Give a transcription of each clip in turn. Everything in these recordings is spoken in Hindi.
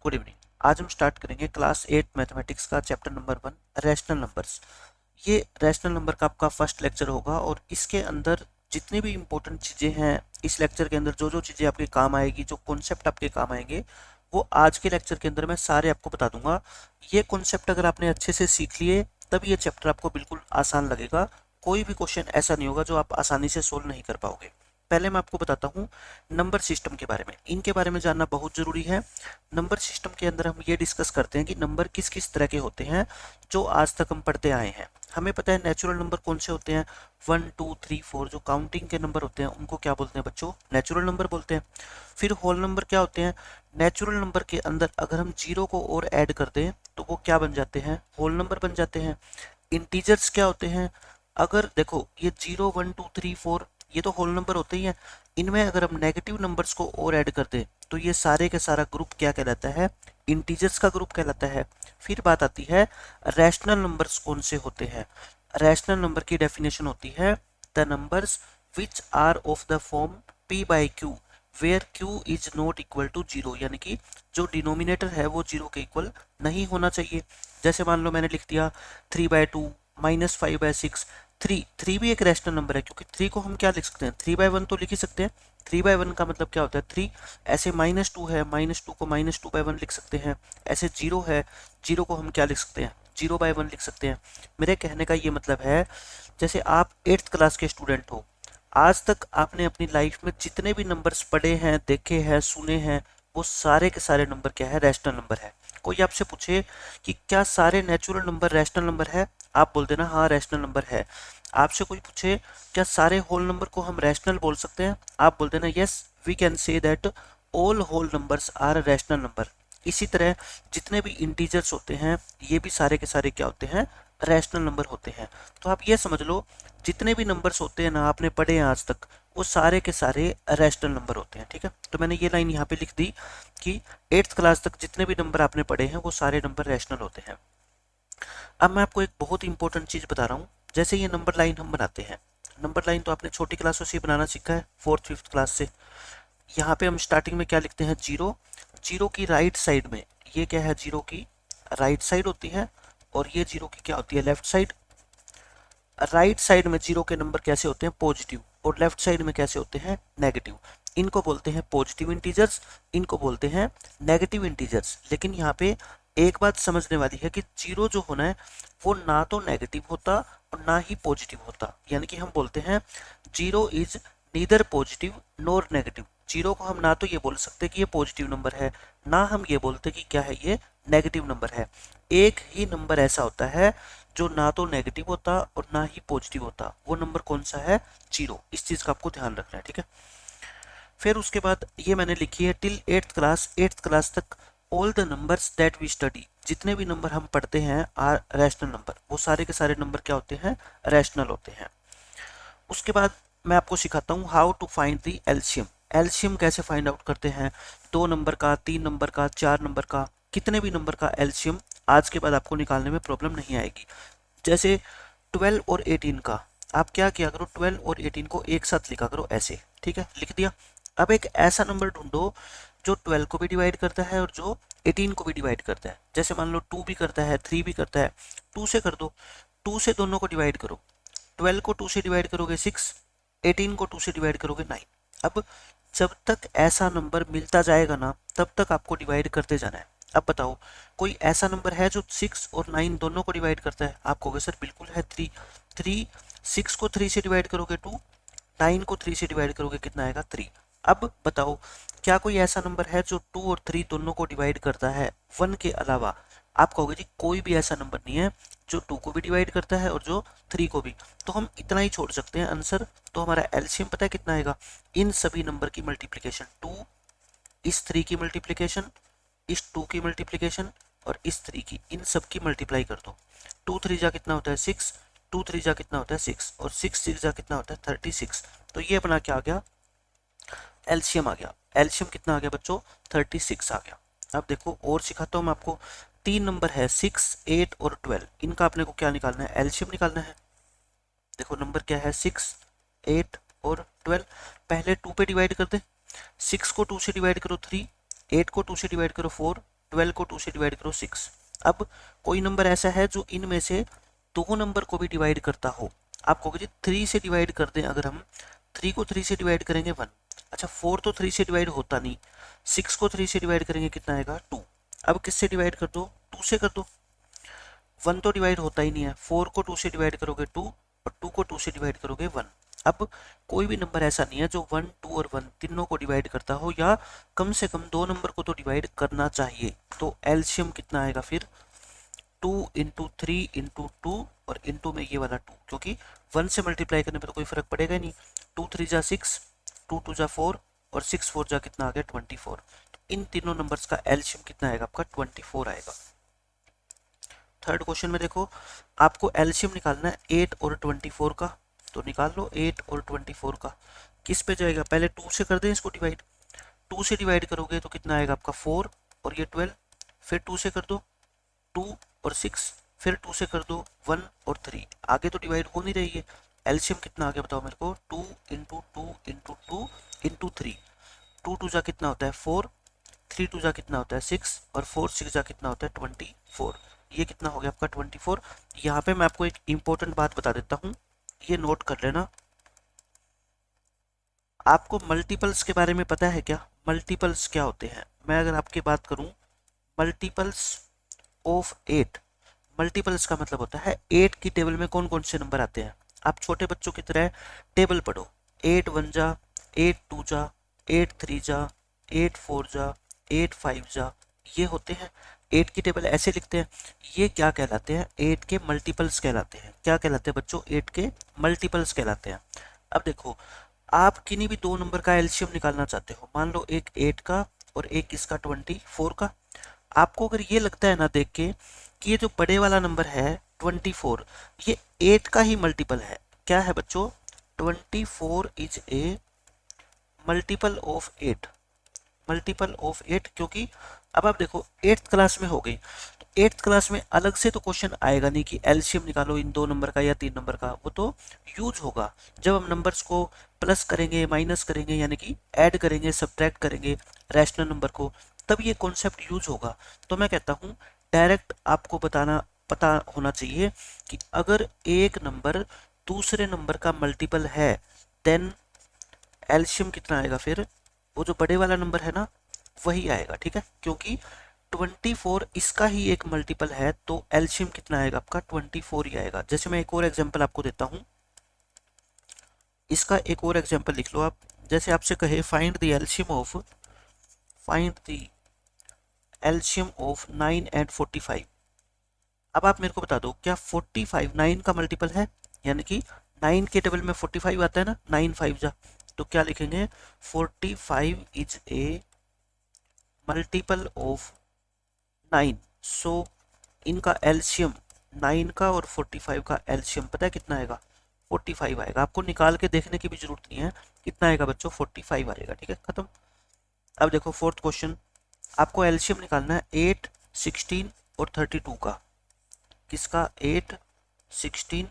Good evening. आज हम स्टार्ट करेंगे क्लास 8 मैथमेटिक्स का चैप्टर नंबर 1 रैशनल नंबर्स। ये रैशनल नंबर का आपका फर्स्ट लेक्चर होगा और इसके अंदर जितनी भी इंपॉर्टेंट चीज़ें हैं, इस लेक्चर के अंदर जो जो चीज़ें आपके काम आएगी, जो कॉन्सेप्ट आपके काम आएंगे, वो आज के लेक्चर के अंदर मैं सारे आपको बता दूंगा। ये कॉन्सेप्ट अगर आपने अच्छे से सीख लिए तब ये चैप्टर आपको बिल्कुल आसान लगेगा। कोई भी क्वेश्चन ऐसा नहीं होगा जो आप आसानी से सोल्व नहीं कर पाओगे। पहले मैं आपको बताता हूँ नंबर सिस्टम के बारे में। इनके बारे में जानना बहुत जरूरी है। नंबर सिस्टम के अंदर हम ये डिस्कस करते हैं कि नंबर किस किस तरह के होते हैं जो आज तक हम पढ़ते आए हैं। हमें पता है नेचुरल नंबर कौन से होते हैं, 1 2 3 4 जो काउंटिंग के नंबर होते हैं उनको क्या बोलते हैं बच्चों, नेचुरल नंबर बोलते हैं। फिर होल नंबर क्या होते हैं, नेचुरल नंबर के अंदर अगर हम जीरो को और ऐड कर दें तो वो क्या बन जाते हैं, होल नंबर बन जाते हैं। इंटीजर्स क्या होते हैं, अगर देखो ये 0 1 2 3 4 ये तो होल नंबर होते ही हैं, इनमें अगर हम नेगेटिव नंबर्स को और ऐड कर दें तो ये सारे के सारा ग्रुप क्या कहलाता है, इंटीजर्स का ग्रुप कहलाता है। फिर बात आती है रैशनल नंबर्स कौन से होते हैं। रैशनल नंबर की डेफिनेशन होती है the numbers which are of the form p by Q where q is not equal to zero, यानी कि जो डिनोमिनेटर है वो जीरो के इक्वल नहीं होना चाहिए। जैसे मान लो मैंने लिख दिया 3/2 -5/6। थ्री भी एक रैशनल नंबर है क्योंकि 3 को हम क्या लिख सकते हैं, 3/1 तो लिख ही सकते हैं। 3/1 का मतलब क्या होता है 3। ऐसे -2 है, -2 को -2/1 लिख सकते हैं। ऐसे 0 है, 0 को हम क्या लिख सकते हैं, 0/1 लिख सकते हैं। मेरे कहने का ये मतलब है जैसे आप 8th क्लास के स्टूडेंट हो, आज तक आपने अपनी लाइफ में जितने भी नंबर्स पढ़े हैं, देखे हैं, सुने हैं, वो सारे के सारे नंबर क्या है, रैशनल नंबर है। कोई आपसे पूछे कि क्या सारे नेचुरल नंबर रैशनल नंबर है, आप बोल देना हाँ रैशनल नंबर है। आपसे कोई पूछे क्या सारे होल नंबर को हम रैशनल बोल सकते हैं, आप बोल देना yes we can say that all whole numbers are rational number. इसी तरह जितने भी इंटीजर्स होते हैं ये भी सारे के सारे क्या होते हैं, रैशनल नंबर होते हैं। तो आप ये समझ लो जितने भी नंबर्स होते हैं ना आपने पढ़े हैं आज तक, वो सारे के सारे रैशनल नंबर होते हैं। ठीक है, तो मैंने ये लाइन यहाँ पे लिख दी कि 8th क्लास तक जितने भी नंबर आपने पढ़े हैं वो सारे नंबर रैशनल होते हैं। अब मैं आपको एक बहुत इंपॉर्टेंट चीज बता रहा हूँ। जैसे ये नंबर लाइन हम बनाते हैं, नंबर लाइन तो आपने छोटी क्लासों से बनाना सीखा है, 4th 5th क्लास से। यहाँ पे हम स्टार्टिंग में क्या लिखते हैं, जीरो। जीरो की राइट साइड में ये क्या है, जीरो की राइट साइड होती है और ये जीरो की क्या होती है, लेफ्ट साइड। राइट साइड में जीरो के नंबर कैसे होते हैं, पॉजिटिव, और लेफ्ट साइड में कैसे होते हैं, नेगेटिव। इनको बोलते हैं पॉजिटिव इंटीजर्स, इनको बोलते हैं नेगेटिव इंटीजर्स। लेकिन यहाँ पे एक बात समझने वाली है कि जीरो जो होना है वो ना तो नेगेटिव होता और ना ही पॉजिटिव होता। यानी कि हम बोलते हैं zero is neither positive nor negative. Zero को हम ना तो ये बोल सकते कि ये पॉजिटिव नंबर है, ना हम ये बोलते कि क्या है ये नेगेटिव नंबर है। एक ही नंबर ऐसा होता है जो ना तो नेगेटिव होता और ना ही पॉजिटिव होता, वो नंबर कौन सा है, जीरो। इस चीज का आपको ध्यान रखना है, ठीक है। फिर उसके बाद ये मैंने लिखी है till 8th class, 8th class तक all the numbers that we study, जितने भी नंबर हम पढ़ते हैं आर रैशनल नंबर, वो सारे के सारे नंबर क्या होते हैं, रैशनल होते हैं। उसके बाद मैं आपको सिखाता हूँ how to find the LCM. LCM कैसे फाइंड आउट करते हैं, 2 नंबर का, 3 नंबर का, 4 नंबर का, कितने भी नंबर का एलसीएम आज के बाद आपको निकालने में प्रॉब्लम नहीं आएगी। जैसे 12 और 18 का, आप क्या किया करो, 12 और 18 को एक साथ लिखा करो ऐसे, ठीक है, लिख दिया। अब एक ऐसा नंबर ढूंढो जो 12 को भी डिवाइड करता है और जो 18 को भी डिवाइड करता है। जैसे मान लो 2 भी करता है, 3 भी करता है, 2 से कर दो, 2 से दोनों को डिवाइड करो। 12 को 2 से डिवाइड करोगे 6, 18 को 2 से डिवाइड करोगे 9। अब जब तक ऐसा नंबर मिलता जाएगा ना तब तक आपको डिवाइड करते जाना है। अब बताओ कोई ऐसा नंबर है जो 6 और 9 दोनों को डिवाइड करता है, आप कहोगे सर बिल्कुल है, 3। 3 6 को 3 से डिवाइड करोगे 2, 9 को 3 से डिवाइड करोगे कितना आएगा, 3। अब बताओ क्या कोई ऐसा नंबर है जो 2 और 3 दोनों को डिवाइड करता है 1 के अलावा, आप कहोगे जी कोई भी ऐसा नंबर नहीं है जो 2 को भी डिवाइड करता है और जो 3 को भी। तो हम इतना ही छोड़ सकते हैं आंसर। तो हमारा एलसीएम पता है कितना आएगा, इन सभी नंबर की मल्टीप्लीकेशन, 2 इस 3 की मल्टीप्लीकेशन, इस 2 की मल्टीप्लीकेशन और इस 3 की, इन सब की मल्टीप्लाई कर दो। 2 3 जा कितना होता है 6, 2 3 जा कितना होता है 6 और 6 6 जा कितना होता है 36। तो ये अपना क्या आ गया, एलसीएम आ गया। एलसीएम कितना आ गया बच्चों, 36 आ गया। अब देखो और सिखाता हूँ मैं आपको, 3 नंबर है 6 8 और 12, इनका अपने को क्या निकालना है, एलसीएम निकालना है। देखो नंबर क्या है 6 8 और 12, पहले 2 पे डिवाइड कर दे। 6 को 2 से डिवाइड करो 3, 8 को 2 से डिवाइड करो 4, 12 को 2 से डिवाइड करो 6। अब कोई नंबर ऐसा है जो इनमें से दो नंबर को भी डिवाइड करता हो। आप कहोगे जी 3 से डिवाइड कर दें, अगर हम 3 को 3 से डिवाइड करेंगे 1। अच्छा 4 तो 3 से डिवाइड होता नहीं, 6 को 3 से डिवाइड करेंगे कितना आएगा 2। अब किससे डिवाइड कर दो, 2 से कर दो। 1 तो डिवाइड होता ही नहीं है, 4 को 2 से डिवाइड करोगे 2 और 2 को 2 से डिवाइड करोगे 1। अब कोई भी नंबर ऐसा नहीं है जो 1, 2 और 1 तीनों को डिवाइड करता हो, या कम से कम दो नंबर को तो डिवाइड करना चाहिए। तो एलसीएम कितना आएगा फिर 2 इंटू 3 इंटू 2 और इंटू में ये वाला 2, क्योंकि 1 से मल्टीप्लाई करने पर तो कोई फर्क पड़ेगा नहीं। 2 3 जा 6, 2 2 जा 4 और 6 4 जा कितना आ गया 24। तो इन तीनों नंबर्स का एलसीएम कितना आएगा आपका 24 आएगा। थर्ड क्वेश्चन में देखो, आपको एलसीएम निकालना है 8 और 24 का, तो निकाल लो 8 और 24 का। किस पे जाएगा, पहले 2 से कर दें इसको डिवाइड। 2 से डिवाइड करोगे तो कितना आएगा आपका 4 और ये 12, फिर 2 से कर दो 2 और 6, फिर 2 से कर दो 1 और 3। आगे तो डिवाइड हो नहीं रही है। एलसीएम कितना आ गया बताओ मेरे को, 2 इंटू 2 इंटू 2 इंटू 3। 2 2 जा कितना होता है 4, 3 2 जा कितना होता है 6 और 4 6 जा कितना होता है 24। ये कितना हो गया आपका 24। यहाँ पे मैं आपको एक इंपॉर्टेंट बात बता देता हूँ, ये नोट कर लेना। आपको मल्टीपल्स के बारे में पता है क्या, मल्टीपल्स क्या होते हैं? मैं अगर आपकी बात करूं, मल्टीपल्स ऑफ 8, मल्टीपल्स का मतलब होता है 8 की टेबल में कौन कौन से नंबर आते हैं। आप छोटे बच्चों की तरह टेबल पढ़ो, 8 1 जा, 8 2 जा, 8 3 जा, 8 4 जा, 8 5 जा, ये होते हैं 8 की टेबल, ऐसे लिखते हैं। ये क्या कहलाते हैं, 8 के मल्टीपल्स कहलाते हैं। क्या कहलाते हैं बच्चों, 8 के मल्टीपल्स कहलाते हैं। अब देखो, आप किन्हीं भी दो नंबर का एलसीएम निकालना चाहते हो, मान लो एक 8 का और एक इसका 24 का। आपको अगर ये लगता है ना देख के कि ये जो बड़े वाला नंबर है 24, ये 8 का ही मल्टीपल है, क्या है बच्चों, 24 is a multiple of 8, multiple of 8। क्योंकि अब आप देखो 8th क्लास में हो गई, तो 8th क्लास में अलग से तो क्वेश्चन आएगा नहीं कि एलसीएम निकालो इन दो नंबर का या तीन नंबर का, वो तो यूज होगा जब हम नंबर्स को प्लस करेंगे, माइनस करेंगे, यानी कि ऐड करेंगे, सब्ट्रैक्ट करेंगे रैशनल नंबर को, तब ये कॉन्सेप्ट यूज होगा। तो मैं कहता हूँ डायरेक्ट आपको पता होना चाहिए कि अगर एक नंबर दूसरे नंबर का मल्टीपल है, देन एलसीएम कितना आएगा, फिर वो जो बड़े वाला नंबर है ना वही आएगा, ठीक है। क्योंकि 24 इसका ही एक मल्टीपल है, तो एलसीएम कितना आएगा आपका 24 ही आएगा। जैसे मैं एक और एग्जांपल आपको देता हूँ, इसका एक और एग्जांपल लिख लो आप। जैसे आपसे कहे find the LCM of 9 and 45। अब आप मेरे को बता दो, क्या 45 9 का मल्टीपल है, यानी कि 9 के टेबल में 45 आता है ना, 9 5 जा, तो क्या लिखेंगे 45 इज ए मल्टीपल ऑफ 9। सो इनका एलसीएम 9 का और 45 का एलसीएम पता है कितना आएगा, 45 आएगा। आपको निकाल के देखने की भी जरूरत नहीं है, कितना आएगा बच्चों 45 आएगा, ठीक है, खत्म। अब देखो फोर्थ क्वेश्चन, आपको एलसीएम निकालना है 8 16 और 32 का। किसका, 8 16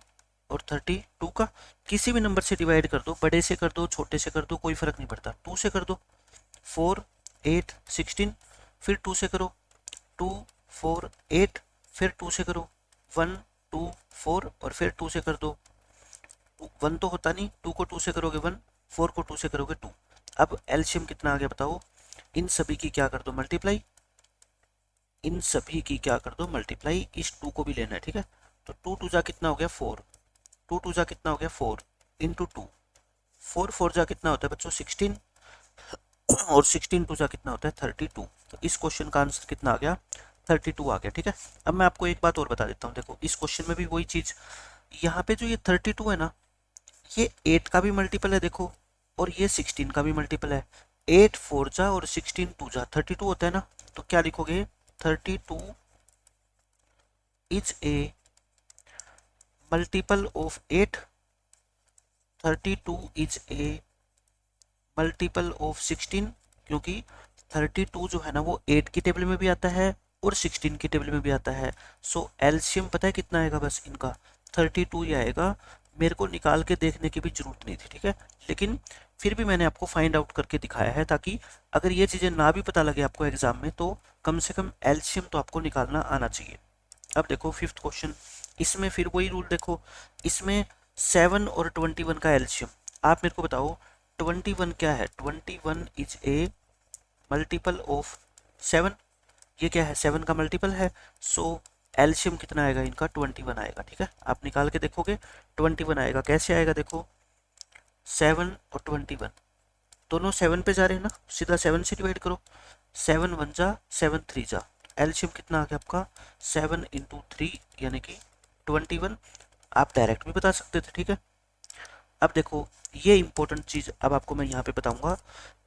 और 32 का। किसी भी नंबर से डिवाइड कर दो, बड़े से कर दो, छोटे से कर दो, कोई फर्क नहीं पड़ता। 2 से कर दो, 4 8 16, फिर 2 से करो 2 4 8, फिर 2 से करो 1 2 4 और फिर 2 से कर दो 1 तो होता नहीं, 2 को 2 से करोगे 1, 4 को 2 से करोगे 2। अब एलसीएम कितना आ गया बताओ, इन सभी की क्या कर दो मल्टीप्लाई, इन सभी की क्या कर दो मल्टीप्लाई, इस 2 को भी लेना है, ठीक है। तो 2 2 जा कितना हो गया 4, 2 2 जा कितना हो गया 4 इंटू 2, 4 4 जा कितना होता है बच्चों 16 और 16 2 जा कितना होता है 32। तो इस क्वेश्चन का आंसर कितना आ गया 32 आ गया, ठीक है। अब मैं आपको एक बात और बता देता हूँ, देखो इस क्वेश्चन में भी वही चीज, यहाँ पे जो ये 32 है ना, ये 8 का भी मल्टीपल है देखो, और ये 16 का भी मल्टीपल है। 8 4 जा और 16 2 जा 32 होता है ना, तो क्या लिखोगे 32 is a multiple of 8, 32 is a multiple of 16, क्योंकि 32 जो है ना वो 8 की टेबल में भी आता है और 16 की टेबल में भी आता है। सो एलसीएम पता है कितना आएगा, बस इनका 32 ही आएगा। मेरे को निकाल के देखने की भी जरूरत नहीं थी, ठीक है। लेकिन फिर भी मैंने आपको फाइंड आउट करके दिखाया है, ताकि अगर ये चीज़ें ना भी पता लगे आपको एग्जाम में तो कम से कम एलसीएम तो आपको निकालना आना चाहिए। अब देखो फिफ्थ क्वेश्चन, इसमें फिर वही रूल देखो, इसमें 7 और 21 का एलसीएम। आप मेरे को बताओ 21 क्या है? 21 इज ए मल्टीपल ऑफ 7। ये क्या है? 7 का मल्टीपल है। सो एलसीएम कितना आएगा इनका? 21 आएगा। ठीक है, आप निकाल के देखोगे 21 आएगा। कैसे आएगा? देखो 7 और 21 दोनों 7 पे जा रहे हैं ना, सीधा 7 से डिवाइड करो। 7 1 जा, 7 3 जा, एलसीएम कितना आ गया आपका? 7 इंटू 3 यानी कि 21। आप डायरेक्ट भी बता सकते थे। ठीक है, अब देखो ये इंपॉर्टेंट चीज अब आपको मैं यहाँ पे बताऊंगा।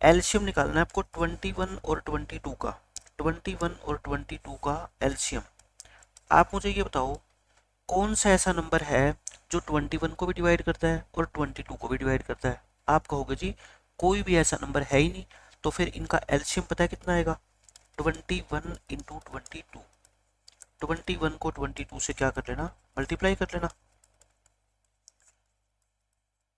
एलसीएम निकालना है आपको 21 और 22 का। 21 और 22 का एलसीएम। आप मुझे ये बताओ कौन सा ऐसा नंबर है जो 21 को भी डिवाइड करता है और 22 को भी डिवाइड करता है? आप कहोगे जी कोई भी ऐसा नंबर है ही नहीं, तो फिर इनका एलसीएम पता है कितना आएगा? 21 इंटू 22। 21 को 22 से क्या कर लेना? मल्टीप्लाई कर लेना।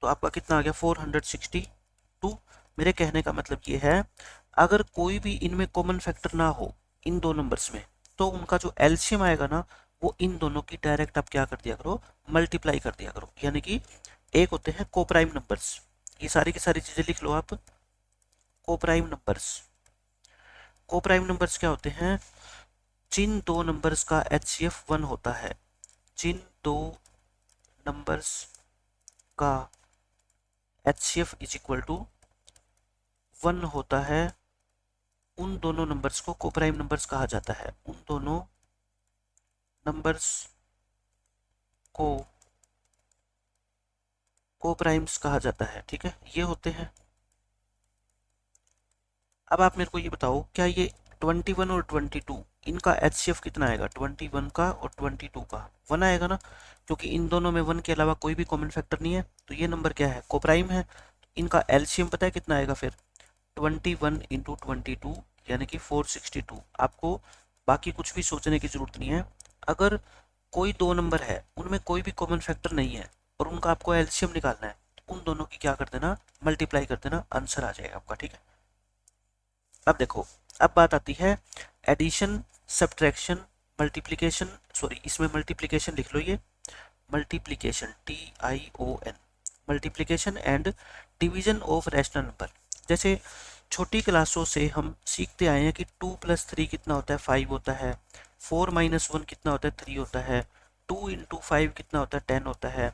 तो आपका कितना आ गया? 462। मेरे कहने का मतलब ये है, अगर कोई भी इनमें कॉमन फैक्टर ना हो इन दो नंबर्स में, तो उनका जो एलसीएम आएगा ना, वो इन दोनों की डायरेक्ट आप क्या कर दिया करो? मल्टीप्लाई कर दिया करो। यानी कि एक होते हैं कोप्राइम नंबर्स, ये सारी की सारी चीजें लिख लो आप। कोप्राइम नंबर्स, कोप्राइम नंबर्स क्या होते हैं? जिन दो नंबर्स का एचसीएफ 1 होता है, जिन दो नंबर्स का एचसीएफ इज इक्वल टू 1 होता है, उन दोनों नंबर्स को कोप्राइम नंबर्स कहा जाता है। उन दोनों नंबर्स को कोप्राइम्स कहा जाता है। ठीक है, ये होते हैं। अब आप मेरे को ये बताओ, क्या ये 21 और 22 इनका एचसीएफ कितना आएगा? 21 का और 22 का 1 आएगा ना, क्योंकि इन दोनों में 1 के अलावा कोई भी कॉमन फैक्टर नहीं है, तो ये नंबर क्या है? कोप्राइम है। इनका एलसीएम पता है कितना आएगा फिर? 21 इंटू 22 यानी कि 462। आपको बाकी कुछ भी सोचने की जरूरत नहीं है। अगर कोई दो नंबर है, उनमें कोई भी कॉमन फैक्टर नहीं है और उनका आपको एलसीएम निकालना है, तो उन दोनों की क्या कर देना? मल्टीप्लाई कर देना, आंसर आ जाएगा आपका। ठीक है, अब देखो, अब बात आती है एडिशन, सब्ट्रैक्शन, मल्टीप्लिकेशन। सॉरी, इसमें मल्टीप्लिकेशन लिख लो, ये multiplication TION, multiplication and division of rational number. जैसे छोटी क्लासों से हम सीखते आए हैं कि 2 + 3 कितना होता है? 5 होता है। 4 - 1 कितना होता है? 3 होता है। 2 × 5 कितना होता है? 10 होता है।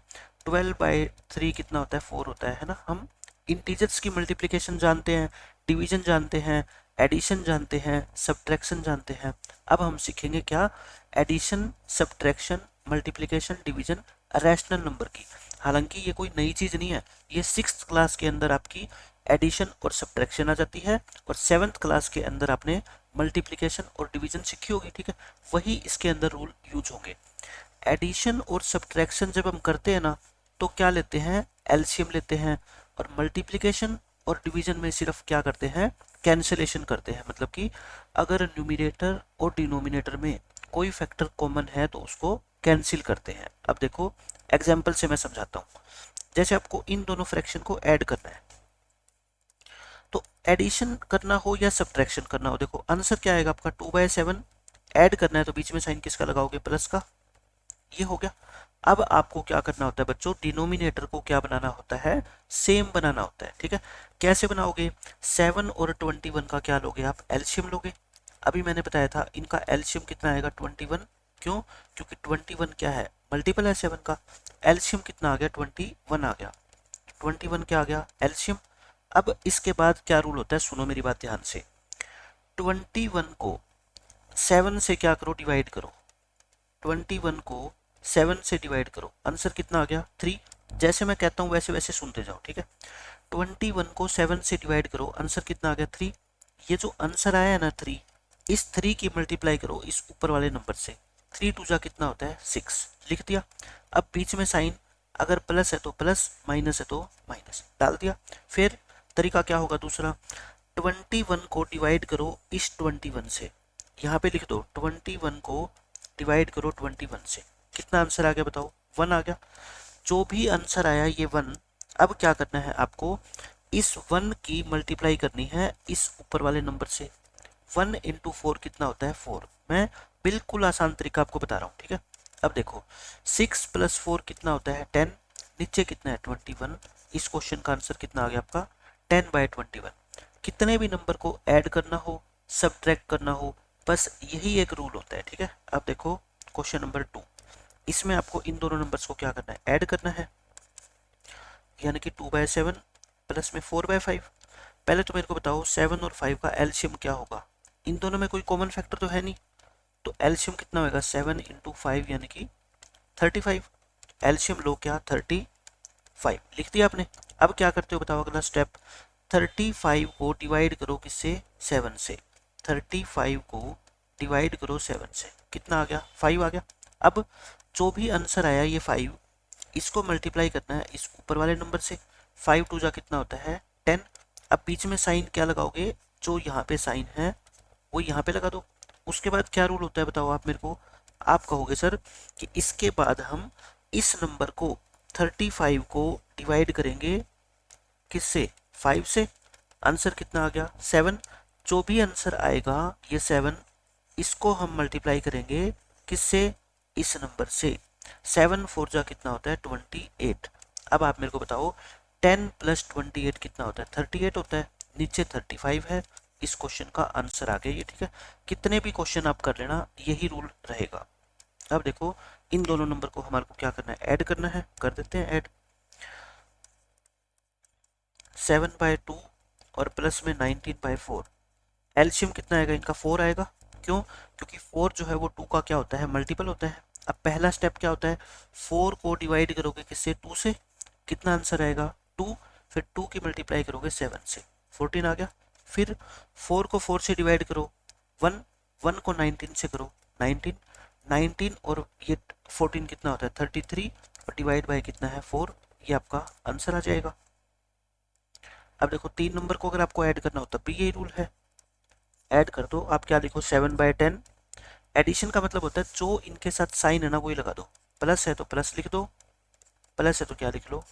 12/3 कितना होता है? 4 होता है ना। हम इंटीजर्स की मल्टीप्लिकेशन जानते हैं, डिवीजन जानते हैं, एडिशन जानते हैं, सब्ट्रैक्शन जानते हैं। अब हम सीखेंगे क्या? Addition, subtraction, multiplication, division rational number की। हालांकि ये कोई नई चीज नहीं है, ये 6th क्लास के अंदर आपकी एडिशन और सब्ट्रैक्शन आ जाती है, और 7th क्लास के अंदर आपने मल्टीप्लिकेशन और डिवीजन सीखी होगी। ठीक है, वही इसके अंदर रूल यूज होंगे। एडिशन और सब्ट्रैक्शन जब हम करते हैं ना, तो क्या लेते हैं? एलसीएम लेते हैं। और मल्टीप्लिकेशन और डिवीजन में सिर्फ क्या करते हैं? कैंसिलेशन करते हैं। मतलब कि अगर न्यूमिनेटर और डिनोमिनेटर में कोई फैक्टर कॉमन है तो उसको कैंसिल करते हैं। अब देखो एग्जाम्पल से मैं समझाता हूँ। जैसे आपको इन दोनों फ्रैक्शन को ऐड करना है, तो एडिशन करना हो या सब्ट्रैक्शन करना हो, देखो आंसर क्या आएगा आपका? 2/7। ऐड करना है तो बीच में साइन किसका लगाओगे? प्लस का। ये हो गया। अब आपको क्या करना होता है बच्चों? डिनोमिनेटर को क्या बनाना होता है? सेम बनाना होता है। ठीक है, कैसे बनाओगे? 7 और 21 का क्या लोगे आप? एलसीएम लोगे। अभी मैंने बताया था इनका एलसीएम कितना आएगा? 21। क्यों? क्योंकि 21 क्या है? मल्टीपल है 7 का। एलसीएम कितना आ गया? 21 आ गया। 21 क्या आ गया? एलसीएम। अब इसके बाद क्या रूल होता है? सुनो मेरी बात ध्यान से। 21 को 7 से क्या करो? डिवाइड करो। 21 को 7 से डिवाइड करो, आंसर कितना आ गया? 3। जैसे मैं कहता हूँ वैसे वैसे सुनते जाओ। ठीक है, 21 को 7 से डिवाइड करो, आंसर कितना आ गया? 3। ये जो आंसर आया है ना 3, इस 3 की मल्टीप्लाई करो इस ऊपर वाले नंबर से। 3 2 जा कितना होता है? 6। लिख दिया। अब बीच में साइन, अगर प्लस है तो प्लस, माइनस है तो माइनस, डाल दिया। फिर तरीका क्या होगा दूसरा? 21 को डिवाइड करो इस 21 से। यहाँ पे लिख दो 21 को डिवाइड करो 21 से। कितना आंसर आ गया बताओ? 1 आ गया। जो भी आंसर आया ये 1। अब क्या करना है आपको? इस 1 की मल्टीप्लाई करनी है इस ऊपर वाले नंबर से। 1 इंटू 4 कितना होता है 4। मैं बिल्कुल आसान तरीका आपको बता रहा हूँ, ठीक है। अब देखो 6 प्लस 4 कितना होता है 10, नीचे कितना है 21। इस क्वेश्चन का आंसर कितना आ गया आपका 10/21। कितने भी नंबर को ऐड करना हो, सब्ट्रैक्ट करना हो, बस यही एक रूल होता है, ठीक है। अब देखो क्वेश्चन नंबर 2, इसमें आपको इन दोनों नंबर्स को क्या करना है, ऐड करना है, यानी कि 2/7 प्लस में 4/5। पहले तो मेरे को बताओ 7 और 5 का एलसीएम क्या होगा। इन दोनों में कोई कॉमन फैक्टर तो है नहीं, तो एलसीएम कितना होगा 7 इंटू 5 यानी कि 35। एलसीएम लो क्या 35 लिख दिया आपने। अब क्या करते हो बताओ अगला स्टेप, 35 को डिवाइड करो किससे 7 से। 35 को डिवाइड करो 7 से, कितना आ गया 5 आ गया। अब जो भी आंसर आया ये 5, इसको मल्टीप्लाई करना है इस ऊपर वाले नंबर से। 5 टू जा कितना होता है 10। अब बीच में साइन क्या लगाओगे, जो यहाँ पे साइन है वो यहाँ पे लगा दो। उसके बाद क्या रूल होता है बताओ आप मेरे को। आप कहोगे सर कि इसके बाद हम इस नंबर को 35 को डिवाइड करेंगे किससे 5 से। आंसर कितना आ गया 7। जो भी आंसर आएगा ये 7, इसको हम मल्टीप्लाई करेंगे किससे, इस नंबर से। 7 4 जा कितना होता है 28। अब आप मेरे को बताओ 10 प्लस 28 कितना होता है 38 होता है, नीचे 35 है। इस क्वेश्चन का आंसर आ गया ये, ठीक है। कितने भी क्वेश्चन आप कर लेना यही रूल रहेगा। अब देखो इन दोनों नंबर को हमारे को क्या करना है, ऐड करना है। कर देते हैं ऐड, 7/2 और प्लस में 19/4। एलसीएम कितना आएगा इनका 4 आएगा। क्यों, क्योंकि 4 जो है वो 2 का क्या होता है मल्टीपल होता है। अब पहला स्टेप क्या होता है, 4 को डिवाइड करोगे किससे 2 से, कितना आंसर आएगा 2। फिर 2 की मल्टीप्लाई करोगे 7 से, 14 आ गया। फिर 4 को 4 से डिवाइड करो 1, 1 को 19 से करो 19, 19 और ये 14 कितना होता है 33 और डिवाइड बाय कितना है 4। ये आपका आंसर आ जाएगा। अब देखो 3 नंबर को अगर आपको ऐड करना हो तब भी यही रूल है, ऐड कर दो। आप क्या लिखो 7/10। एडिशन का मतलब होता है जो इनके साथ साइन है ना वही लगा दो। प्लस है तो प्लस लिख दो, प्लस है तो क्या लिख लो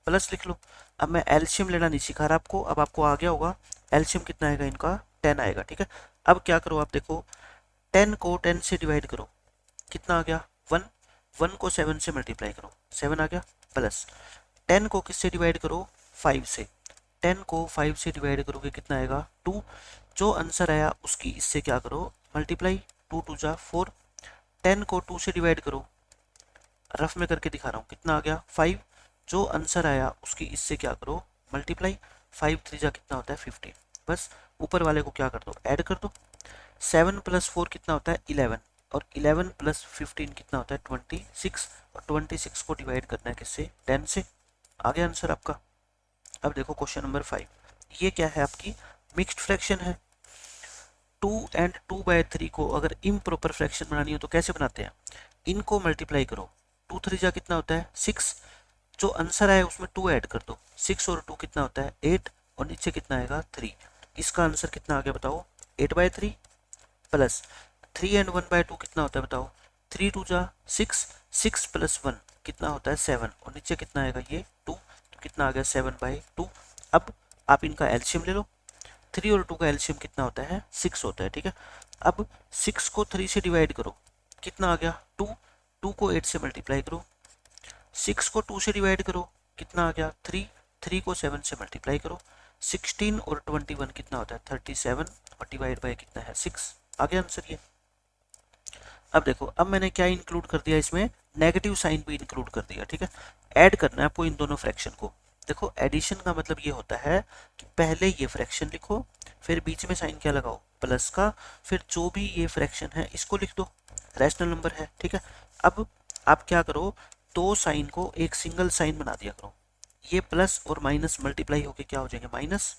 प्लस लिख लो। अब मैं एलसीएम लेना नहीं सिखा रहा आपको, अब आपको आ गया होगा। एलसीएम कितना आएगा इनका 10 आएगा, ठीक है। अब क्या करो आप देखो 10 को 10 से डिवाइड करो, कितना आ गया 1। 1 को 7 से मल्टीप्लाई करो 7 आ गया। प्लस 10 को किससे डिवाइड करो 5 से। 10 को 5 से डिवाइड करोगे कितना आएगा 2। जो आंसर आया उसकी इससे क्या करो मल्टीप्लाई, 2 2 जा 4। 10 को 2 से डिवाइड करो, रफ में करके दिखा रहा हूँ, कितना आ गया 5। जो आंसर आया उसकी इससे क्या करो मल्टीप्लाई, 5 3 जा कितना होता है 15। बस ऊपर वाले को क्या कर दो ऐड कर दो। 7 प्लस 4 कितना होता है 11 और 11 प्लस 15 कितना होता है 26 और 26 को डिवाइड करना है किससे 10 से। आ गया आंसर आपका। अब देखो क्वेश्चन नंबर 5, ये क्या है आपकी मिक्स्ड फ्रैक्शन है। 2 एंड 2/3 को अगर इम्प्रॉपर फ्रैक्शन बनानी हो तो कैसे बनाते हैं, इनको मल्टीप्लाई करो। 2 3 जा कितना होता है 6। जो आंसर आया उसमें 2 ऐड कर दो, 6 और 2 कितना होता है 8 और नीचे कितना आएगा 3। इसका आंसर कितना आ गया बताओ 8/3। प्लस 3 एंड 1/2 कितना होता है बताओ 3 2 जा 6, 6 प्लस 1 कितना होता है 7 और नीचे कितना आएगा ये 2, तो कितना आ गया 7/2। अब आप इनका एलसीएम ले लो। 3 और 2 का एलसीएम कितना होता है 6 होता है, ठीक है। अब 6 को 3 से डिवाइड करो, कितना आ गया 2। 2 को 8 से मल्टीप्लाई करो। 6 को 2 से डिवाइड करो, कितना आ गया 3। 3 को 7 से मल्टीप्लाई करो। 16 और 21 कितना होता है 37 और डिवाइड बाय कितना है 6। आ गया आंसर ये। अब देखो अब मैंने क्या इंक्लूड कर दिया इसमें, नेगेटिव साइन भी इंक्लूड कर दिया, ठीक है। ऐड करना है आपको इन दोनों फ्रैक्शन को। देखो एडिशन का मतलब ये होता है कि पहले ये फ्रैक्शन लिखो, फिर बीच में साइन क्या लगाओ प्लस का, फिर जो भी ये फ्रैक्शन है इसको लिख दो, रैशनल नंबर है, ठीक है। अब आप क्या करो, दो साइन को एक सिंगल साइन बना दिया करो। ये प्लस और माइनस मल्टीप्लाई होके क्या हो जाएंगे माइनस।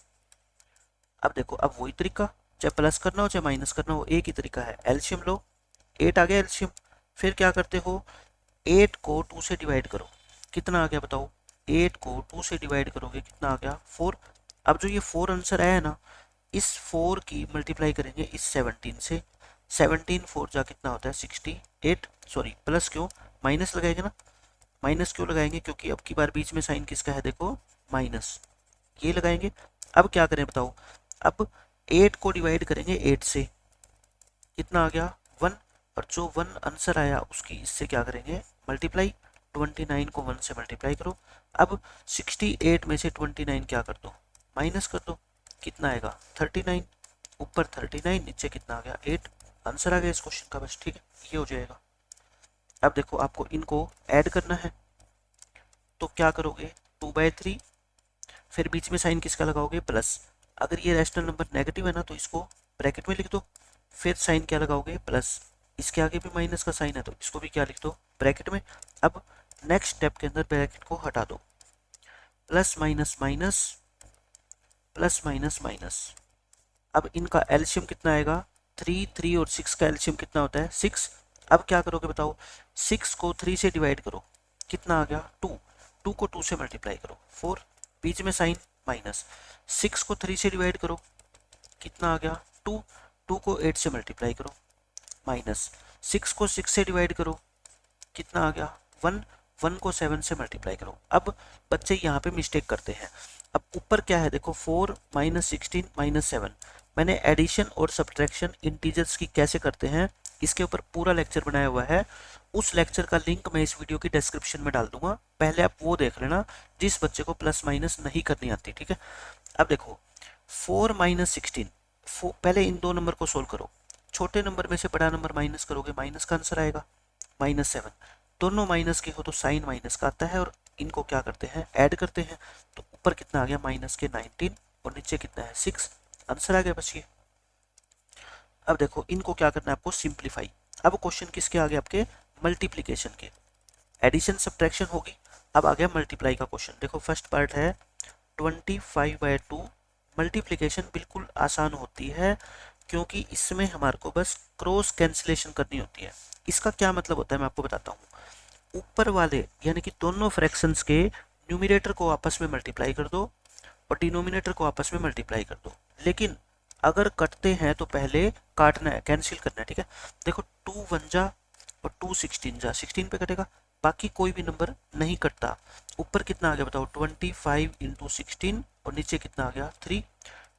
अब देखो अब वही तरीका, चाहे प्लस करना हो चाहे माइनस करना हो एक ही तरीका है। एलसीएम लो, 8 आ गया एलसीएम। फिर क्या करते हो 8 को 2 से डिवाइड करो, कितना आ गया बताओ 8 को 2 से डिवाइड करोगे कितना आ गया 4। अब जो ये 4 आंसर आया है ना, इस 4 की मल्टीप्लाई करेंगे इस 17 से। 17 4 जा कितना होता है 68। सॉरी प्लस क्यों, माइनस लगाएंगे ना। माइनस क्यों लगाएंगे, क्योंकि अब की बार बीच में साइन किसका है देखो माइनस, ये लगाएंगे। अब क्या करें बताओ, अब 8 को डिवाइड करेंगे 8 से, कितना आ गया 1, और जो 1 आंसर आया उसकी इससे क्या करेंगे मल्टीप्लाई, 29 को 1 से मल्टीप्लाई करो। अब 68 में से 29 क्या कर दो, माइनस कर दो, कितना आएगा 39, ऊपर 39 नीचे कितना आ गया 8, आंसर आ गया इस क्वेश्चन का बस। ठीक है, ये हो जाएगा। अब देखो आपको इनको ऐड करना है, तो क्या करोगे 2/3, फिर बीच में साइन किसका लगाओगे प्लस, अगर ये रैशनल नंबर नेगेटिव है ना तो इसको ब्रैकेट में लिख दो, फिर साइन क्या लगाओगे प्लस, इसके आगे भी माइनस का साइन है तो इसको भी क्या लिख दो ब्रैकेट में। अब नेक्स्ट स्टेप के अंदर ब्रैकेट को हटा दो, plus minus minus, plus minus minus. अब इनका एलसीएम कितना आएगा 3, 3 और 6 का एलसीएम कितना होता है 6। अब क्या करोगे बताओ, 6 को 3 से डिवाइड करो, कितना आ गया 2, 2 को 2 से मल्टीप्लाई करो 4, बीच में साइन माइनस, 6 को 3 से डिवाइड करो, कितना आ गया 2, 2 को 8 से मल्टीप्लाई करो माइनस, 6 को 6 से डिवाइड करो, कितना आ गया 1, 1 को 7 से मल्टीप्लाई करो। अब बच्चे यहाँ पे मिस्टेक करते हैं, अब ऊपर क्या है देखो 4 माइनस 16 माइनस 7, मैंने एडिशन और सब्ट्रैक्शन इंटीजर्स की कैसे करते हैं इसके ऊपर पूरा लेक्चर बनाया हुआ है, उस लेक्चर का लिंक मैं इस वीडियो की डिस्क्रिप्शन में डाल दूंगा, पहले आप वो देख लेना जिस बच्चे को प्लस माइनस नहीं करनी आती। ठीक है, अब देखो 4 माइनस 16, पहले इन दो नंबर को सोल्व करो, छोटे नंबर में से बड़ा नंबर माइनस करोगे माइनस का आंसर आएगा -7, दोनों माइनस के हो तो साइन माइनस का आता है, और इनको क्या करते हैं ऐड करते हैं, तो ऊपर कितना आ गया माइनस के 19 और नीचे कितना है 6, आंसर आ गया बस ये। अब देखो इनको क्या करना है आपको सिंप्लीफाई, अब क्वेश्चन किसके आगे आपके मल्टीप्लीकेशन के, एडिशन सब्ट्रैक्शन होगी, अब आ गया मल्टीप्लाई का क्वेश्चन। देखो फर्स्ट पार्ट है 25/2, मल्टीप्लीकेशन बिल्कुल आसान होती है क्योंकि इसमें हमारे को बस क्रॉस कैंसिलेशन करनी होती है। इसका क्या मतलब होता है मैं आपको बताता हूँ, ऊपर वाले यानी कि दोनों फ्रैक्शंस के न्यूमरेटर को आपस में मल्टीप्लाई कर दो और डिनोमिनेटर को आपस में मल्टीप्लाई कर दो, लेकिन अगर कटते हैं तो पहले काटना है, कैंसिल करना है। ठीक है, देखो 2 1 जा और 2 16 जा, 16 पे कटेगा, बाकी कोई भी नंबर नहीं कटता। ऊपर कितना आ गया बताओ 25 इंटू 16 और नीचे कितना आ गया 3,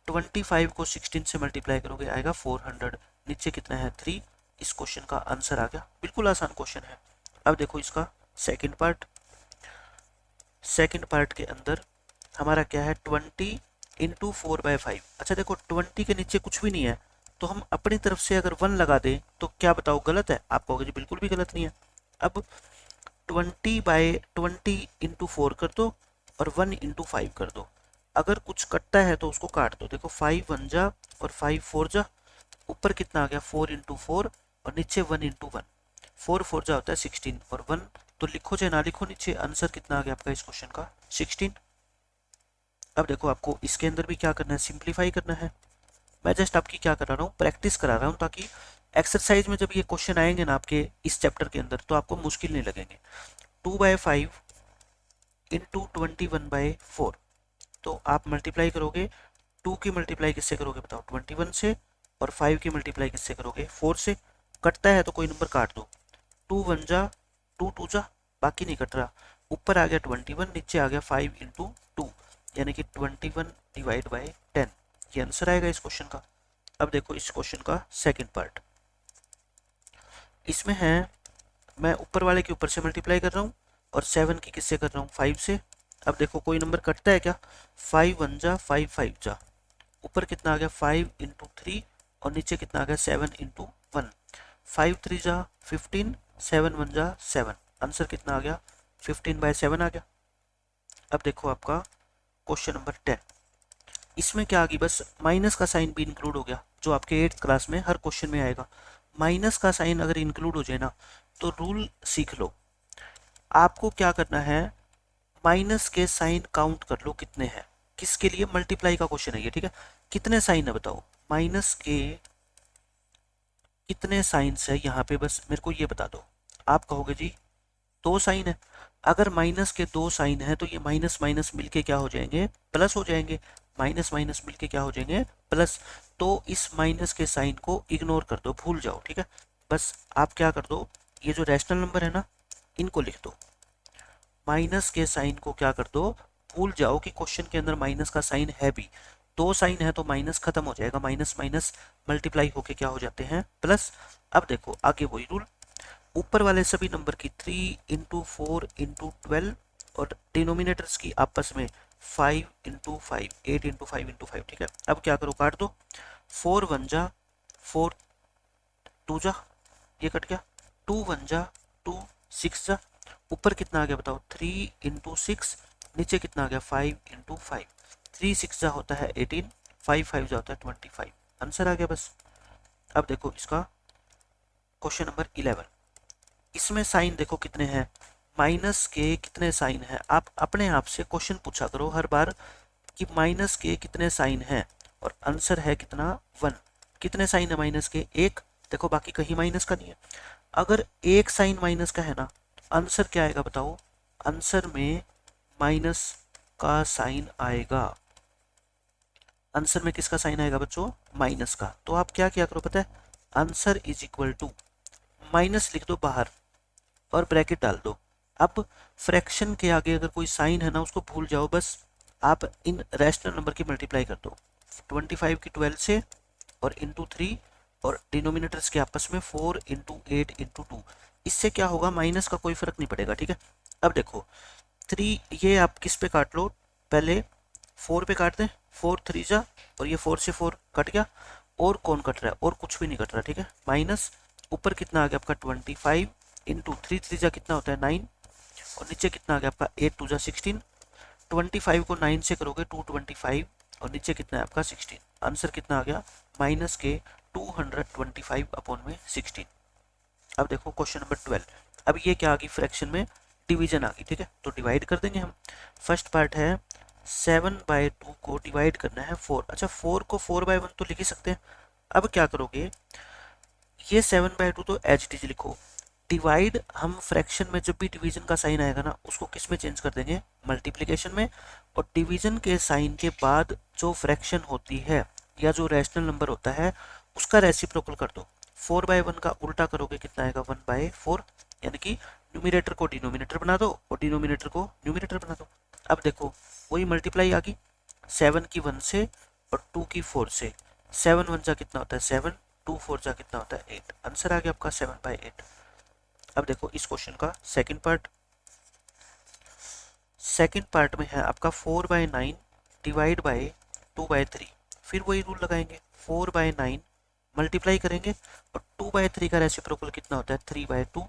25 को 16 से मल्टीप्लाई करोगे आएगा 400, नीचे कितना है 3, इस क्वेश्चन का आंसर आ गया, बिल्कुल आसान क्वेश्चन है। अब देखो इसका सेकंड पार्ट, सेकंड पार्ट के अंदर हमारा क्या है 20 इंटू 4/5। अच्छा देखो 20 के नीचे कुछ भी नहीं है तो हम अपनी तरफ से अगर 1 लगा दें तो क्या बताओ गलत है, आप कहोगे जी बिल्कुल भी गलत नहीं है। अब 20/20 इंटू 4 कर दो और 1 इंटू 5 कर दो, अगर कुछ कटता है तो उसको काट दो, देखो 5 1 जा और 5 4 जा, ऊपर कितना आ गया 4 इंटू 4 और नीचे 1 इंटू 1, 4 4 जा होता है 16 और 1 तो लिखो चाहे ना लिखो, नीचे आंसर कितना आ गया आपका इस क्वेश्चन का 16। अब देखो आपको इसके अंदर भी क्या करना है सिंप्लीफाई करना है, मैं जस्ट आपकी क्या करा रहा हूँ प्रैक्टिस करा रहा हूँ ताकि एक्सरसाइज में जब ये क्वेश्चन आएंगे ना आपके इस चैप्टर के अंदर तो आपको मुश्किल नहीं लगेंगे। 2/5 इंटू 21/4, तो आप मल्टीप्लाई करोगे, 2 की मल्टीप्लाई किससे करोगे बताओ 21 से, और 5 की मल्टीप्लाई किससे करोगे 4 से, कटता है तो कोई नंबर काट दो, 2 1 जा 2 2 जा, बाकी नहीं कट रहा, ऊपर आ गया 21 नीचे आ गया 5 इंटू 2 यानी कि 21 डिवाइड बाई 10, ये आंसर आएगा इस क्वेश्चन का। अब देखो इस क्वेश्चन का सेकंड पार्ट, इसमें है मैं ऊपर वाले के ऊपर से मल्टीप्लाई कर रहा हूँ और 7 की किससे कर रहा हूँ 5 से। अब देखो कोई नंबर कटता है क्या, 5 1 जा 5 5 जा, ऊपर कितना आ गया 5 इंटू 3 और नीचे कितना आ गया 7 इंटू 1, 5 3 जा 15, 7 1 जा 7, आंसर कितना आ गया 15/7 आ गया। अब देखो आपका क्वेश्चन नंबर 10, इसमें क्या आ गई बस माइनस का साइन भी इंक्लूड हो गया, जो आपके 8th क्लास में हर क्वेश्चन में आएगा, माइनस का साइन अगर इंक्लूड हो जाए ना तो रूल सीख लो, आपको क्या करना है माइनस के साइन काउंट कर लो कितने हैं, किसके लिए मल्टीप्लाई का क्वेश्चन है ये। ठीक है, कितने साइन है बताओ माइनस के कितने साइंस है यहाँ पे, बस मेरे को ये बता दो। आप कहोगे जी 2 साइन है, अगर माइनस के 2 साइन है तो ये माइनस माइनस मिलके क्या हो जाएंगे प्लस हो जाएंगे, माइनस माइनस मिलके क्या हो जाएंगे प्लस, तो इस माइनस के साइन को इग्नोर कर दो, भूल जाओ। ठीक है, बस आप क्या कर दो ये जो रैशनल नंबर है ना इनको लिख दो, माइनस के साइन को क्या कर दो भूल जाओ कि क्वेश्चन के अंदर माइनस का साइन है भी, दो साइन है तो माइनस खत्म हो जाएगा, माइनस माइनस मल्टीप्लाई होके क्या हो जाते हैं प्लस। अब देखो आगे वही रूल, ऊपर वाले सभी नंबर की 3 × 4 × 12 और डिनोमिनेटर्स की आपस में 5 × 5, 8 × 5 × 5, ठीक है। अब क्या करो, काट दो, 4 × 1 = 4, 2 = ये कट गया, 2 × 1 = 2, 6 = ऊपर कितना आ गया बताओ 3 × 6, नीचे कितना आ गया 5 × 5, 3 × 6 होता है 18, 5 × 5 होता है 25, आंसर आ गया बस। अब देखो इसका क्वेश्चन नंबर 11, इसमें साइन देखो कितने हैं, माइनस के कितने साइन हैं। आप अपने आप से क्वेश्चन पूछा करो हर बार कि माइनस के कितने साइन हैं, और आंसर है कितना 1। कितने साइन है माइनस के, एक, देखो बाकी कहीं माइनस का नहीं है। अगर एक साइन माइनस का है ना, आंसर क्या आएगा बताओ, आंसर में माइनस का साइन आएगा। आंसर में किसका साइन आएगा बच्चों, माइनस का। तो आप क्या किया करो पता है, answer is equal to minus लिख दो बाहर और ब्रैकेट डाल दो। अब फ्रैक्शन के आगे अगर कोई साइन है ना उसको भूल जाओ, बस आप इन रैशनल नंबर की मल्टीप्लाई कर दो, 25 की 12 से और इंटू 3 और डिनोमिनेटर्स के आपस में 4 × 8 × 2। इससे क्या होगा, माइनस का कोई फर्क नहीं पड़ेगा, ठीक है। अब देखो 3, ये आप किस पे काट लो, पहले 4 पे काट दें, 4 × 3 = और ये 4 से 4 कट गया, और कौन कट रहा है, और कुछ भी नहीं कट रहा, ठीक है। माइनस ऊपर कितना आ गया आपका 25 × 3 × 3 = कितना होता है 9, और नीचे कितना आ गया आपका 8 × 2 = 16, 25 को 9 से करोगे 225, और नीचे कितना है आपका 16, आंसर कितना आ गया माइनस के 225/16। अब देखो क्वेश्चन नंबर 12, अब ये क्या आ गई, फ्रैक्शन में डिवीजन आ गई, ठीक है। तो डिवाइड कर देंगे हम। फर्स्ट पार्ट है 7/2 को डिवाइड करना है 4, अच्छा 4 को 4/1 तो लिख ही सकते हैं। अब क्या करोगे, ये 7/2 तो एज इट इज लिखो, डिवाइड हम फ्रैक्शन में जब भी डिवीजन का साइन आएगा ना उसको किस में चेंज कर देंगे, मल्टीप्लिकेशन में। और डिवीजन के साइन के बाद जो फ्रैक्शन होती है या जो रैशनल नंबर होता है उसका रेसिप्रोकल कर दो। 4/1 का उल्टा करोगे कितना आएगा 1/4, यानी कि न्यूमिनेटर को डिनोमिनेटर बना दो और डिनोमिनेटर को न्यूमिनेटर बना दो। अब देखो वही मल्टीप्लाई आ गई, 7 की 1 से और 2 की 4 से, 7 × 1 = कितना होता है 7, 2 × 4 = कितना होता है 8, आंसर आ गया आपका 7/8। अब देखो इस क्वेश्चन का सेकंड पार्ट, सेकंड पार्ट में है आपका 4/9 डिवाइड बाय 2/3, फिर वही रूल लगाएंगे, 4/9 मल्टीप्लाई करेंगे और 2/3 का रेसिप्रोकल कितना होता है 3/2,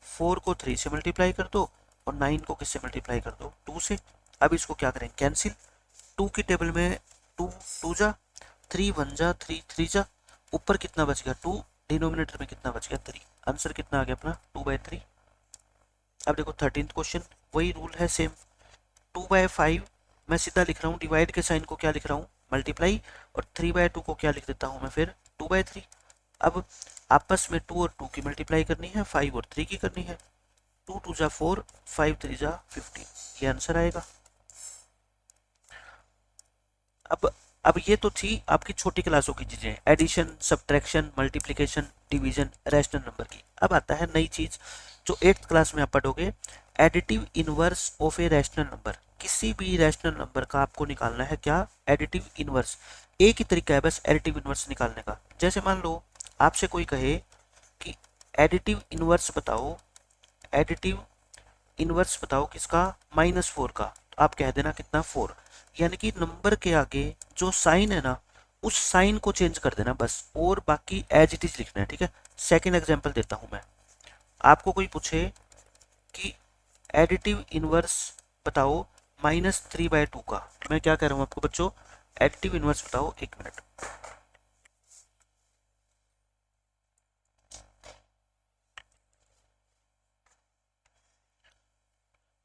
4 को 3 से मल्टीप्लाई कर दो और 9 को किससे मल्टीप्लाई कर दो 2 से। अब इसको क्या करेंगे कैंसिल, 2 की टेबल में 2 2 जा, 3 1 जा, 3 3 जा, ऊपर कितना बच गया 2, डिनोमिनेटर में कितना बच गया 3, आंसर कितना आ गया अपना 2/3। अब देखो 13th क्वेश्चन, वही रूल है सेम, 2/5 मैं सीधा लिख रहा हूँ, डिवाइड के साइन को क्या लिख रहा हूँ मल्टीप्लाई, और 3/2 को क्या लिख देता हूँ मैं फिर 2/3। अब आपस में 2 और 2 की मल्टीप्लाई करनी है, 5 और 3 की करनी है, 2 2 = 4, 5 3 = 15, ये आंसर आएगा। अब ये तो थी आपकी छोटी क्लासों की चीजें, addition, subtraction, multiplication, division, rational number की। अब आता है नई चीज जो 8th क्लास में आप पढ़ोगे, additive inverse of A rational number. किसी भी रैशनल नंबर का आपको निकालना है क्या, एडिटिव इनवर्स। एक ही तरीका है बस एडिटिव इनवर्स निकालने का। जैसे मान लो आपसे कोई कहे कि एडिटिव इनवर्स बताओ, एडिटिव इनवर्स बताओ किसका, -4 का, तो आप कह देना कितना 4, यानी कि नंबर के आगे जो साइन है ना उस साइन को चेंज कर देना बस, और बाकी एज इट इज लिखना है, ठीक है। सेकंड एग्जांपल देता हूं मैं, आपको कोई पूछे कि एडिटिव इनवर्स बताओ -3/2 का, तो मैं क्या कह रहा हूं आपको बच्चों, एडिटिव इनवर्स बताओ, एक मिनट,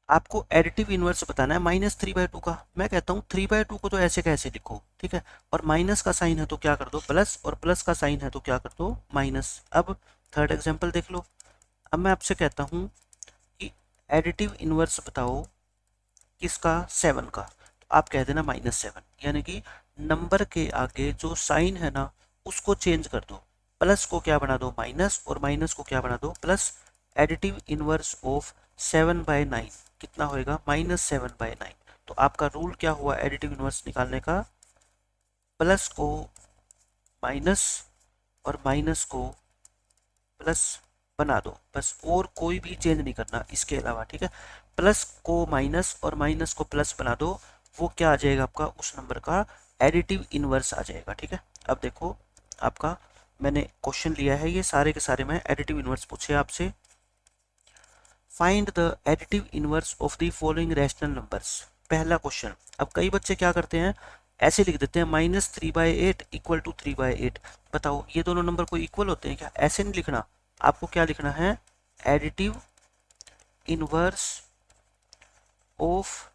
आपको एडिटिव इनवर्स बताना है -3/2 का। मैं कहता हूँ 3/2 को तो ऐसे कैसे लिखो, ठीक है, और माइनस का साइन है तो क्या कर दो प्लस, और प्लस का साइन है तो क्या कर दो माइनस। अब थर्ड एग्जांपल देख लो, अब मैं आपसे कहता हूँ कि एडिटिव इनवर्स बताओ किसका 7 का, तो आप कह देना -7, यानी कि नंबर के आगे जो साइन है ना उसको चेंज कर दो, प्लस को क्या बना दो माइनस, और माइनस को क्या बना दो प्लस। एडिटिव इनवर्स ऑफ 7/9 कितना होएगा -7/9, तो आपका रूल क्या हुआ एडिटिव इनवर्स निकालने का, प्लस को माइनस और माइनस को प्लस बना दो, बस और कोई भी चेंज नहीं करना इसके अलावा, ठीक है। प्लस को माइनस और माइनस को प्लस बना दो, वो क्या आ जाएगा आपका, उस नंबर का एडिटिव इनवर्स आ जाएगा, ठीक है। अब देखो आपका मैंने क्वेश्चन लिया है, ये सारे के सारे मैं एडिटिव इनवर्स पूछे आपसे। Find the additive inverse of the following rational numbers, पहला क्वेश्चन। अब कई बच्चे क्या करते हैं, ऐसे लिख देते हैं -3/8 इक्वल टू 3/8। बताओ ये दोनों नंबर कोई इक्वल होते हैं क्या? ऐसे नहीं लिखना, आपको क्या लिखना है, एडिटिव इनवर्स ऑफ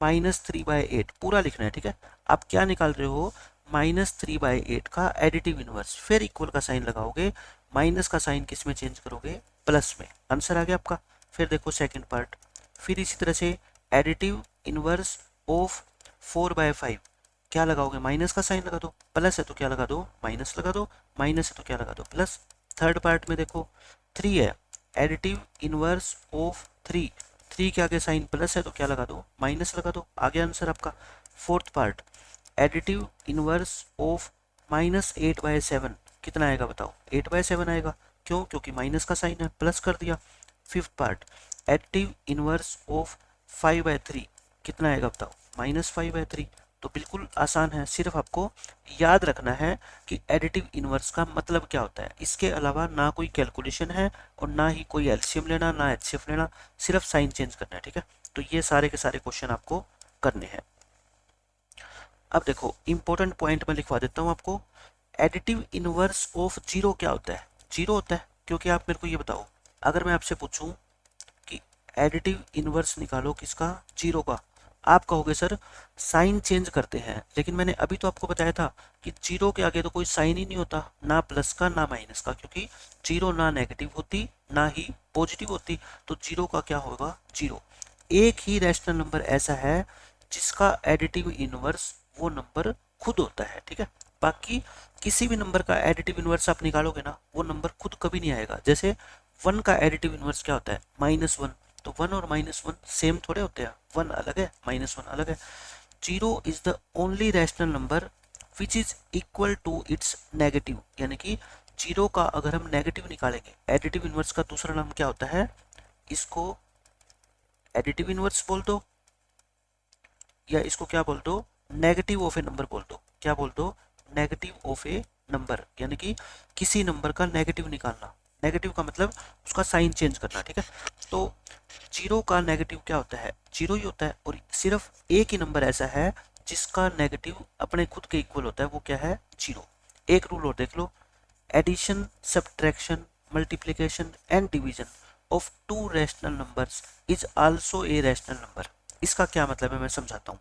-3/8 पूरा लिखना है, ठीक है। आप क्या निकाल रहे हो, -3/8 का एडिटिव इनवर्स, फिर इक्वल का साइन लगाओगे, माइनस का साइन किस में चेंज करोगे, प्लस में। आंसर आ गया आपका। फिर देखो सेकंड पार्ट, फिर इसी तरह से एडिटिव इनवर्स ऑफ 4/5, क्या लगाओगे, माइनस का साइन लगा दो, प्लस है तो क्या लगा दो, माइनस लगा दो, माइनस है तो क्या लगा दो, प्लस। थर्ड पार्ट में देखो 3 है, एडिटिव इनवर्स ऑफ 3 के आगे साइन प्लस है तो क्या लगा दो, माइनस लगा दो, आ गया आंसर आपका। Fourth part, additive inverse of -8/7, कितना आएगा बताओ, 8/7 आएगा, क्यों, क्योंकि माइनस का साइन है, प्लस कर दिया। Fifth part, additive inverse of 5/3, कितना आएगा बताओ, -5/3। तो बिल्कुल आसान है, सिर्फ आपको याद रखना है कि एडिटिव इनवर्स का मतलब क्या होता है, इसके अलावा ना कोई कैलकुलेशन है और ना ही कोई एलसीएम लेना, ना एचसीएफ लेना, सिर्फ साइन चेंज करना है, ठीक है। तो ये सारे के सारे क्वेश्चन आपको करने हैं। अब देखो इंपॉर्टेंट पॉइंट मैं लिखवा देता हूँ आपको, एडिटिव इनवर्स ऑफ 0 क्या होता है, 0 होता है, क्योंकि आप मेरे को ये बताओ, अगर मैं आपसे पूछूं कि एडिटिव इनवर्स निकालो किसका, 0 का, आप कहोगे सर साइन चेंज करते हैं, लेकिन मैंने अभी तो आपको बताया था कि 0 के आगे तो कोई साइन ही नहीं होता, ना प्लस का ना माइनस का, क्योंकि 0 ना नेगेटिव होती ना ही पॉजिटिव होती, तो 0 का क्या होगा, 0। एक ही रैशनल नंबर ऐसा है जिसका एडिटिव इनवर्स वो नंबर खुद होता है, ठीक है। बाकी किसी भी नंबर का एडिटिव इनवर्स आप निकालोगे ना, वो नंबर खुद कभी नहीं आएगा। जैसे 1 का एडिटिव इनवर्स क्या होता है, -1, तो 1 और -1 सेम थोड़े होते हैं, 1 अलग है, -1 अलग है। 0 is the only rational number which is equal to its negative, यानी कि 0 का अगर हम नेगेटिव निकालेंगे, एडिटिव इनवर्स का दूसरा नाम क्या होता है, इसको एडिटिव इनवर्स बोल दो, या इसको क्या बोल दो, नेगेटिव ऑफ ए नंबर बोल दो। क्या बोल दो, नेगेटिव ऑफ ए नंबर, यानी कि किसी नंबर का नेगेटिव निकालना। नेगेटिव का मतलब उसका साइन चेंज करना, ठीक है। तो 0 का नेगेटिव क्या होता है, 0 ही होता है, और सिर्फ एक ही नंबर ऐसा है जिसका नेगेटिव अपने खुद के इक्वल होता है, वो क्या है, 0। एक रूल और देख लो, addition, subtraction, multiplication and division of two rational numbers is also a rational number. इसका क्या मतलब है, मैं समझाता हूँ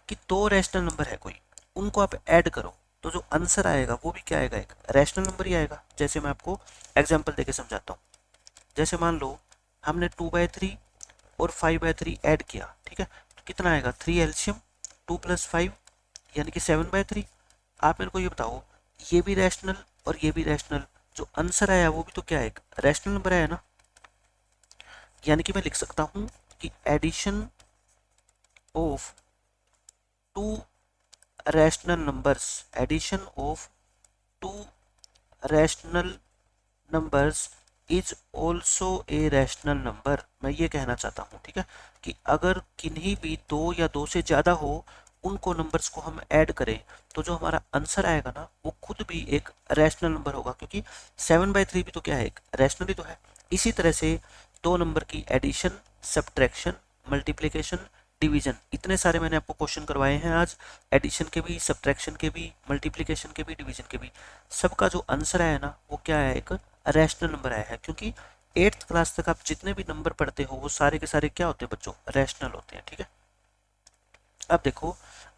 कि दो रैशनल नंबर है कोई, उनको आप ऐड करो तो जो आंसर आएगा वो भी क्या आएगा, एक रैशनल नंबर ही आएगा। जैसे मैं आपको एग्जांपल देके समझाता हूँ। जैसे मान लो हमने 2/3 और 5/3 ऐड किया, ठीक है, तो कितना आएगा, 3 एलसीएम, 2 + 5 यानी कि 7/3। आप मेरे को ये बताओ, ये भी रैशनल और ये भी रैशनल, जो आंसर आया वो भी तो क्या है, एक रैशनल नंबर आया ना। यानी कि मैं लिख सकता हूँ कि addition of two rational numbers, addition of two rational numbers is also a rational number. मैं ये कहना चाहता हूँ, ठीक है, कि अगर किन्हीं भी दो या दो से ज़्यादा हो, उनको नंबर्स को हम ऐड करें तो जो हमारा आंसर आएगा ना, वो खुद भी एक रैशनल नंबर होगा, क्योंकि 7/3 भी तो क्या है, एक रैशनल ही तो है। इसी तरह से दो नंबर की एडिशन, सब्ट्रैक्शन, मल्टीप्लिकेशन, डिवीजन, इतने सारे मैंने आपको क्वेश्चन करवाए हैं आज, एडिशन के भी, सब्ट्रैक्शन के भी, मल्टीप्लिकेशन के भी, डिवीजन के भी। सबका जो आंसर आया ना, वो क्या है, एक रैशनल नंबर आया है, क्योंकि 8th क्लास तक आप जितने भी नंबर पढ़ते हो वो सारे के सारे क्या होते हैं बच्चों, रैशनल होते हैं, ठीक है। अब देखो,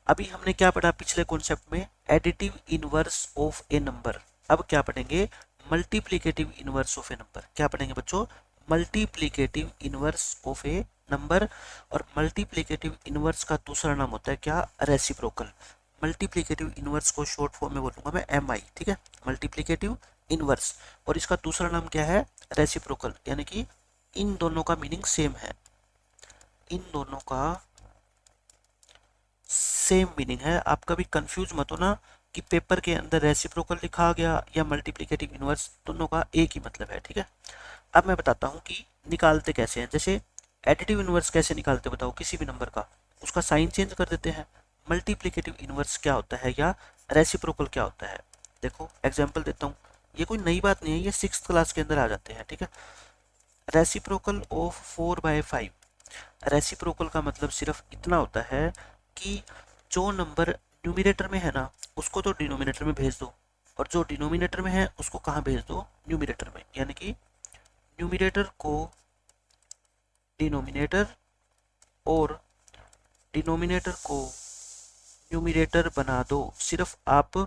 अभी हमने क्या पढ़ा पिछले कॉन्सेप्ट में, additive inverse of A number. अब क्या पढ़ेंगे, multiplicative inverse of A number. क्या पढ़ेंगे बच्चों, multiplicative inverse of A number. और मल्टीप्लिकेटिव इनवर्स का दूसरा नाम होता है क्या, रेसिप्रोकल। मल्टीप्लिकेटिव इनवर्स को शॉर्ट फॉर्म में बोलूंगा मैं MI, ठीक है, मल्टीप्लिकेटिव इनवर्स। और इसका दूसरा नाम क्या है, रेसिप्रोकल, यानी कि इन दोनों का मीनिंग सेम है, इन दोनों का सेम मीनिंग है। आप कभी कंफ्यूज मत हो ना कि पेपर के अंदर रेसिप्रोकल लिखा गया या मल्टीप्लिकेटिव इनवर्स, दोनों का एक ही मतलब है, ठीक है। अब मैं बताता हूँ कि निकालते कैसे हैं। जैसे एडिटिव इनवर्स कैसे निकालते बताओ, किसी भी नंबर का उसका साइन चेंज कर देते हैं। मल्टीप्लिकेटिव इनवर्स क्या होता है या रेसिप्रोकल क्या होता है, देखो एग्जाम्पल देता हूँ। ये कोई नई बात नहीं है, ये 6th क्लास के अंदर आ जाते हैं, ठीक है। रेसिप्रोकल ऑफ 4/5, रेसिप्रोकल का मतलब सिर्फ इतना होता है कि जो नंबर न्यूमिनेटर में है ना उसको तो डिनोमिनेटर में भेज दो, और जो डिनोमिनेटर में है उसको कहाँ भेज दो, न्यूमिनेटर में। यानी कि न्यूमिनेटर को डिनोमिनेटर और डिनोमिनेटर को न्यूमिनेटर बना दो। सिर्फ आप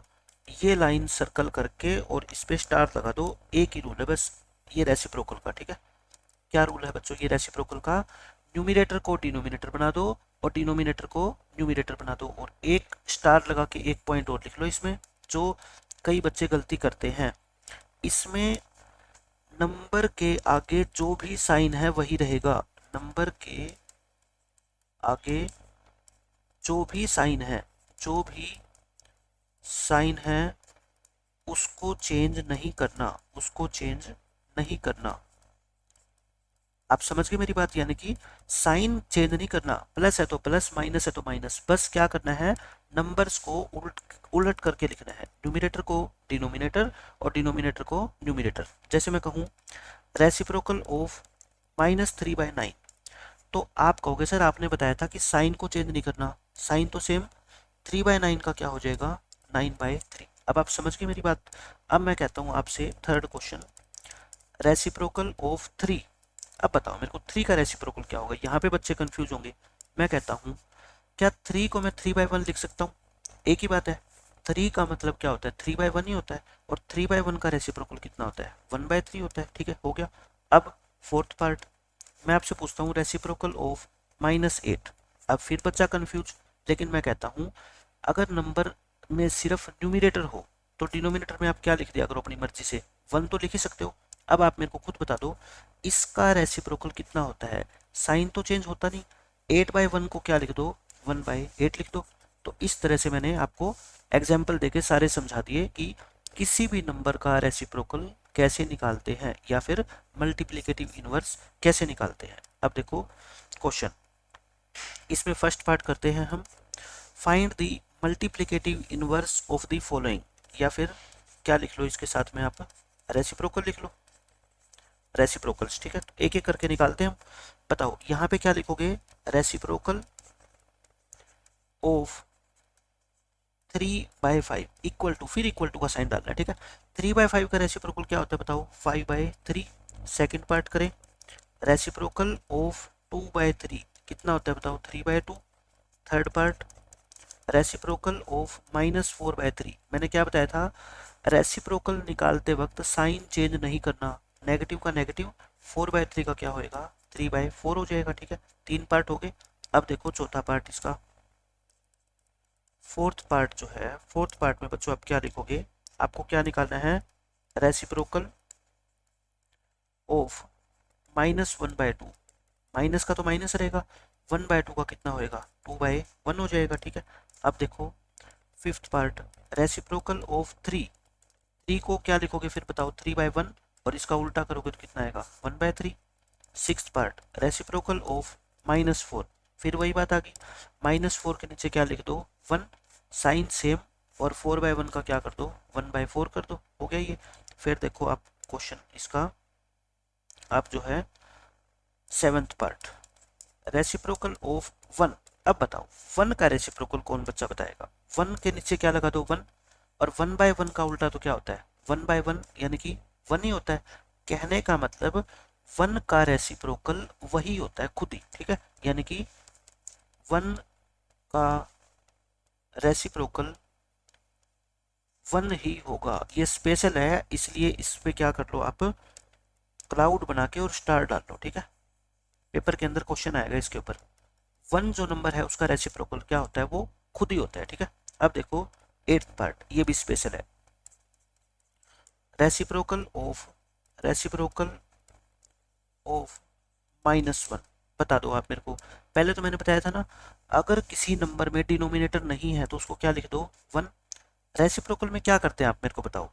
ये लाइन सर्कल करके और इस पे स्टार लगा दो, एक ही रूल है बस, ये रेसिप्रोकल का, ठीक है। क्या रूल है बच्चों, ये रेसिप्रोकल का, न्यूमिनेटर को डिनोमिनेटर बना दो और डिनोमिनेटर को न्यूमिनेटर बना दो, और एक स्टार लगा के एक पॉइंट और लिख लो इसमें, जो कई बच्चे गलती करते हैं। इसमें नंबर के आगे जो भी साइन है वही रहेगा, नंबर के आगे जो भी साइन है, जो भी साइन है उसको चेंज नहीं करना, उसको चेंज नहीं करना। आप समझ गए मेरी बात, यानी कि साइन चेंज नहीं करना, प्लस है तो प्लस, माइनस है तो माइनस, बस क्या करना है, नंबर्स को उलट करके लिखना है, न्यूमिनेटर को डिनोमिनेटर और डिनोमिनेटर को न्यूमिनेटर। जैसे मैं कहूँ रेसिप्रोकल ऑफ -3/9, तो आप कहोगे सर आपने बताया था कि साइन को चेंज नहीं करना, साइन तो सेम, 3/9 का क्या हो जाएगा, 9/3। अब आप समझ गए मेरी बात। अब मैं कहता हूँ आपसे थर्ड क्वेश्चन, रेसिप्रोकल ऑफ 3। अब बताओ मेरे को 3 का रेसिप्रोकल क्या होगा, यहाँ पे बच्चे कंफ्यूज होंगे। मैं कहता हूँ क्या 3 को मैं 3/1 लिख सकता हूँ, एक ही बात है। 3 का मतलब क्या होता है, 3/1 ही होता है, और 3/1 का रेसिप्रोकल कितना होता है, 1/3 होता है, ठीक है, हो गया। अब फोर्थ पार्ट, मैं आपसे पूछता हूँ रेसिप्रोकल ऑफ -8। अब फिर बच्चा कंफ्यूज, लेकिन मैं कहता हूँ अगर नंबर में सिर्फ न्यूमिनेटर हो तो डिनोमिनेटर में आप क्या लिख दिया करो अपनी मर्जी से, 1 तो लिख ही सकते हो। अब आप मेरे को खुद बता दो इसका रेसिप्रोकल कितना होता है, साइन तो चेंज होता नहीं, 8/1 को क्या लिख दो, 1/8 लिख दो। तो इस तरह से मैंने आपको एग्जाम्पल देके सारे समझा दिए कि किसी भी नंबर का रेसिप्रोकल कैसे निकालते हैं या फिर मल्टीप्लिकेटिव इनवर्स कैसे निकालते हैं। अब देखो क्वेश्चन, इसमें फर्स्ट पार्ट करते हैं हम, find the multiplicative inverse of the following, या फिर क्या लिख लो इसके साथ में आप, रेसिप्रोकल लिख लो, रेसिप्रोकल्स, ठीक है। तो एक एक करके निकालते हैं हम। बताओ यहाँ पे क्या लिखोगे, रेसिप्रोकल ऑफ 3/5 इक्वल टू, फिर इक्वल टू का साइन डालना है, ठीक है। 3/5 का रेसिप्रोकल क्या होता है बताओ, 5/3। सेकेंड पार्ट करें, रेसिप्रोकल ऑफ 2/3 कितना होता है बताओ, 3/2। थर्ड पार्ट, रेसिप्रोकल ऑफ -4/3, मैंने क्या बताया था, रेसिप्रोकल निकालते वक्त साइन चेंज नहीं करना, नेगेटिव का नेगेटिव, 4/3 का क्या होएगा, 3/4 हो जाएगा, ठीक है। 3 पार्ट हो गए। अब देखो चौथा पार्ट इसका, फोर्थ पार्ट जो है, फोर्थ पार्ट में बच्चों आप क्या लिखोगे, आपको क्या निकालना है, रेसिप्रोकल ऑफ -1/2, माइनस का तो माइनस रहेगा, 1/2 का कितना होएगा, 2/1 हो जाएगा, ठीक है। अब देखो फिफ्थ पार्ट, रेसिप्रोकल ऑफ 3 को क्या लिखोगे फिर बताओ, 3/1, और इसका उल्टा करोगे तो कितना आएगा, 1/3। सिक्स्थ पार्ट, रेसिप्रोकल ऑफ -4, फिर वही बात आ गई, -4 के नीचे क्या लिख दो, 1, साइन सेम, और 4/1 का क्या कर दो, 1/4 कर दो, हो गया ये। फिर देखो आप क्वेश्चन इसका, आप जो है सेवंथ पार्ट, रेसिप्रोकल ऑफ 1। अब बताओ 1 का रेसिप्रोकल कौन बच्चा बताएगा, 1 के नीचे क्या लगा दो, 1, और 1/1 का उल्टा तो क्या होता है, 1/1, यानी कि 1 ही होता है। कहने का मतलब 1 का रेसिप्रोकल वही होता है खुद ही, ठीक है। यानी कि 1 का रेसिप्रोकल 1 ही होगा, ये स्पेशल है इसलिए इस पे क्या कर लो आप, क्लाउड बना के और स्टार डाल लो, ठीक है। पेपर के अंदर क्वेश्चन आएगा इसके ऊपर, 1 जो नंबर है उसका रेसिप्रोकल क्या होता है, वो खुद ही होता है, ठीक है। अब देखो एट्थ पार्ट, ये भी स्पेशल है, रेसिप्रोकल ऑफ -1, बता दो आप मेरे को। पहले तो मैंने बताया था ना, अगर किसी नंबर में डिनोमिनेटर नहीं है तो उसको क्या लिख दो, 1। रेसिप्रोकल में क्या करते हैं आप मेरे को बताओ,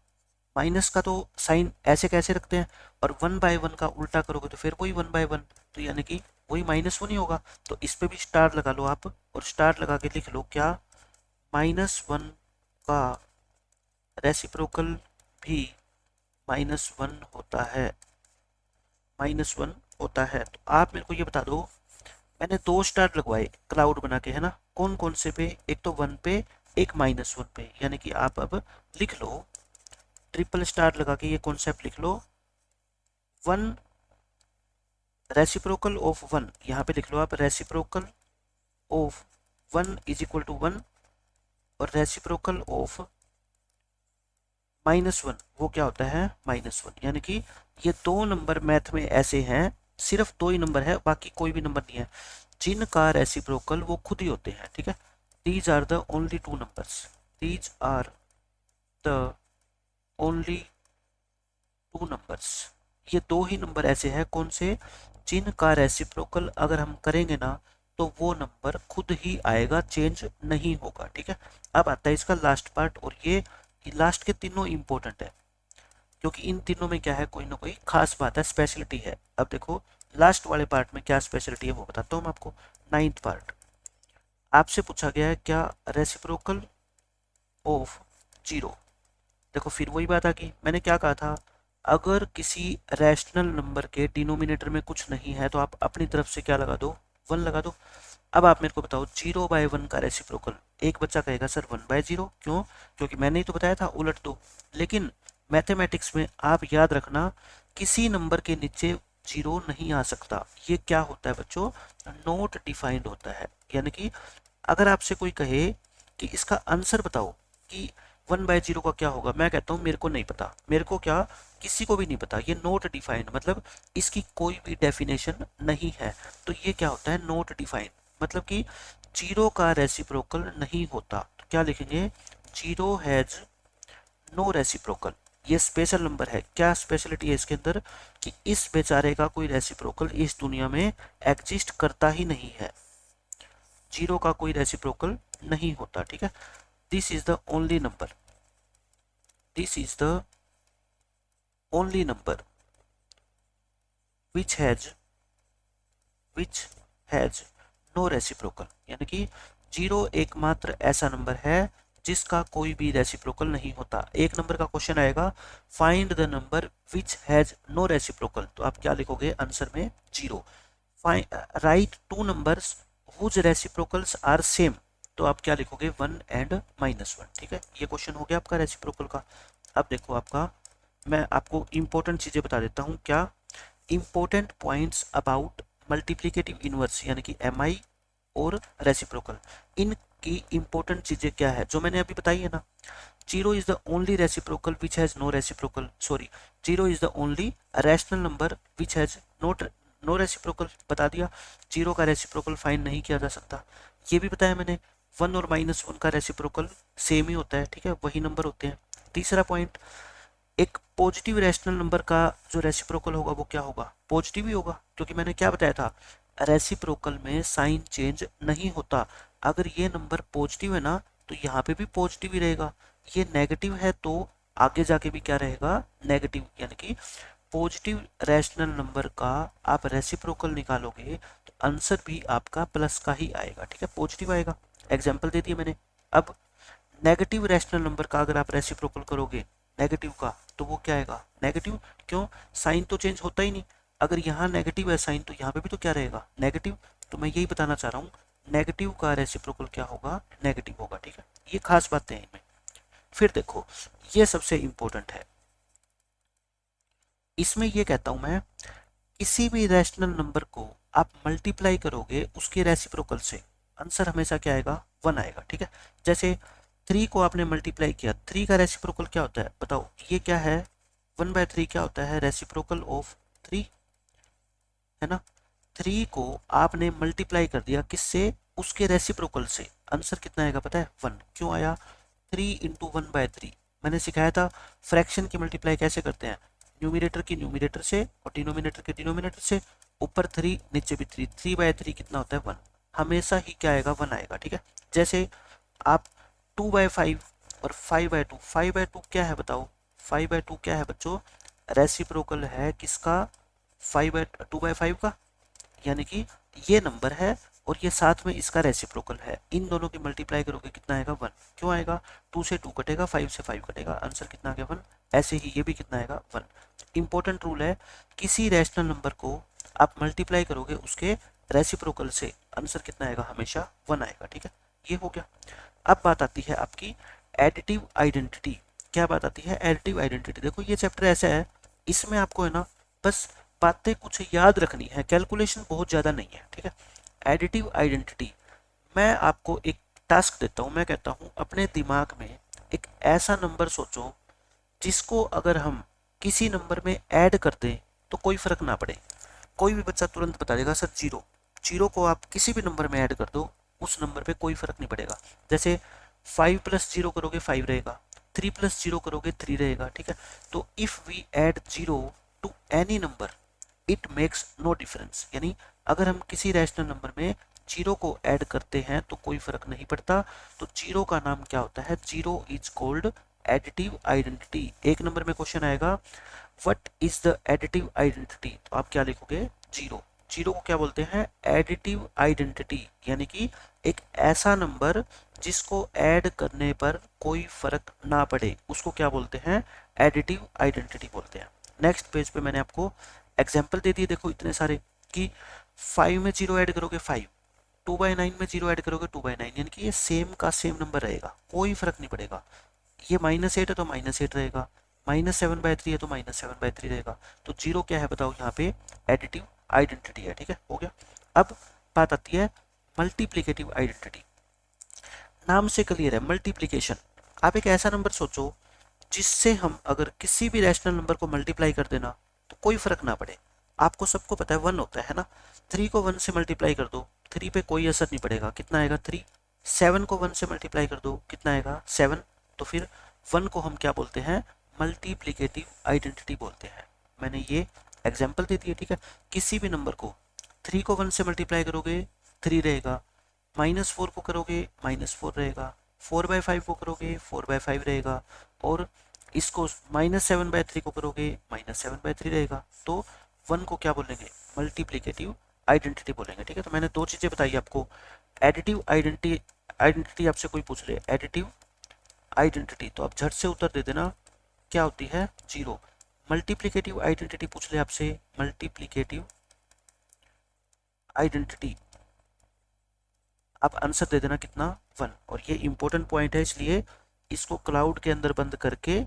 माइनस का तो साइन ऐसे कैसे रखते हैं, और 1/1 का उल्टा करोगे तो फिर वही 1/1, तो यानी कि वही -1 ही होगा। तो इस पे भी स्टार लगा लो आप, और स्टार लगा के लिख लो क्या, -1 का रेसिप्रोकल भी -1 होता है, -1 होता है। तो आप मेरे को ये बता दो, मैंने 2 स्टार लगवाए क्लाउड बना के, है ना, कौन कौन से पे, एक तो 1 पे, एक -1 पे, यानी कि आप अब लिख लो, ट्रिपल स्टार लगा के ये कॉन्सेप्ट लिख लो, 1 रेसिप्रोकल ऑफ 1, यहाँ पे लिख लो आप reciprocal of 1 is equal to 1, और रेसिप्रोकल ऑफ -1 वो क्या होता है, -1। यानी कि ये दो नंबर मैथ में ऐसे हैं, सिर्फ दो ही नंबर है, बाकी कोई भी नंबर नहीं है जिनका रेसिप्रोकल वो खुद ही होते हैं, ठीक है। These are the only two numbers, these are the only two numbers, ये दो ही नंबर ऐसे हैं, कौन से, जिनका रेसिप्रोकल अगर हम करेंगे ना तो वो नंबर खुद ही आएगा, चेंज नहीं होगा, ठीक है। अब आता है इसका लास्ट पार्ट, और ये लास्ट के तीनों इंपॉर्टेंट है, क्योंकि इन तीनों में क्या है, कोई ना कोई खास बात है, स्पेशलिटी है। अब देखो लास्ट वाले पार्ट में क्या स्पेशलिटी है वो बताता हूँ मैं आपको। 9th पार्ट, आपसे पूछा गया है क्या, रेसिप्रोकल ऑफ 0। देखो फिर वही बात आ गई, मैंने क्या कहा था, अगर किसी रैशनल नंबर के डिनोमिनेटर में कुछ नहीं है तो आप अपनी तरफ से क्या लगा दो, 1 लगा दो। अब आप मेरे को बताओ 0/1 का रेसिप्रोकल, एक बच्चा कहेगा सर 1/0, क्यों, क्योंकि मैंने ही तो बताया था उलट दो। लेकिन मैथमेटिक्स में आप याद रखना, किसी नंबर के नीचे 0 नहीं आ सकता, ये क्या होता है बच्चों, नॉट डिफाइंड होता है। यानी कि अगर आपसे कोई कहे कि इसका आंसर बताओ कि 1/0 का क्या होगा, मैं कहता हूँ मेरे को नहीं पता, मेरे को क्या, किसी को भी नहीं पता, ये नॉट डिफाइंड, मतलब इसकी कोई भी डेफिनेशन नहीं है, तो ये क्या होता है, नॉट डिफाइंड, मतलब कि 0 का रेसिप्रोकल नहीं होता। तो क्या लिखेंगे, 0 हैज नो रेसिप्रोकल, ये स्पेशल नंबर है। क्या स्पेशलिटी है इसके अंदर, कि इस बेचारे का कोई रेसिप्रोकल इस दुनिया में एग्जिस्ट करता ही नहीं है, 0 का कोई रेसिप्रोकल नहीं होता, ठीक है। This is the only number, this is the only number which has no reciprocal, यानी कि 0 एकमात्र ऐसा नंबर है जिसका कोई भी रेसिप्रोकल नहीं होता। एक नंबर का क्वेश्चन आएगा, find the number which has no reciprocal, तो आप क्या लिखोगे आंसर में, 0। Write two numbers whose reciprocals are same, तो आप क्या लिखोगे, 1 एंड -1, ठीक है। ये क्वेश्चन हो गया आपका रेसिप्रोकल का। अब देखो आपका, मैं आपको इंपॉर्टेंट चीजें बता देता हूँ, क्या important points about multiplicative inverse, यानी कि MI और रेसिप्रोकल, इनकी इंपॉर्टेंट चीजें क्या है जो मैंने अभी बताई है ना। 0 is the only reciprocal which has no reciprocal, sorry, 0 is the only rational number which has not no reciprocal, बता दिया। 0 का रेसिप्रोकल फाइंड नहीं किया जा सकता, ये भी बताया मैंने। 1 और -1 का रेसिप्रोकल सेम ही होता है, ठीक है, वही नंबर होते हैं। तीसरा पॉइंट, एक पॉजिटिव रैशनल नंबर का जो रेसिप्रोकल होगा वो क्या होगा, पॉजिटिव ही होगा, क्योंकि मैंने क्या बताया था, रेसिप्रोकल में साइन चेंज नहीं होता। अगर ये नंबर पॉजिटिव है ना तो यहाँ पे भी पॉजिटिव ही रहेगा, ये नेगेटिव है तो आगे जाके भी क्या रहेगा, नेगेटिव। यानी कि पॉजिटिव रैशनल नंबर का आप रेसिप्रोकल निकालोगे तो आंसर भी आपका प्लस का ही आएगा, ठीक है, पॉजिटिव आएगा। एग्जाम्पल दे दिए मैंने। अब नेगेटिव रैशनल नंबर का अगर आप रेसिप्रोकल करोगे नेगेटिव का, तो वो क्या आएगा, नेगेटिव, क्यों, साइन तो चेंज होता ही नहीं। अगर यहाँ नेगेटिव है साइन तो यहाँ पे भी तो क्या रहेगा, नेगेटिव। तो मैं यही बताना चाह रहा हूँ, नेगेटिव का रेसिप्रोकल क्या होगा, नेगेटिव होगा, ठीक है। ये खास बातें हैं इनमें। फिर देखो, ये सबसे इंपॉर्टेंट है, इसमें ये कहता हूं मैं, किसी भी रैशनल नंबर को आप मल्टीप्लाई करोगे उसके रेसिप्रोकल से, आंसर हमेशा क्या आएगा, 1 आएगा, ठीक है। जैसे 3 को आपने मल्टीप्लाई किया, 3 का रेसिप्रोकल क्या होता है बताओ, ये क्या है, 1/3 क्या होता है, रेसिप्रोकल ऑफ 3, है ना। 3 को आपने मल्टीप्लाई कर दिया किससे, उसके रेसिप्रोकल से, आंसर कितना आएगा पता है, 1। क्यों आया, 3 इंटू 1/3, मैंने सिखाया था फ्रैक्शन की मल्टीप्लाई कैसे करते हैं, न्यूमिनेटर की न्यूमिनेटर से और डिनोमिनेटर के डिनोमिनेटर से। ऊपर 3 नीचे भी 3, 3/3 कितना होता है 1, हमेशा ही क्या आएगा 1 आएगा। ठीक है, जैसे आप 2/5 और 5/2, 5/2 क्या है बताओ, 5/2 क्या है बच्चों, रेसिप्रोकल है किसका, 2/5 का, यानी कि ये नंबर है और ये साथ में इसका रेसिप्रोकल है, इन दोनों की मल्टीप्लाई करोगे कितना आएगा 1, क्यों आएगा, 2 से 2 कटेगा, 5 से 5 कटेगा, आंसर कितना आ गया 1। ऐसे ही ये भी कितना आएगा 1। इंपॉर्टेंट रूल है, किसी रैशनल नंबर को आप मल्टीप्लाई करोगे उसके रेसिप्रोकल से, आंसर कितना आएगा, हमेशा 1 आएगा। ठीक है, ये हो गया। अब बात आती है आपकी एडिटिव आइडेंटिटी। क्या बात आती है, एडिटिव आइडेंटिटी। देखो ये चैप्टर ऐसा है, इसमें आपको है ना बस बातें कुछ याद रखनी है, कैलकुलेशन बहुत ज़्यादा नहीं है। ठीक है, एडिटिव आइडेंटिटी, मैं आपको एक टास्क देता हूँ, मैं कहता हूँ अपने दिमाग में एक ऐसा नंबर सोचो जिसको अगर हम किसी नंबर में ऐड कर दें तो कोई फर्क ना पड़े। कोई भी बच्चा तुरंत बता देगा सर जीरो, जीरो को आप किसी भी नंबर में ऐड कर दो उस नंबर पे कोई फर्क नहीं पड़ेगा। जैसे 5 + 0 करोगे 5 रहेगा, 3 + 0 करोगे 3 रहेगा। ठीक है, तो if we add 0 to any number it makes no difference, यानी अगर हम किसी रैशनल नंबर में जीरो को ऐड करते हैं तो कोई फर्क नहीं पड़ता। तो जीरो का नाम क्या होता है, zero is called additive identity. एक नंबर में क्वेश्चन आएगा what is the additive identity, तो आप क्या लिखोगे, जीरो। जीरो को क्या बोलते हैं, एडिटिव आइडेंटिटी, यानी कि एक ऐसा नंबर जिसको ऐड करने पर कोई फर्क ना पड़े उसको क्या बोलते हैं, एडिटिव आइडेंटिटी बोलते हैं। नेक्स्ट पेज पे मैंने आपको एग्जाम्पल दे दिए, देखो इतने सारे, कि 5 में 0 ऐड करोगे 5, 2/9 में 0 ऐड करोगे 2/9, यानी कि ये सेम का सेम नंबर रहेगा, कोई फर्क नहीं पड़ेगा। ये -8 है तो -8 रहेगा, -7/3 है तो -7/3 रहेगा। तो जीरो क्या है बताओ, यहाँ पे एडिटिव आइडेंटिटी है। ठीक है, हो गया। अब बात आती है मल्टीप्लिकेटिव आइडेंटिटी। नाम से क्लियर है, मल्टीप्लिकेशन। आप एक ऐसा नंबर सोचो जिससे हम अगर किसी भी रैशनल नंबर को मल्टीप्लाई कर देना तो कोई फर्क ना पड़े। आपको सबको पता है 1 होता है ना, 3 को 1 से मल्टीप्लाई कर दो, 3 पे कोई असर नहीं पड़ेगा, कितना आएगा 3। 7 को 1 से मल्टीप्लाई कर दो, कितना आएगा 7। तो फिर 1 को हम क्या बोलते हैं, मल्टीप्लिकेटिव आइडेंटिटी बोलते हैं। मैंने ये एग्जाम्पल दे दिया। ठीक है, किसी भी नंबर को 3 को 1 से मल्टीप्लाई करोगे 3 रहेगा, -4 को करोगे -4 रहेगा, 4/5 को करोगे 4/5 रहेगा, और इसको -7/3 को करोगे -7/3 रहेगा। तो 1 को क्या बोलेंगे, मल्टीप्लिकेटिव आइडेंटिटी बोलेंगे। ठीक है, तो मैंने दो चीज़ें बताई आपको, एडिटिव आइडेंटिटी, आइडेंटिटी आपसे कोई पूछ रहे एडिटिव आइडेंटिटी तो आप झट से उत्तर दे देना, क्या होती है, जीरो। मल्टीप्लिकेटिव आइडेंटिटी पूछ ले आपसे, मल्टीप्लिकेटिव आइडेंटिटी आप आंसर दे देना कितना, 1। और ये इंपॉर्टेंट पॉइंट है, इसलिए इसको क्लाउड के अंदर बंद करके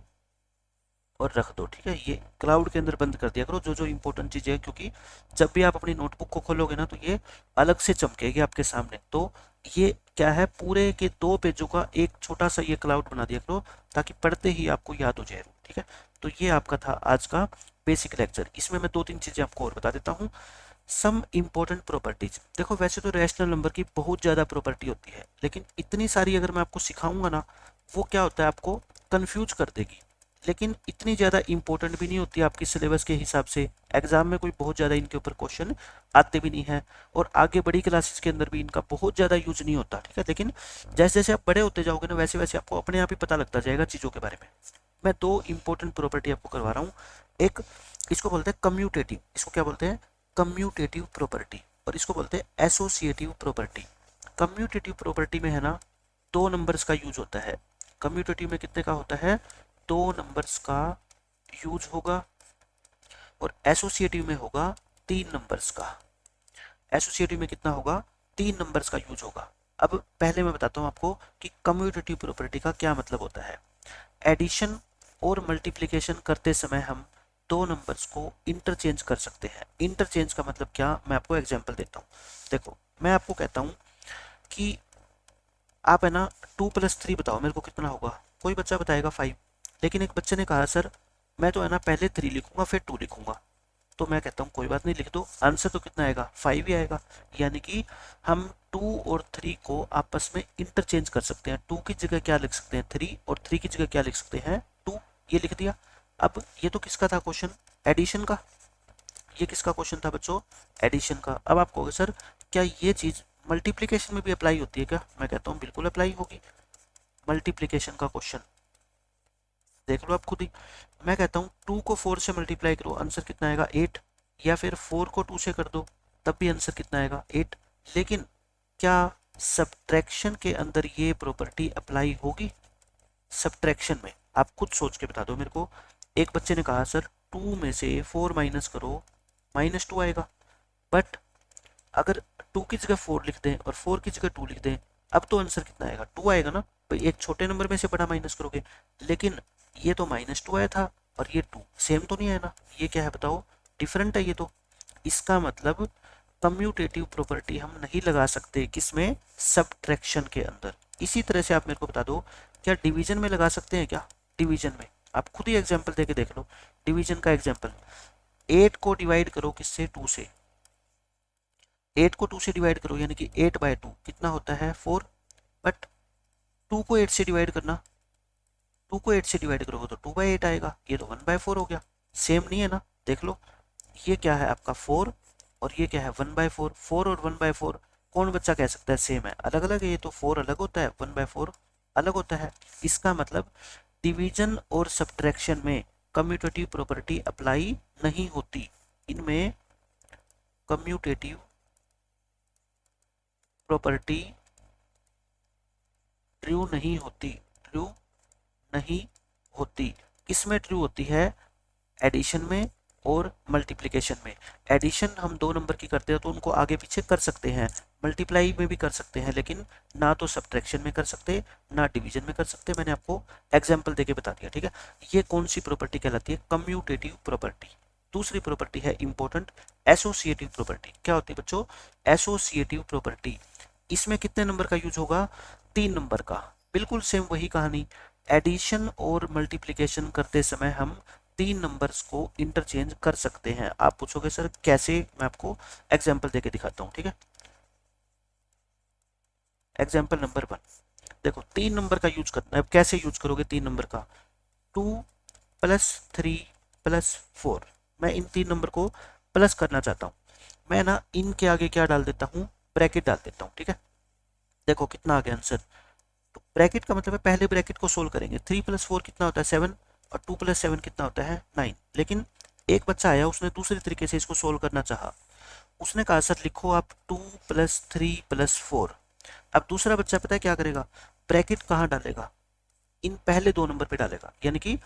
और रख दो। ठीक है, ये क्लाउड के अंदर बंद कर दिया करो जो जो इंपॉर्टेंट चीज़ें हैं, क्योंकि जब भी आप अपनी नोटबुक को खोलोगे ना तो ये अलग से चमकेगी आपके सामने। तो ये क्या है, पूरे के 2 पेजों का एक छोटा सा ये क्लाउड बना दिया करो ताकि पढ़ते ही आपको याद हो जाए। ठीक है, तो ये आपका था आज का बेसिक लेक्चर। इसमें मैं 2-3 चीज़ें आपको और बता देता हूँ। सम इम्पोर्टेंट प्रॉपर्टीज, देखो वैसे तो रैशनल नंबर की बहुत ज़्यादा प्रॉपर्टी होती है, लेकिन इतनी सारी अगर मैं आपको सिखाऊंगा ना वो क्या होता है, आपको कंफ्यूज कर देगी। लेकिन इतनी ज़्यादा इंपॉर्टेंट भी नहीं होती आपकी सिलेबस के हिसाब से, एग्जाम में कोई बहुत ज़्यादा इनके ऊपर क्वेश्चन आते भी नहीं है, और आगे बड़ी क्लासेस के अंदर भी इनका बहुत ज़्यादा यूज नहीं होता। ठीक है, लेकिन जैसे जैसे आप बड़े होते जाओगे ना वैसे वैसे आपको अपने आप ही पता लगता जाएगा चीज़ों के बारे में। मैं 2 इंपॉर्टेंट प्रॉपर्टी आपको करवा रहा हूँ। एक, इसको बोलते हैं कम्यूटेटिव, इसको क्या बोलते हैं, कम्यूटेटिव प्रॉपर्टी, और इसको बोलते हैं एसोसिएटिव प्रॉपर्टी। कम्यूटेटिव प्रॉपर्टी में है ना 2 नंबर्स का यूज होता है। कम्यूटेटिव में कितने का होता है, 2 नंबर्स का यूज होगा, और एसोसिएटिव में होगा 3 नंबर्स का। एसोसिएटिव में कितना होगा, 3 नंबर्स का यूज होगा। अब पहले मैं बताता हूँ आपको कि कम्यूटेटिव प्रॉपर्टी का क्या मतलब होता है। एडिशन और मल्टीप्लिकेशन करते समय हम 2 नंबर्स को इंटरचेंज कर सकते हैं। इंटरचेंज का मतलब क्या, मैं आपको एग्जांपल देता हूँ। देखो मैं आपको कहता हूँ कि आप है ना 2 + 3 बताओ मेरे को कितना होगा, कोई बच्चा बताएगा 5, लेकिन एक बच्चे ने कहा सर मैं तो है ना पहले 3 लिखूंगा फिर 2 लिखूंगा, तो मैं कहता हूँ कोई बात नहीं, लिख दो, आंसर तो कितना आएगा, 5 ही आएगा। यानी कि हम 2 और 3 को आपस में इंटरचेंज कर सकते हैं। 2 की जगह क्या लिख सकते हैं 3, और 3 की जगह क्या लिख सकते हैं 2, ये लिख दिया। अब ये तो किसका था क्वेश्चन, एडिशन का। ये किसका क्वेश्चन था बच्चों? एडिशन का। अब आप कहोगे सर क्या ये चीज मल्टीप्लीकेशन में भी अप्लाई होती है क्या? मैं कहता हूँ बिल्कुल अप्लाई होगी। मल्टीप्लीकेशन का क्वेश्चन देख लो आप खुद ही। मैं कहता हूँ 2 को 4 से मल्टीप्लाई करो, आंसर कितना आएगा? 8। या फिर 4 को 2 से कर दो, तब भी आंसर कितना आएगा? 8। लेकिन क्या सब्ट्रैक्शन के अंदर ये प्रॉपर्टी अप्लाई होगी? सब्ट्रैक्शन में आप खुद सोच के बता दो मेरे को। एक बच्चे ने कहा सर 2 में से 4 माइनस करो, -2 आएगा। बट अगर 2 की जगह 4 लिख दें और 4 की जगह 2 लिख दें, अब तो आंसर कितना आएगा? 2 आएगा ना भाई। एक छोटे नंबर में से बड़ा माइनस करोगे, लेकिन ये तो -2 आया था और ये 2 सेम तो नहीं आया ना। ये क्या है बताओ? डिफरेंट है ये तो। इसका मतलब कम्यूटेटिव प्रॉपर्टी हम नहीं लगा सकते किसमें? सब्ट्रैक्शन के अंदर। इसी तरह से आप मेरे को बता दो क्या डिवीजन में लगा सकते हैं क्या? डिवीजन में आप खुद ही एग्जांपल देके देख लो। डिवीजन का एग्जांपल, 8 को डिवाइड करो किससे? 2 से। 8 को 2 से डिवाइड करो यानी कि 8/2 कितना होता है? 4। बट 2 को 8 से डिवाइड करना, 2 को 8 से डिवाइड करोगे तो 2/8 आएगा। ये तो 1/4 हो गया। सेम नहीं है ना? देख लो, ये क्या है आपका? 4 और ये क्या है? 1/4। 4 और 1/4 कौन बच्चा कह सकता है सेम है? अलग अलग है। ये तो 4 अलग होता है, 1/4 अलग होता है। इसका मतलब डिवीजन और सब्ट्रैक्शन में कम्यूटेटिव प्रॉपर्टी अप्लाई नहीं होती। इनमें कम्यूटेटिव प्रॉपर्टी ट्रू नहीं होती। ट्रू नहीं होती। किसमें ट्रू होती है? एडिशन में और मल्टीप्लिकेशन में। एडिशन हम 2 नंबर की करते हैं तो उनको आगे पीछे कर सकते हैं, मल्टीप्लाई में भी कर सकते हैं, लेकिन ना तो सब्ट्रैक्शन में कर सकते ना डिवीजन में कर सकते। मैंने आपको एग्जांपल देके बता दिया, ठीक है। ये कौन सी प्रॉपर्टी कहलाती है? Commutative property. दूसरी प्रॉपर्टी है इंपॉर्टेंट, एसोसिएटिव प्रॉपर्टी। क्या होती है बच्चों? Associative property. इसमें कितने नंबर का यूज होगा? 3 नंबर का। बिल्कुल सेम वही कहानी। एडिशन और मल्टीप्लिकेशन करते समय हम 3 नंबर्स को इंटरचेंज कर सकते हैं। आप पूछोगे सर कैसे? मैं आपको एग्जांपल देके दिखाता हूँ, ठीक है। एग्जांपल नंबर 1 देखो, 3 नंबर का यूज करना है। अब कैसे यूज करोगे 3 नंबर का? 2 + 3 + 4। मैं इन 3 नंबर को प्लस करना चाहता हूँ। मैं ना इनके आगे क्या डाल देता हूँ? ब्रैकेट डाल देता हूँ, ठीक है। देखो कितना आ गया आंसर। तो ब्रैकेट का मतलब है पहले ब्रैकेट को सोल्व करेंगे। 3 + 4 कितना होता है? 7। और 2 + 7 कितना होता है? 9। लेकिन एक बच्चा आया, उसने दूसरे तरीके से इसको सोल्व करना चाहा। उसने कहा सर लिखो आप 2 + 3 + 4। अब दूसरा बच्चा पता है क्या करेगा? ब्रैकेट कहाँ डालेगा? इन पहले 2 नंबर पे डालेगा। यानी कि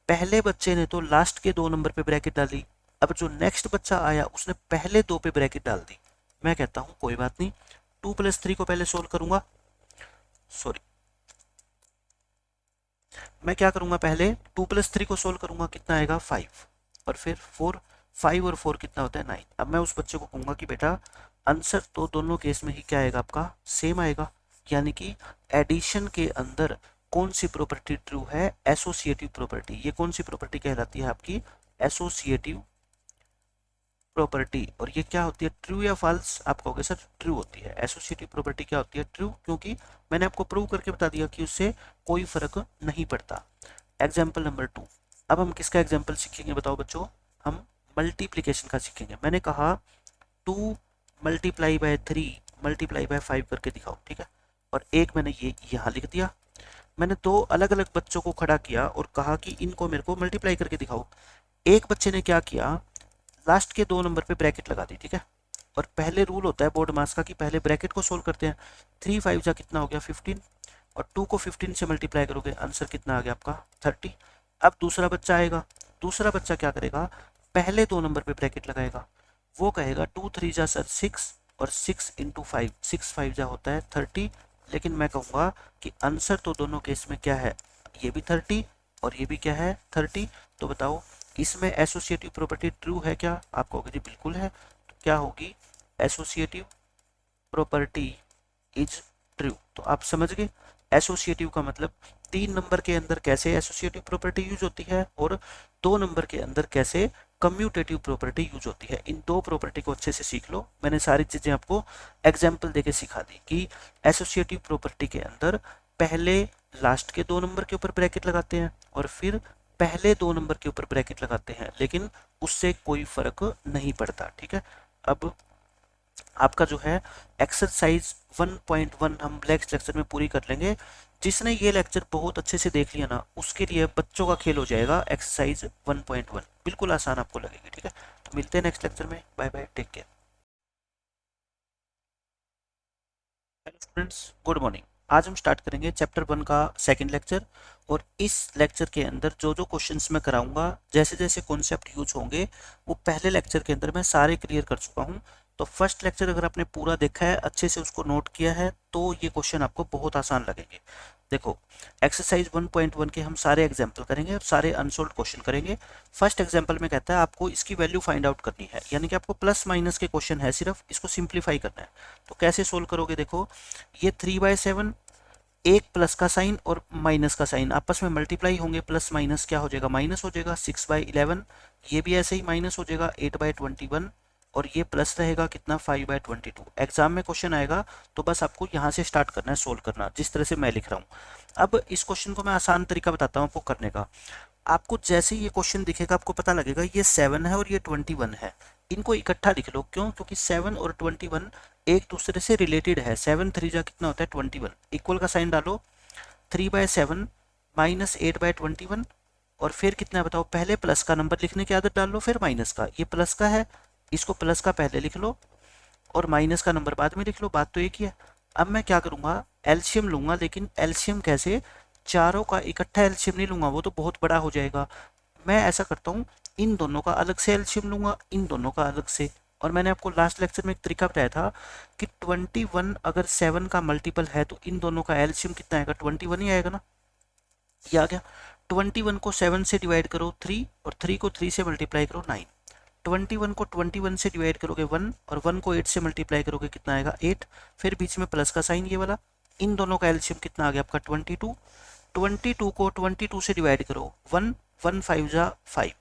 पहले बच्चे ने तो लास्ट के 2 नंबर पे ब्रैकेट डाली। अब जो नेक्स्ट बच्चा आया उसने पहले 2 पे ब्रैकेट डाल दी। मैं कहता हूँ कोई बात नहीं, 2 + 3 को पहले सोल्व करूंगा। सॉरी, मैं क्या करूंगा? पहले 2 + 3 को सोल्व करूंगा, कितना आएगा? 5। और फिर 4। 5 और 4 कितना होता है? 9। अब मैं उस बच्चे को कहूंगा कि बेटा आंसर तो दोनों केस में ही क्या आएगा आपका? सेम आएगा। यानी कि एडिशन के अंदर कौन सी प्रॉपर्टी ट्रू है? Associative property. ये कौन सी प्रॉपर्टी कहलाती है आपकी? Associative property. और ये क्या होती है? ट्रू या फॉल्स? आप कहोगे सर ट्रू होती है। एसोसिएटिव प्रॉपर्टी क्या होती है? ट्रू, क्योंकि मैंने आपको प्रूव करके बता दिया कि उससे कोई फर्क नहीं पड़ता। Example number 2। अब हम किसका एग्जाम्पल सीखेंगे बताओ बच्चों? हम मल्टीप्लीकेशन का सीखेंगे। मैंने कहा 2 × 3 × 5 करके दिखाओ, ठीक है। और एक मैंने ये यहाँ लिख दिया। मैंने 2 अलग अलग बच्चों को खड़ा किया और कहा कि इनको मेरे को मल्टीप्लाई करके दिखाओ। एक बच्चे ने क्या किया? लास्ट के 2 नंबर पे ब्रैकेट लगा दी, ठीक है। और पहले रूल होता है बोर्ड मास का कि पहले ब्रैकेट को सोल्व करते हैं। 3 × 5 जा कितना हो गया? 15। और 2 को 15 से मल्टीप्लाई करोगे, आंसर कितना आ गया आपका? 30। अब दूसरा बच्चा आएगा। दूसरा बच्चा क्या करेगा? पहले 2 नंबर पे ब्रैकेट लगाएगा। वो कहेगा 2 × 3 जा सर 6 और 6 × 5, 6 × 5 जा होता है 30। लेकिन मैं कहूँगा कि आंसर तो दोनों केस में क्या है? ये भी 30 और ये भी क्या है? 30। तो बताओ इसमें एसोसिएटिव प्रॉपर्टी ट्रू है क्या? आप कहोगे जी बिल्कुल है। तो क्या होगी? Associative property is true. तो आप समझ गए एसोसिएटिव का मतलब 3 नंबर के अंदर कैसे एसोसिएटिव प्रॉपर्टी यूज होती है और 2 नंबर के अंदर कैसे कम्यूटेटिव प्रॉपर्टी यूज होती है। इन 2 प्रॉपर्टी को अच्छे से सीख लो। मैंने सारी चीजें आपको एग्जाम्पल देके सिखा दी कि एसोसिएटिव प्रॉपर्टी के अंदर पहले लास्ट के 2 नंबर के ऊपर ब्रैकेट लगाते हैं और फिर पहले 2 नंबर के ऊपर ब्रैकेट लगाते हैं, लेकिन उससे कोई फर्क नहीं पड़ता। ठीक है, अब आपका जो है एक्सरसाइज 1.1 हम नेक्स्ट लेक्चर में पूरी कर लेंगे। जिसने ये लेक्चर बहुत अच्छे से देख लिया ना, उसके लिए बच्चों का खेल हो जाएगा एक्सरसाइज 1.1, बिल्कुल आसान आपको लगेगी। ठीक है, तो मिलते हैं नेक्स्ट लेक्चर में। Bye bye, take care. Hello students, good morning. आज हम स्टार्ट करेंगे चैप्टर 1 का सेकंड लेक्चर। और इस लेक्चर के अंदर जो जो क्वेश्चंस मैं कराऊंगा, जैसे जैसे कॉन्सेप्ट यूज होंगे, वो पहले लेक्चर के अंदर मैं सारे क्लियर कर चुका हूं। तो फर्स्ट लेक्चर अगर आपने पूरा देखा है, अच्छे से उसको नोट किया है, तो ये क्वेश्चन आपको बहुत आसान लगेंगे। देखो, एक्सरसाइज 1.1 के हम सारे एग्जाम्पल करेंगे और सारे अनसोल्ड क्वेश्चन करेंगे। फर्स्ट एग्जाम्पल में कहता है आपको इसकी वैल्यू फाइंड आउट करनी है, यानी कि आपको प्लस माइनस के क्वेश्चन है, सिर्फ इसको सिंप्लीफाई करना है। तो कैसे सोल्व करोगे? देखो, ये 3/7, एक प्लस का साइन और माइनस का साइन आपस में मल्टीप्लाई होंगे, प्लस माइनस क्या हो जाएगा? माइनस हो जाएगा। 6/11, ये भी ऐसे ही माइनस हो जाएगा। 8/21, और ये प्लस रहेगा कितना? 5/22। एग्जाम में क्वेश्चन आएगा तो बस आपको यहाँ से स्टार्ट करना है सोल्व करना, जिस तरह से मैं लिख रहा हूँ। अब इस क्वेश्चन को मैं आसान तरीका बताता हूँ आपको करने का। आपको जैसे ही ये क्वेश्चन दिखेगा, आपको पता लगेगा ये 7 है और ये 21 है। इनको इकट्ठा लिख लो। क्यों? क्योंकि 7 और 21 एक दूसरे से रिलेटेड है। 7 3 जा कितना होता है? 21। इक्वल का साइन डालो। 3/7 माइनस 8/21, और फिर कितना बताओ? पहले प्लस का नंबर लिखने की आदत डाल लो, फिर माइनस का। ये प्लस का है, इसको प्लस का पहले लिख लो और माइनस का नंबर बाद में लिख लो। बात तो एक ही है। अब मैं क्या करूंगा? एलसीएम लूंगा, लेकिन एलसीएम कैसे? चारों का इकट्ठा एलसीएम नहीं लूंगा, वो तो बहुत बड़ा हो जाएगा। मैं ऐसा करता हूँ, इन दोनों का अलग से एलसीएम लूंगा, इन दोनों का अलग से। और मैंने आपको लास्ट लेक्चर में एक तरीका बताया था कि 21 अगर 7 का मल्टीपल है तो इन दोनों का एलसीएम कितना आएगा? 21 ही आएगा ना। ये आ गया। 21 को 7 से डिवाइड करो 3, और 3 को 3 से मल्टीप्लाई करो 9। 21 को 21 से डिवाइड करोगे 1, और 1 को 8 से मल्टीप्लाई करोगे कितना आएगा? 8। फिर बीच में प्लस का साइन ये वाला। इन दोनों का एलसीएम कितना आ गया आपका? 22। 22 को 22 से डिवाइड करो 1, 1 5 जा 5।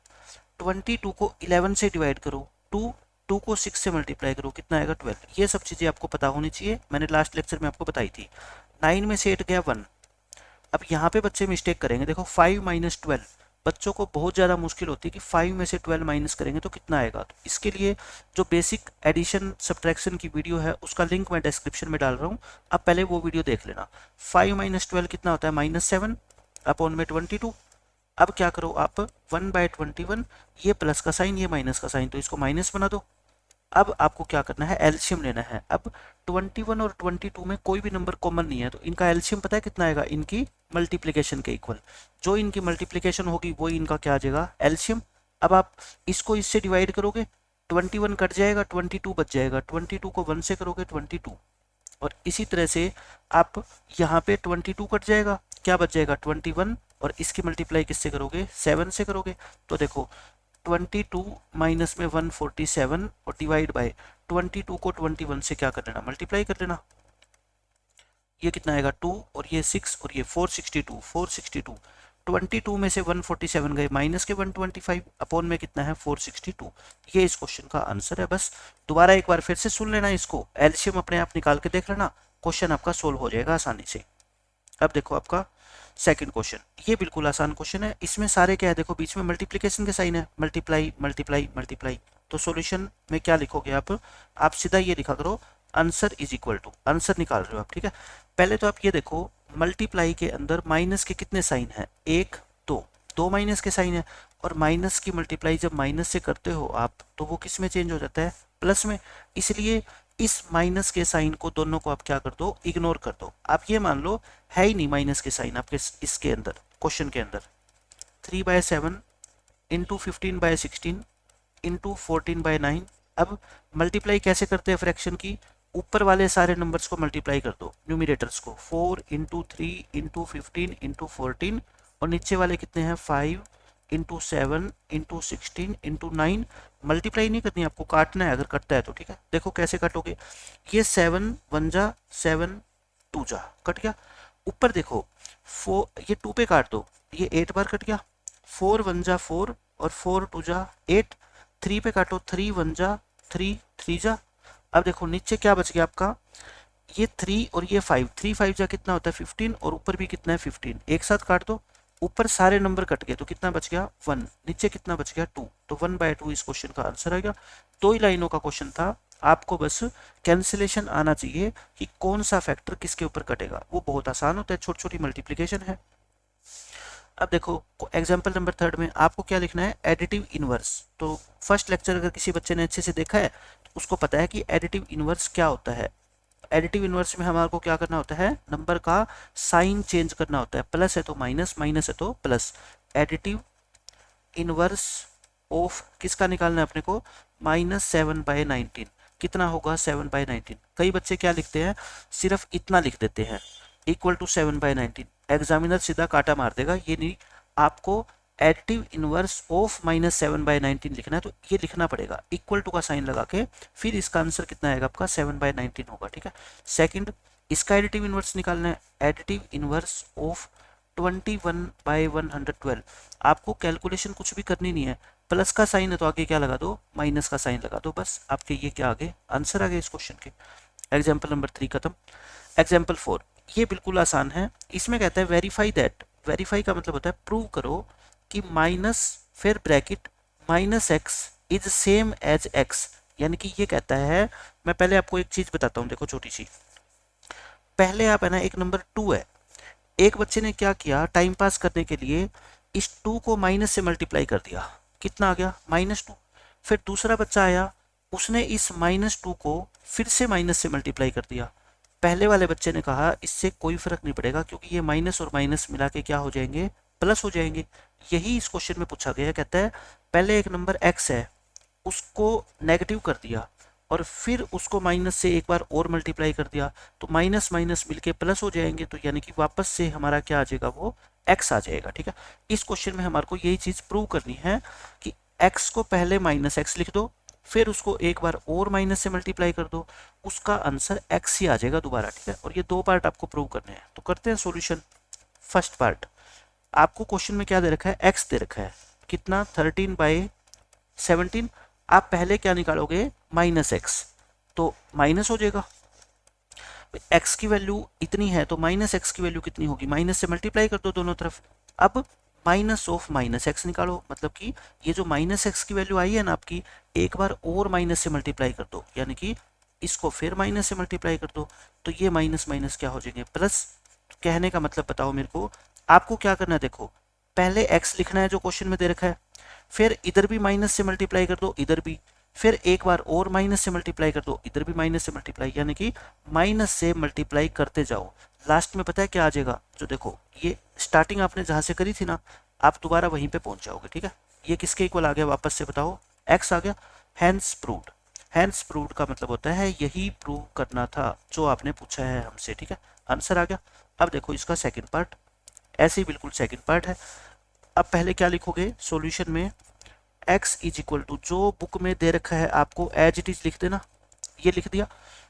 22 को 11 से डिवाइड करो 2, 2 को 6 से मल्टीप्लाई करो कितना आएगा? 12। ये सब चीज़ें आपको पता होनी चाहिए, मैंने लास्ट लेक्चर में आपको बताई थी। 9 में से 8 गया 1। अब यहाँ पे बच्चे मिस्टेक करेंगे। देखो, 5 माइनस 12, बच्चों को बहुत ज़्यादा मुश्किल होती है कि 5 में से 12 माइनस करेंगे तो कितना आएगा। तो इसके लिए जो बेसिक एडिशन सब्ट्रैक्शन की वीडियो है, उसका लिंक मैं डिस्क्रिप्शन में डाल रहा हूँ, आप पहले वो वीडियो देख लेना। 5 माइनस 12 कितना होता है? -7 अपॉन में 22। अब क्या करो आप? 1/21, ये प्लस का साइन, ये माइनस का साइन, तो इसको माइनस बना दो। अब आपको क्या करना है? एलसीएम लेना है। अब 21 और 22 में कोई भी नंबर कॉमन नहीं है, तो इनका एलसीएम पता है कितना आएगा? इनकी मल्टीप्लिकेशन के इक्वल। जो इनकी मल्टीप्लिकेशन होगी वो इनका क्या आ जाएगा? एलसीएम। अब आप इसको इससे डिवाइड करोगे, 21 कट जाएगा, 22 बच जाएगा। 22 को 1 से करोगे 22, और इसी तरह से आप यहाँ पे 22 कट जाएगा, क्या बच जाएगा? 21, और इसकी मल्टीप्लाई किससे करोगे? 7 से करोगे। तो देखो, 22 माइनस में 147 और डिवाइड बाय 22 को 21 से क्या कर लेना? मल्टीप्लाई कर लेना। ये कितना आएगा? 2, और ये 6, और ये 462। 462, 22 में से 147 गए, माइनस के 125, अपॉन में कितना है? 462। ये इस क्वेश्चन का आंसर है। बस दोबारा एक बार फिर से सुन लेना इसको, एलसीएम अपने आप निकाल के देख लेना, क्वेश्चन आपका सोल्व हो जाएगा आसानी से। अब देखो आपका सेकंड क्वेश्चन, ये बिल्कुल आसान क्वेश्चन है। इसमें सारे क्या है? देखो, बीच में मल्टीप्लिकेशन के साइन है, मल्टीप्लाई मल्टीप्लाई मल्टीप्लाई। तो सॉल्यूशन में क्या लिखोगे आप सीधा ये लिखा करो, answer is equal to, answer निकाल रहे हो आप। ठीक है, पहले तो आप ये देखो, मल्टीप्लाई के अंदर माइनस के कितने साइन है? 1 2, 2 माइनस के साइन है। और माइनस की मल्टीप्लाई जब माइनस से करते हो आप, तो वो किस में चेंज हो जाता है? प्लस में। इसलिए इस माइनस के साइन को, दोनों को आप क्या कर दो? इग्नोर कर दो। आप ये मान लो है ही नहीं माइनस के साइन आपके इसके अंदर, क्वेश्चन के अंदर। 3/7 इंटू 15/16 इंटू 14/9। अब मल्टीप्लाई कैसे करते हैं फ्रैक्शन की? ऊपर वाले सारे नंबर्स को मल्टीप्लाई कर दो, न्यूमिनेटर्स को। 4 इंटू 3 इंटू 15 इंटू 14, और नीचे वाले कितने हैं? 5 इंटू 7 इंटू 16 इंटू 9। मल्टीप्लाई नहीं करनी, आपको काटना है अगर कटता है तो। ठीक है, देखो कैसे काटोगे। ये 7 1 जा, 7 2 जा, कट गया। ऊपर देखो, 4, ये 2 पे काट दो, ये 8 बार कट गया। 4 1 जा 4, और 4 2 जा 8। 3 पे काटो, 3 1 जा 3, 3 जा। अब देखो नीचे क्या बच गया आपका? ये 3 और ये 5, 3 5 जा कितना होता है? 15, और ऊपर भी कितना है? 15। एक साथ काट दो, ऊपर सारे नंबर कट गए तो कितना बच गया 1, नीचे कितना बच गया 2, तो 1/2 इस क्वेश्चन का आंसर आ गया। 2 ही लाइनों का क्वेश्चन था, आपको बस कैंसिलेशन आना चाहिए कि कौन सा फैक्टर किसके ऊपर कटेगा, वो बहुत आसान होता है, छोटी छोटी मल्टीप्लीकेशन है। अब देखो एग्जाम्पल नंबर 3 में आपको क्या लिखना है, एडिटिव इनवर्स। तो फर्स्ट लेक्चर अगर किसी बच्चे ने अच्छे से देखा है तो उसको पता है कि एडिटिव इनवर्स क्या होता है। एडिटिव इनवर्स में हमारे को क्या करना होता है, नंबर का साइन चेंज करना होता है, प्लस है तो माइनस, माइनस है तो प्लस। एडिटिव इनवर्स ऑफ किसका निकालना है अपने को, -7/19 कितना होगा 7/19। कई बच्चे क्या लिखते हैं, सिर्फ इतना लिख देते हैं इक्वल टू 7/19, एग्जामिनर सीधा काटा मार देगा, ये नहीं, आपको एडिटिव इनवर्स ऑफ -7/19 लिखना है, तो ये लिखना पड़ेगा इक्वल टू का साइन लगा के, फिर इसका आंसर कितना आएगा आपका 7/19 होगा, ठीक है। सेकंड, इसका एडिटिव इनवर्स निकालना है, एडिटिव इनवर्स ऑफ 21/112। आपको कैलकुलेशन कुछ भी करनी नहीं है, प्लस का साइन है तो आगे क्या लगा दो, माइनस का साइन लगा दो, बस आपके ये क्या आगे आंसर आ गया इस क्वेश्चन के। एग्जाम्पल नंबर 3 खत्म। एग्जाम्पल 4, ये बिल्कुल आसान है, इसमें कहता है वेरीफाई दैट। वेरीफाई का मतलब होता है प्रूव करो कि माइनस फिर bracket -x is same as x, यानी कि ये कहता है, मैं पहले आपको एक चीज बताता हूँ, देखो छोटी सी। पहले आप है ना, एक नंबर 2 है, एक बच्चे ने क्या किया, टाइम पास करने के लिए इस 2 को माइनस से मल्टीप्लाई कर दिया, कितना आ गया -2। फिर दूसरा बच्चा आया, उसने इस -2 को फिर से माइनस से मल्टीप्लाई कर दिया। पहले वाले बच्चे ने कहा इससे कोई फर्क नहीं पड़ेगा क्योंकि ये माइनस और माइनस मिला के क्या हो जाएंगे, प्लस हो जाएंगे। यही इस क्वेश्चन में पूछा गया है, कहता है पहले एक नंबर x है, उसको नेगेटिव कर दिया और फिर उसको माइनस से एक बार और मल्टीप्लाई कर दिया, तो माइनस माइनस मिलके प्लस हो जाएंगे, तो यानी कि वापस से हमारा क्या आ जाएगा, वो x आ जाएगा, ठीक है। इस क्वेश्चन में हमारे को यही चीज प्रूव करनी है कि x को पहले -x लिख दो, फिर उसको एक बार और माइनस से मल्टीप्लाई कर दो, उसका आंसर x ही आ जाएगा दोबारा, ठीक है। और ये 2 पार्ट आपको प्रूव करने हैं, तो करते हैं सॉल्यूशन। फर्स्ट पार्ट, आपको क्वेश्चन में क्या दे रखा है, x दे रखा है, कितना 13/17। आप पहले क्या निकालोगे, -x, तो माइनस हो जाएगा, x की वैल्यू इतनी है तो -x की वैल्यू कितनी होगी, माइनस से मल्टीप्लाई कर दो दोनों तरफ। अब माइनस ऑफ -x निकालो, मतलब कि ये जो -x की वैल्यू आई है ना आपकी, एक बार और माइनस से मल्टीप्लाई कर दो, यानी कि इसको फिर माइनस से मल्टीप्लाई कर दो, तो ये माइनस माइनस क्या हो जाएंगे, प्लस। कहने का मतलब बताओ मेरे को, आपको क्या करना है, देखो पहले x लिखना है जो क्वेश्चन में दे रखा है, फिर इधर भी माइनस से मल्टीप्लाई कर दो, इधर भी, फिर एक बार और माइनस से मल्टीप्लाई कर दो, इधर भी माइनस से मल्टीप्लाई, यानी कि माइनस से मल्टीप्लाई करते जाओ। लास्ट में पता है क्या आ जाएगा, जो देखो ये स्टार्टिंग आपने जहां से करी थी ना, आप दोबारा वहीं पे पहुंच जाओगे, ठीक है। ये किसके इक्वल आ गया, वापस से बताओ, x आ गया। हैंस प्रूव्ड, हैंस प्रूव्ड का मतलब होता है यही प्रूव करना था जो आपने पूछा है हमसे, ठीक है, आंसर आ गया। अब देखो इसका सेकंड पार्ट, ऐसे ही बिल्कुल सेकंड पार्ट है। अब पहले क्या लिखोगे सॉल्यूशन में, x इज इक्वल टू, जो बुक में दे रखा है आपको एज इट इज लिख देना, ये लिख दिया।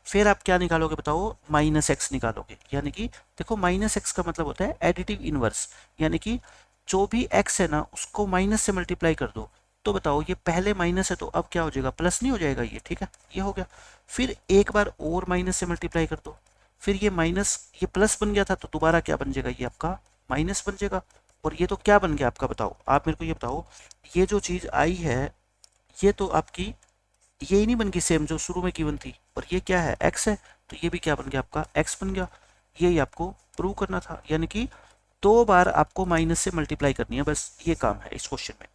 फिर आप क्या निकालोगे बताओ, -x निकालोगे, यानी कि देखो -x का मतलब होता है एडिटिव इनवर्स, यानी कि जो भी x है ना उसको माइनस से मल्टीप्लाई कर दो, तो बताओ ये पहले माइनस है तो अब क्या हो जाएगा, प्लस नहीं हो जाएगा ये, ठीक है, ये हो गया। फिर एक बार और माइनस से मल्टीप्लाई कर दो, फिर ये माइनस, ये प्लस बन गया था तो दोबारा क्या बन जाएगा, ये आपका माइनस बन जाएगा। और ये तो क्या बन गया आपका, बताओ आप मेरे को ये बताओ, ये जो चीज आई है ये तो आपकी ये ही नहीं बन गई सेम जो शुरू में गिवन थी, और ये क्या है x है, तो ये भी क्या बन गया आपका x बन गया। यही आपको प्रूव करना था, यानी कि 2 बार आपको माइनस से मल्टीप्लाई करनी है, बस ये काम है इस क्वेश्चन में।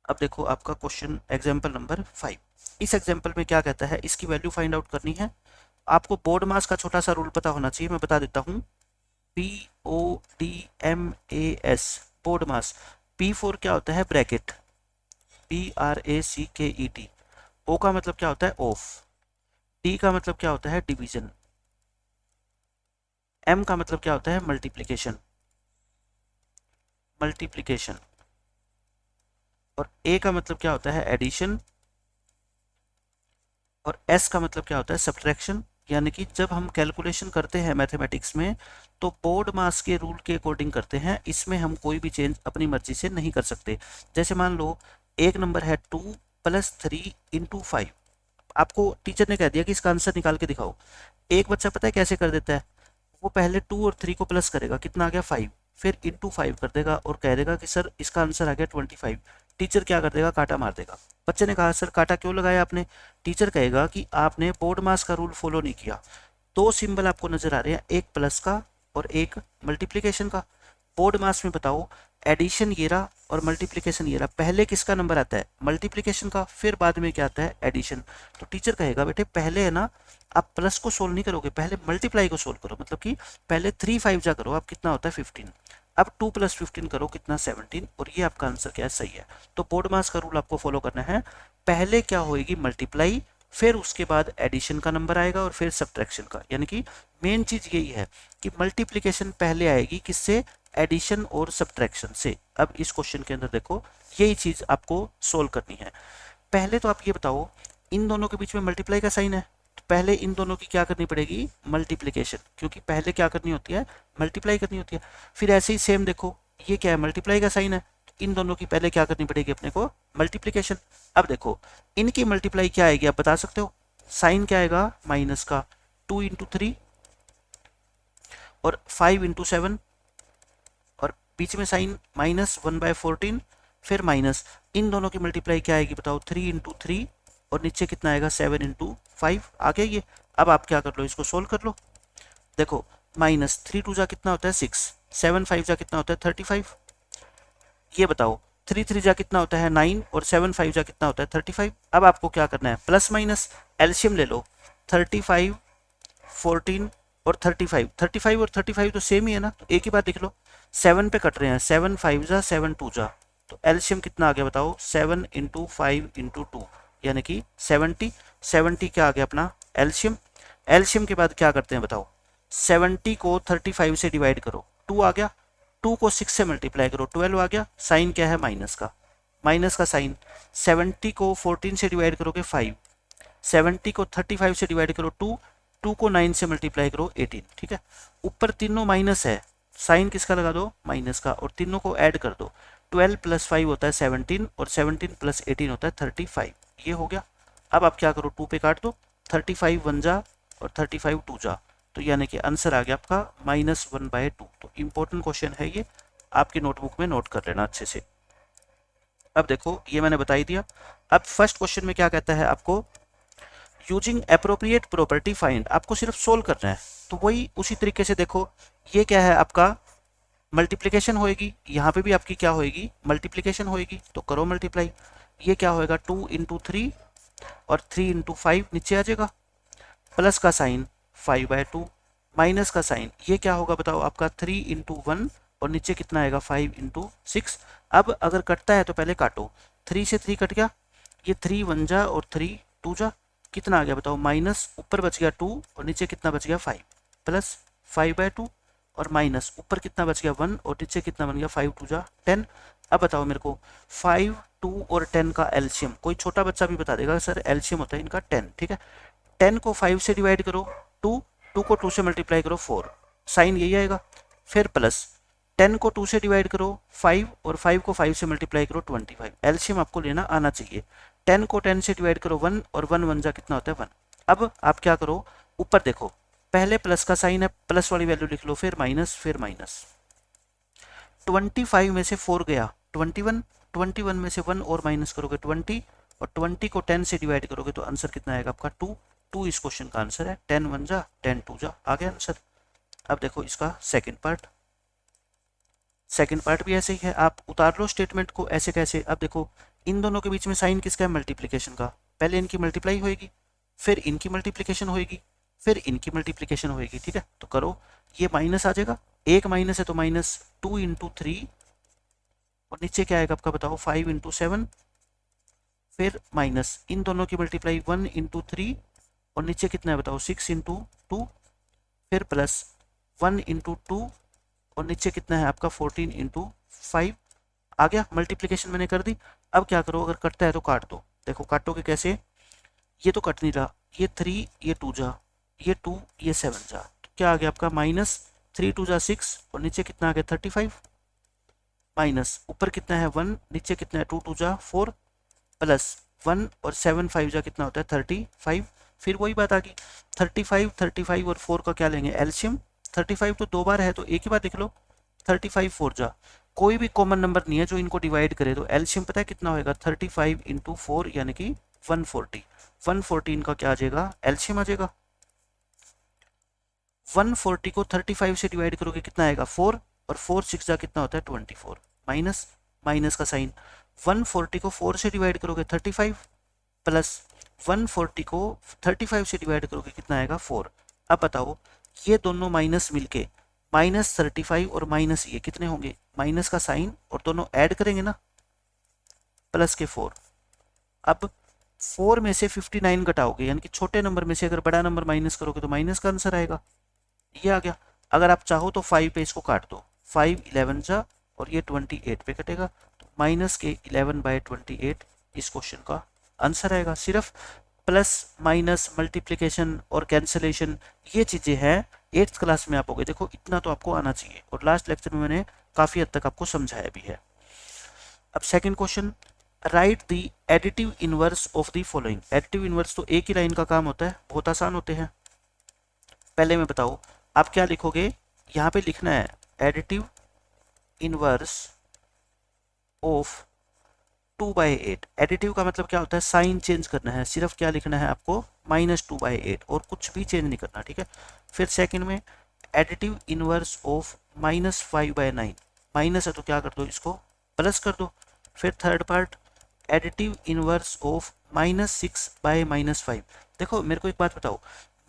अब देखो आपका क्वेश्चन एग्जाम्पल नंबर 5, इस एग्जाम्पल में क्या कहता है, इसकी वैल्यू फाइंड आउट करनी है। आपको बोर्ड मास का छोटा सा रूल पता होना चाहिए, मैं बता देता हूँ, BODMAS, बोर्ड मास। P4 क्या होता है, ब्रैकेट, BRACKET। O का मतलब क्या होता है, ऑफ। D का मतलब क्या होता है, डिवीजन। M का मतलब क्या होता है, मल्टीप्लिकेशन, मल्टीप्लिकेशन। और A का मतलब क्या होता है, एडिशन। और S का मतलब क्या होता है, सब्ट्रैक्शन। यानी कि जब हम कैलकुलेशन करते हैं मैथमेटिक्स में तो बोर्ड मास के रूल के अकॉर्डिंग करते हैं, इसमें हम कोई भी चेंज अपनी मर्जी से नहीं कर सकते। जैसे मान लो एक नंबर है 2 + 3 × 5, आपको टीचर ने कह दिया कि इसका आंसर निकाल के दिखाओ। एक बच्चा पता है कैसे कर देता है, वो पहले 2 और 3 को प्लस करेगा, कितना आ गया 5, फिर इंटू 5 कर देगा और कह देगा कि सर इसका आंसर आ गया 25। टीचर क्या कर देगा, काटा मार देगा। बच्चे ने कहा सर काटा क्यों लगाया आपने, टीचर कहेगा कि आपने बोर्ड मास का रूल फॉलो नहीं किया। दो सिंबल आपको नजर आ रहे हैं, एक प्लस का और एक मल्टीप्लीकेशन का। बोर्ड मास में बताओ, एडिशन ये रहा और मल्टीप्लीकेशन ये रहा, पहले किसका नंबर आता है, मल्टीप्लीकेशन का, फिर बाद में क्या आता है, एडिशन। तो टीचर कहेगा बेटे पहले है ना आप प्लस को सोल्व नहीं करोगे, पहले मल्टीप्लाई को सोल्व करो, मतलब कि पहले 3 5 जा करो, आप कितना होता है 15, अब 2 + 15 करो कितना 17, और ये आपका आंसर क्या है, सही है। तो बोर्ड मास का रूल आपको फॉलो करना है, पहले क्या होएगी मल्टीप्लाई, फिर उसके बाद एडिशन का नंबर आएगा और फिर सब्ट्रैक्शन का। यानी कि मेन चीज यही है कि मल्टीप्लीकेशन पहले आएगी किससे, एडिशन और सब्ट्रैक्शन से। अब इस क्वेश्चन के अंदर देखो यही चीज आपको सोल्व करनी है। पहले तो आप ये बताओ, इन दोनों के बीच में मल्टीप्लाई का साइन है, तो पहले इन दोनों की क्या करनी पड़ेगी, मल्टीप्लीकेशन, क्योंकि पहले क्या करनी होती है, मल्टीप्लाई करनी होती है। फिर ऐसे ही सेम देखो, ये क्या है, मल्टीप्लाई का साइन है, इन दोनों की पहले क्या करनी पड़ेगी अपने को, मल्टीप्लीकेशन। अब देखो इनकी मल्टीप्लाई क्या आएगी आप बता सकते हो, साइन क्या आएगा, माइनस का, 2 × 3 और 5 × 7, और बीच में साइन माइनस 1/14, फिर माइनस, इन दोनों की मल्टीप्लाई क्या आएगी बताओ, 3 × 3 और नीचे कितना आएगा, 7 × 5 आ गया ये। अब आप क्या कर लो, इसको सोल्व कर लो। देखो माइनस 3 2 जा कितना होता है 6, 7 5 जा कितना होता है 35, ये बताओ 3 3 जा कितना होता है 9 और 7 5 जा कितना होता है 35। अब आपको क्या करना है, प्लस माइनस एलसीएम ले लो, 35 14 और 35, 35 और 35 तो सेम ही है ना, तो एक ही बात लिख लो, 7 पे कट रहे हैं, 7 5 जा 7 2 जा, तो एलसीएम कितना आ गया बताओ, 7 × 5 × 2 यानी कि 70। 70 क्या आ गया अपना एलसीएम। एलसीएम के बाद क्या करते हैं बताओ, 70 को 35 से डिवाइड करो, 2 आ गया, 2 को 6 से मल्टीप्लाई करो, 12 आ गया, साइन क्या है, माइनस का, माइनस का साइन। 70 को 14 से डिवाइड करोगे 5, 70 को 35 से डिवाइड करो 2, 2 को 9 से मल्टीप्लाई करो 18, ठीक है। ऊपर तीनों माइनस है, साइन किसका लगा दो, माइनस का, और तीनों को ऐड कर दो, 12 + 5 होता है 17 और 17 + 18 होता है 35, ये हो गया। अब आप क्या करो, 2 पे काट दो, 35 1 जा और 35 2 जा, तो यानी कि आंसर आ गया आपका -1/2। तो इंपॉर्टेंट क्वेश्चन है ये, आपकी नोटबुक में नोट कर लेना अच्छे से। अब देखो ये मैंने बता ही दिया। अब फर्स्ट क्वेश्चन में क्या कहता है आपको, यूजिंग अप्रोप्रिएट प्रॉपर्टी फाइंड, आपको सिर्फ सोल्व करना है। तो वही उसी तरीके से देखो, ये क्या है आपका मल्टीप्लीकेशन होएगी, यहाँ पे भी आपकी क्या होएगी, मल्टीप्लीकेशन होएगी, तो करो मल्टीप्लाई। ये क्या होएगा, 2 × 3 और 3 × 5 नीचे आ जाएगा, प्लस का साइन 5/2, माइनस का साइन, ये क्या होगा बताओ आपका 3 × 1 और नीचे कितना आएगा 5 × 6। अब अगर कटता है तो पहले काटो, 3 से 3 कट गया, ये 3 1 जा और 3 2 जा, कितना आ गया बताओ, माइनस, ऊपर बच गया 2 और नीचे कितना बच गया 5, प्लस 5/2 और माइनस, ऊपर कितना बच गया 1 और नीचे कितना बन गया 5 2 जा 10। अब बताओ मेरे को 5 2 और 10 का एलसीएम, कोई छोटा बच्चा भी बता देगा सर एलसीएम होता है इनका 10, ठीक है। 10 को 5 से डिवाइड करो 2, 2 को 2 से मल्टीप्लाई करो 4, साइन यही आएगा, फिर प्लस 10 को 2 से डिवाइड करो 5 और 5 को 5 से मल्टीप्लाई करो 25, एलसीएम आपको लेना आना चाहिए। 10 को 10 से डिवाइड करो 1 और 1 1 जा कितना होता है 1। अब आप क्या करो, ऊपर देखो, पहले प्लस का साइन है, प्लस वाली वैल्यू लिख लो, फिर माइनस, फिर माइनस। 25 में से 4 गया 21, 21 में से 1 और माइनस करोगे 20, और 20 को 10 से डिवाइड करोगे तो आंसर कितना आएगा आपका 2। 2 इस क्वेश्चन का आंसर है, 10 1 जा 10 2 जा, आ गया आंसर। अब देखो इसका सेकंड पार्ट, सेकंड पार्ट भी ऐसे ही है, आप उतार लो स्टेटमेंट को, ऐसे कैसे, अब देखो इन दोनों के बीच में साइन किसका है, मल्टीप्लीकेशन का, पहले इनकी मल्टीप्लाई होएगी, फिर इनकी मल्टीप्लीकेशन होएगी, फिर इनकी मल्टीप्लीकेशन होएगी, ठीक है। तो करो, ये माइनस आ जाएगा, एक माइनस है तो माइनस 2 × 3 और नीचे क्या आएगा आपका बताओ 5 × 7, फिर माइनस, इन दोनों की मल्टीप्लाई 1 × 3 और नीचे कितना है बताओ 6 × 2, फिर प्लस 1 × 2 और नीचे कितना है आपका 14 × 5, आ गया, मल्टीप्लीकेशन मैंने कर दी। अब क्या करो, अगर कटता है तो काट दो, देखो काटोगे कैसे, ये तो कट नहीं रहा, ये 3 ये 2 जा, ये 2 ये 7 जा, तो क्या आ गया आपका माइनस 3 2 जा 6 और नीचे कितना आ गया 35, माइनस ऊपर कितना है 1, नीचे कितना है 2 2 जा 4, प्लस 1 और 7 5 जा कितना होता है 35, फिर वही बात आ गई, 35 35 और 4 का क्या लेंगे एलसीएम, 35 तो 2 बार है तो एक ही बार लिख लो, 35 4 जा, कोई भी कॉमन नंबर नहीं है जो इनको डिवाइड करे, तो एलसीएम पता है कितना होएगा 35 इंटू 4 यानी कि 140। 140 इनका क्या आ जाएगा, एलसीएम आ जाएगा। 140 को 35 से डिवाइड करोगे कितना आएगा 4, और 4 6 जा कितना होता है 24, माइनस माइनस का साइन। 140 को 4 से डिवाइड करोगे 35, प्लस 140 को 35 से डिवाइड करोगे कितना आएगा 4। अब बताओ ये दोनों माइनस मिलके -35 और माइनस ये कितने होंगे, माइनस का साइन और दोनों ऐड करेंगे ना, प्लस के 4। अब 4 में से 59 घटाओगे, यानी कि छोटे नंबर में से अगर बड़ा नंबर माइनस करोगे तो माइनस का आंसर आएगा, ये आ गया। अगर आप चाहो तो 5 पे इसको काट दो, 5 11 जा और ये 28 पे कटेगा, तो माइनस के 11/28 इस क्वेश्चन का आंसर आएगा। सिर्फ प्लस माइनस मल्टीप्लिकेशन और कैंसिलेशन ये चीजें हैं 8th क्लास में आप हो गए, देखो इतना तो आपको आना चाहिए, और लास्ट लेक्चर में मैंने काफी हद तक आपको समझाया भी है। अब second question, right the additive inverse of the following. Additive inverse तो एक ही लाइन का काम होता है, बहुत आसान होते हैं। पहले मैं बताओ आप क्या लिखोगे, यहाँ पे लिखना है एडिटिव इनवर्स ऑफ 2/8। एडिटिव का मतलब क्या होता है, साइन चेंज करना है, सिर्फ क्या लिखना है आपको -2/8 और कुछ भी चेंज नहीं करना, ठीक है। फिर सेकंड में एडिटिव इनवर्स ऑफ -5/9, माइनस है तो क्या कर दो इसको प्लस कर दो। फिर third part additive inverse of -6/-5। देखो मेरे को एक बात बताओ,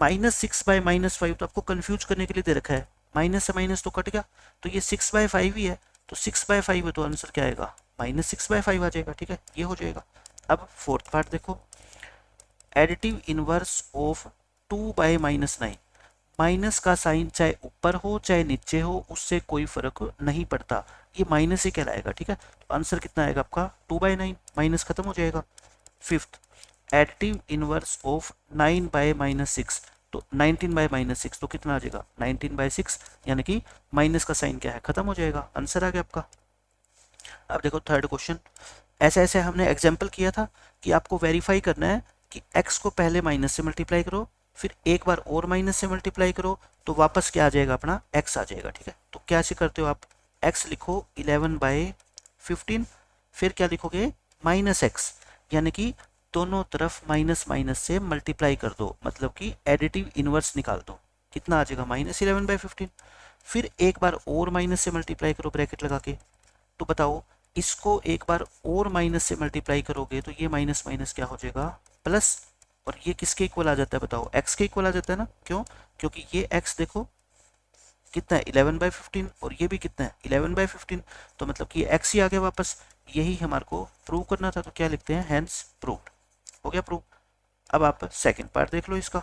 -6/-5 तो आपको कंफ्यूज करने के लिए दे रखा है, माइनस से माइनस तो कट गया, तो ये 6/5 ही है, तो 6/5 है तो आंसर क्या आएगा -6/5 आ जाएगा, ठीक है, ये हो जाएगा। अब फोर्थ पार्ट देखो, एडिटिव इनवर्स ऑफ 2/-9। माइनस का साइन चाहे ऊपर हो चाहे नीचे हो उससे कोई फर्क नहीं पड़ता, ये माइनस ही कहलाएगा, ठीक है। तो आंसर कितना आएगा आपका 2/9, माइनस खत्म हो जाएगा। फिफ्थ एडिटिव इनवर्स ऑफ 9/-6, तो 19/-6 तो कितना आ जाएगा 19/6, यानी कि माइनस का साइन क्या है खत्म हो जाएगा, आंसर आ गया आपका। अब देखो थर्ड क्वेश्चन, ऐसे ऐसे हमने एग्जाम्पल किया था कि आपको वेरीफाई करना है कि x को पहले माइनस से मल्टीप्लाई करो, फिर एक बार और माइनस से मल्टीप्लाई करो, तो वापस क्या आ जाएगा अपना x आ जाएगा, ठीक है। तो क्या ऐसे करते हो आप, x लिखो 11/15, फिर क्या लिखोगे -x, यानी कि दोनों तरफ माइनस माइनस से मल्टीप्लाई कर दो, मतलब कि एडिटिव इनवर्स निकाल दो, कितना आ जाएगा -11/15। फिर एक बार और माइनस से मल्टीप्लाई करो ब्रैकेट लगा के, तो बताओ इसको एक बार और माइनस से मल्टीप्लाई करोगे तो ये माइनस माइनस क्या हो जाएगा प्लस, और ये किसके इक्वल आ जाता है बताओ, x के इक्वल आ जाता है ना, क्यों, क्योंकि ये x देखो कितना है 11/15 और ये भी कितना है 11/15, तो मतलब कि ये x ही आ गया वापस, यही हमारे को प्रूव करना था, तो क्या लिखते हैं हेंस प्रूव्ड, हो गया प्रूव। अब आप सेकंड पार्ट देख लो इसका,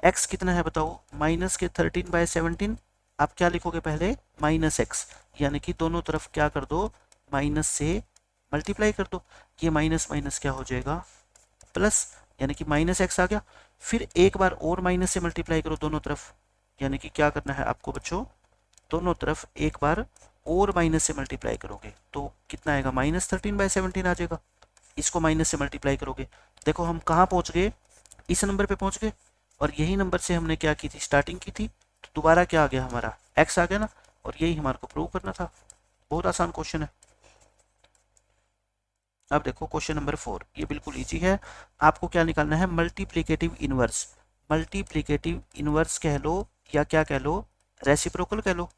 x कितना है बताओ -13/17, आप क्या लिखोगे पहले -x, यानी कि दोनों तरफ क्या कर दो माइनस से मल्टीप्लाई कर दो, ये माइनस माइनस क्या हो जाएगा प्लस, यानी कि -x आ गया। फिर एक बार और माइनस से मल्टीप्लाई करो दोनों तरफ, यानी कि क्या करना है आपको बच्चों, दोनों तरफ एक बार और माइनस से मल्टीप्लाई करोगे तो कितना आएगा -13/17 आ जाएगा। इसको माइनस से मल्टीप्लाई करोगे, देखो हम कहाँ पहुंच गए, इस नंबर पे पहुंच गए, और यही नंबर से हमने क्या की थी स्टार्टिंग की थी, तो दोबारा क्या आ गया हमारा x आ गया ना, और यही हमारे को प्रूव करना था। बहुत आसान क्वेश्चन है। अब देखो क्वेश्चन नंबर 4, ये बिल्कुल इजी है, आपको क्या निकालना है मल्टीप्लिकेटिव इनवर्स। मल्टीप्लिकेटिव इनवर्स कह लो या क्या कह लो, रेसिप्रोकल कह लो।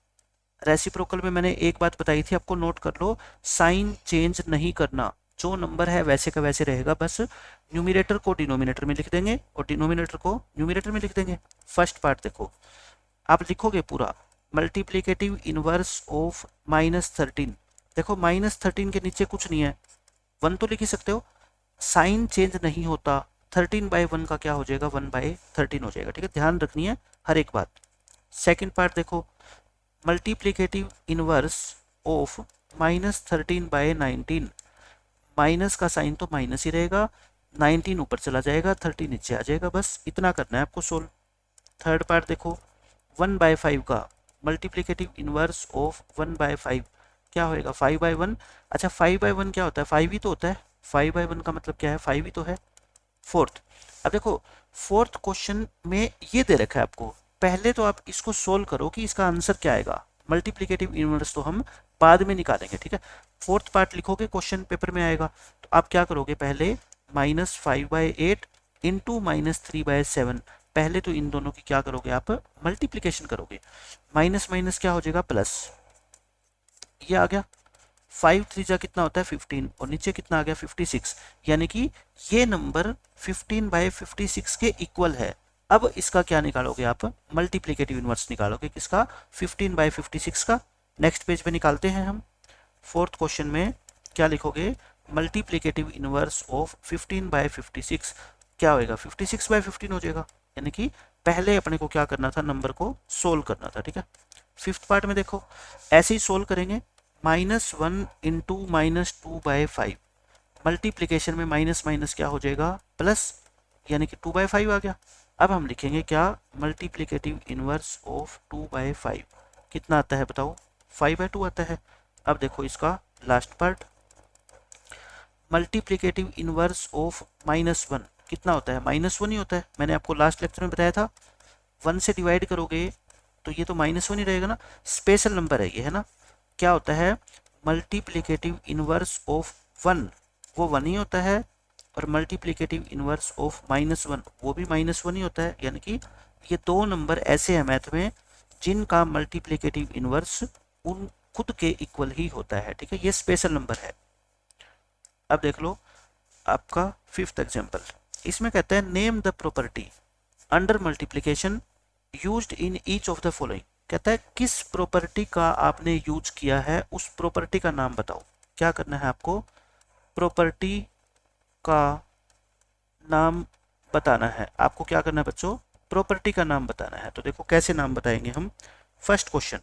रेसिप्रोकल में मैंने एक बात बताई थी आपको, नोट कर लो, साइन चेंज नहीं करना, जो नंबर है वैसे का वैसे रहेगा, बस न्यूमिनेटर को डिनोमिनेटर में लिख देंगे और डिनोमिनेटर को न्यूमिनेटर में लिख देंगे। फर्स्ट पार्ट देखो, आप लिखोगे पूरा मल्टीप्लिकेटिव इनवर्स ऑफ -13, देखो -13 के नीचे कुछ नहीं है, 1 तो लिख ही सकते हो, साइन चेंज नहीं होता, 13/1 का क्या हो जाएगा 1/13 हो जाएगा, ठीक है, ध्यान रखनी है हर एक बात। सेकंड पार्ट देखो, मल्टीप्लिकेटिव इनवर्स ऑफ -13/19, माइनस का साइन तो माइनस ही रहेगा, 19 ऊपर चला जाएगा 30 नीचे आ जाएगा, बस इतना करना है आपको सोल्व। थर्ड पार्ट देखो, 1/5 का मल्टीप्लिकेटिव इनवर्स ऑफ 1/5 क्या होएगा 5/1। अच्छा 5/1 क्या होता है, 5 ही तो होता है, 5/1 का मतलब क्या है 5 ही तो है। फोर्थ, अब देखो फोर्थ क्वेश्चन में ये दे रखा है आपको, पहले तो आप इसको सोल्व करो कि इसका आंसर क्या आएगा, मल्टीप्लिकेटिव इनवर्स तो हम बाद में निकालेंगे, ठीक है। फोर्थ पार्ट लिखोगे, क्वेश्चन पेपर में आएगा, तो आप क्या करोगे, पहले -5/8 इंटू -3/7, पहले तो इन दोनों की क्या करोगे आप, मल्टीप्लिकेशन करोगे। माइनस माइनस क्या हो जाएगा, प्लस, ये आ गया। 5 3 जा कितना होता है 15, और नीचे कितना आ गया 56, यानी कि ये नंबर 15/56 के इक्वल है। अब इसका क्या निकालोगे आप, मल्टीप्लिकेटिव इनवर्स निकालोगे, किसका, 15/56 का। नेक्स्ट पेज पे निकालते हैं हम। फोर्थ क्वेश्चन में क्या लिखोगे, मल्टीप्लिकेटिव इनवर्स ऑफ 15/56 क्या होएगा, 56/15 हो जाएगा, यानी कि पहले अपने को क्या करना था, नंबर को सोल्व करना था, ठीक है। फिफ्थ पार्ट में देखो, ऐसे ही सोल्व करेंगे, -1 इंटू -2/5, मल्टीप्लीकेशन में माइनस माइनस क्या हो जाएगा, प्लस, यानी कि 2/5 आ गया। अब हम लिखेंगे क्या, मल्टीप्लिकेटिव इनवर्स ऑफ 2/5 कितना आता है बताओ, 5/2 आता है। अब देखो इसका last part, multiplicative inverse of -1 कितना होता है, -1 ही होता है, मैंने आपको लास्ट लेक्चर में बताया था। 1 से डिवाइड करोगे तो ये तो -1 ही रहेगा ना, स्पेशल नंबर है ये, है ना। क्या होता है, मल्टीप्लिकेटिव इनवर्स ऑफ 1 वो 1 ही होता है, और मल्टीप्लिकेटिव इनवर्स ऑफ -1 वो भी -1 ही होता है, यानी कि ये दो नंबर ऐसे हैं मैथ में जिनका मल्टीप्लिकेटिव इनवर्स उन खुद के इक्वल ही होता है, ठीक है, ये स्पेशल नंबर है। अब देख लो आपका फिफ्थ एग्जाम्पल, इसमें कहता है name the property under multiplication used in each of the following, कहता है किस प्रॉपर्टी का आपने यूज किया है, उस प्रॉपर्टी का नाम बताओ। क्या करना है आपको, प्रॉपर्टी का नाम बताना है, आपको क्या करना है बच्चों, प्रॉपर्टी का नाम बताना है। तो देखो कैसे नाम बताएंगे हम। फर्स्ट क्वेश्चन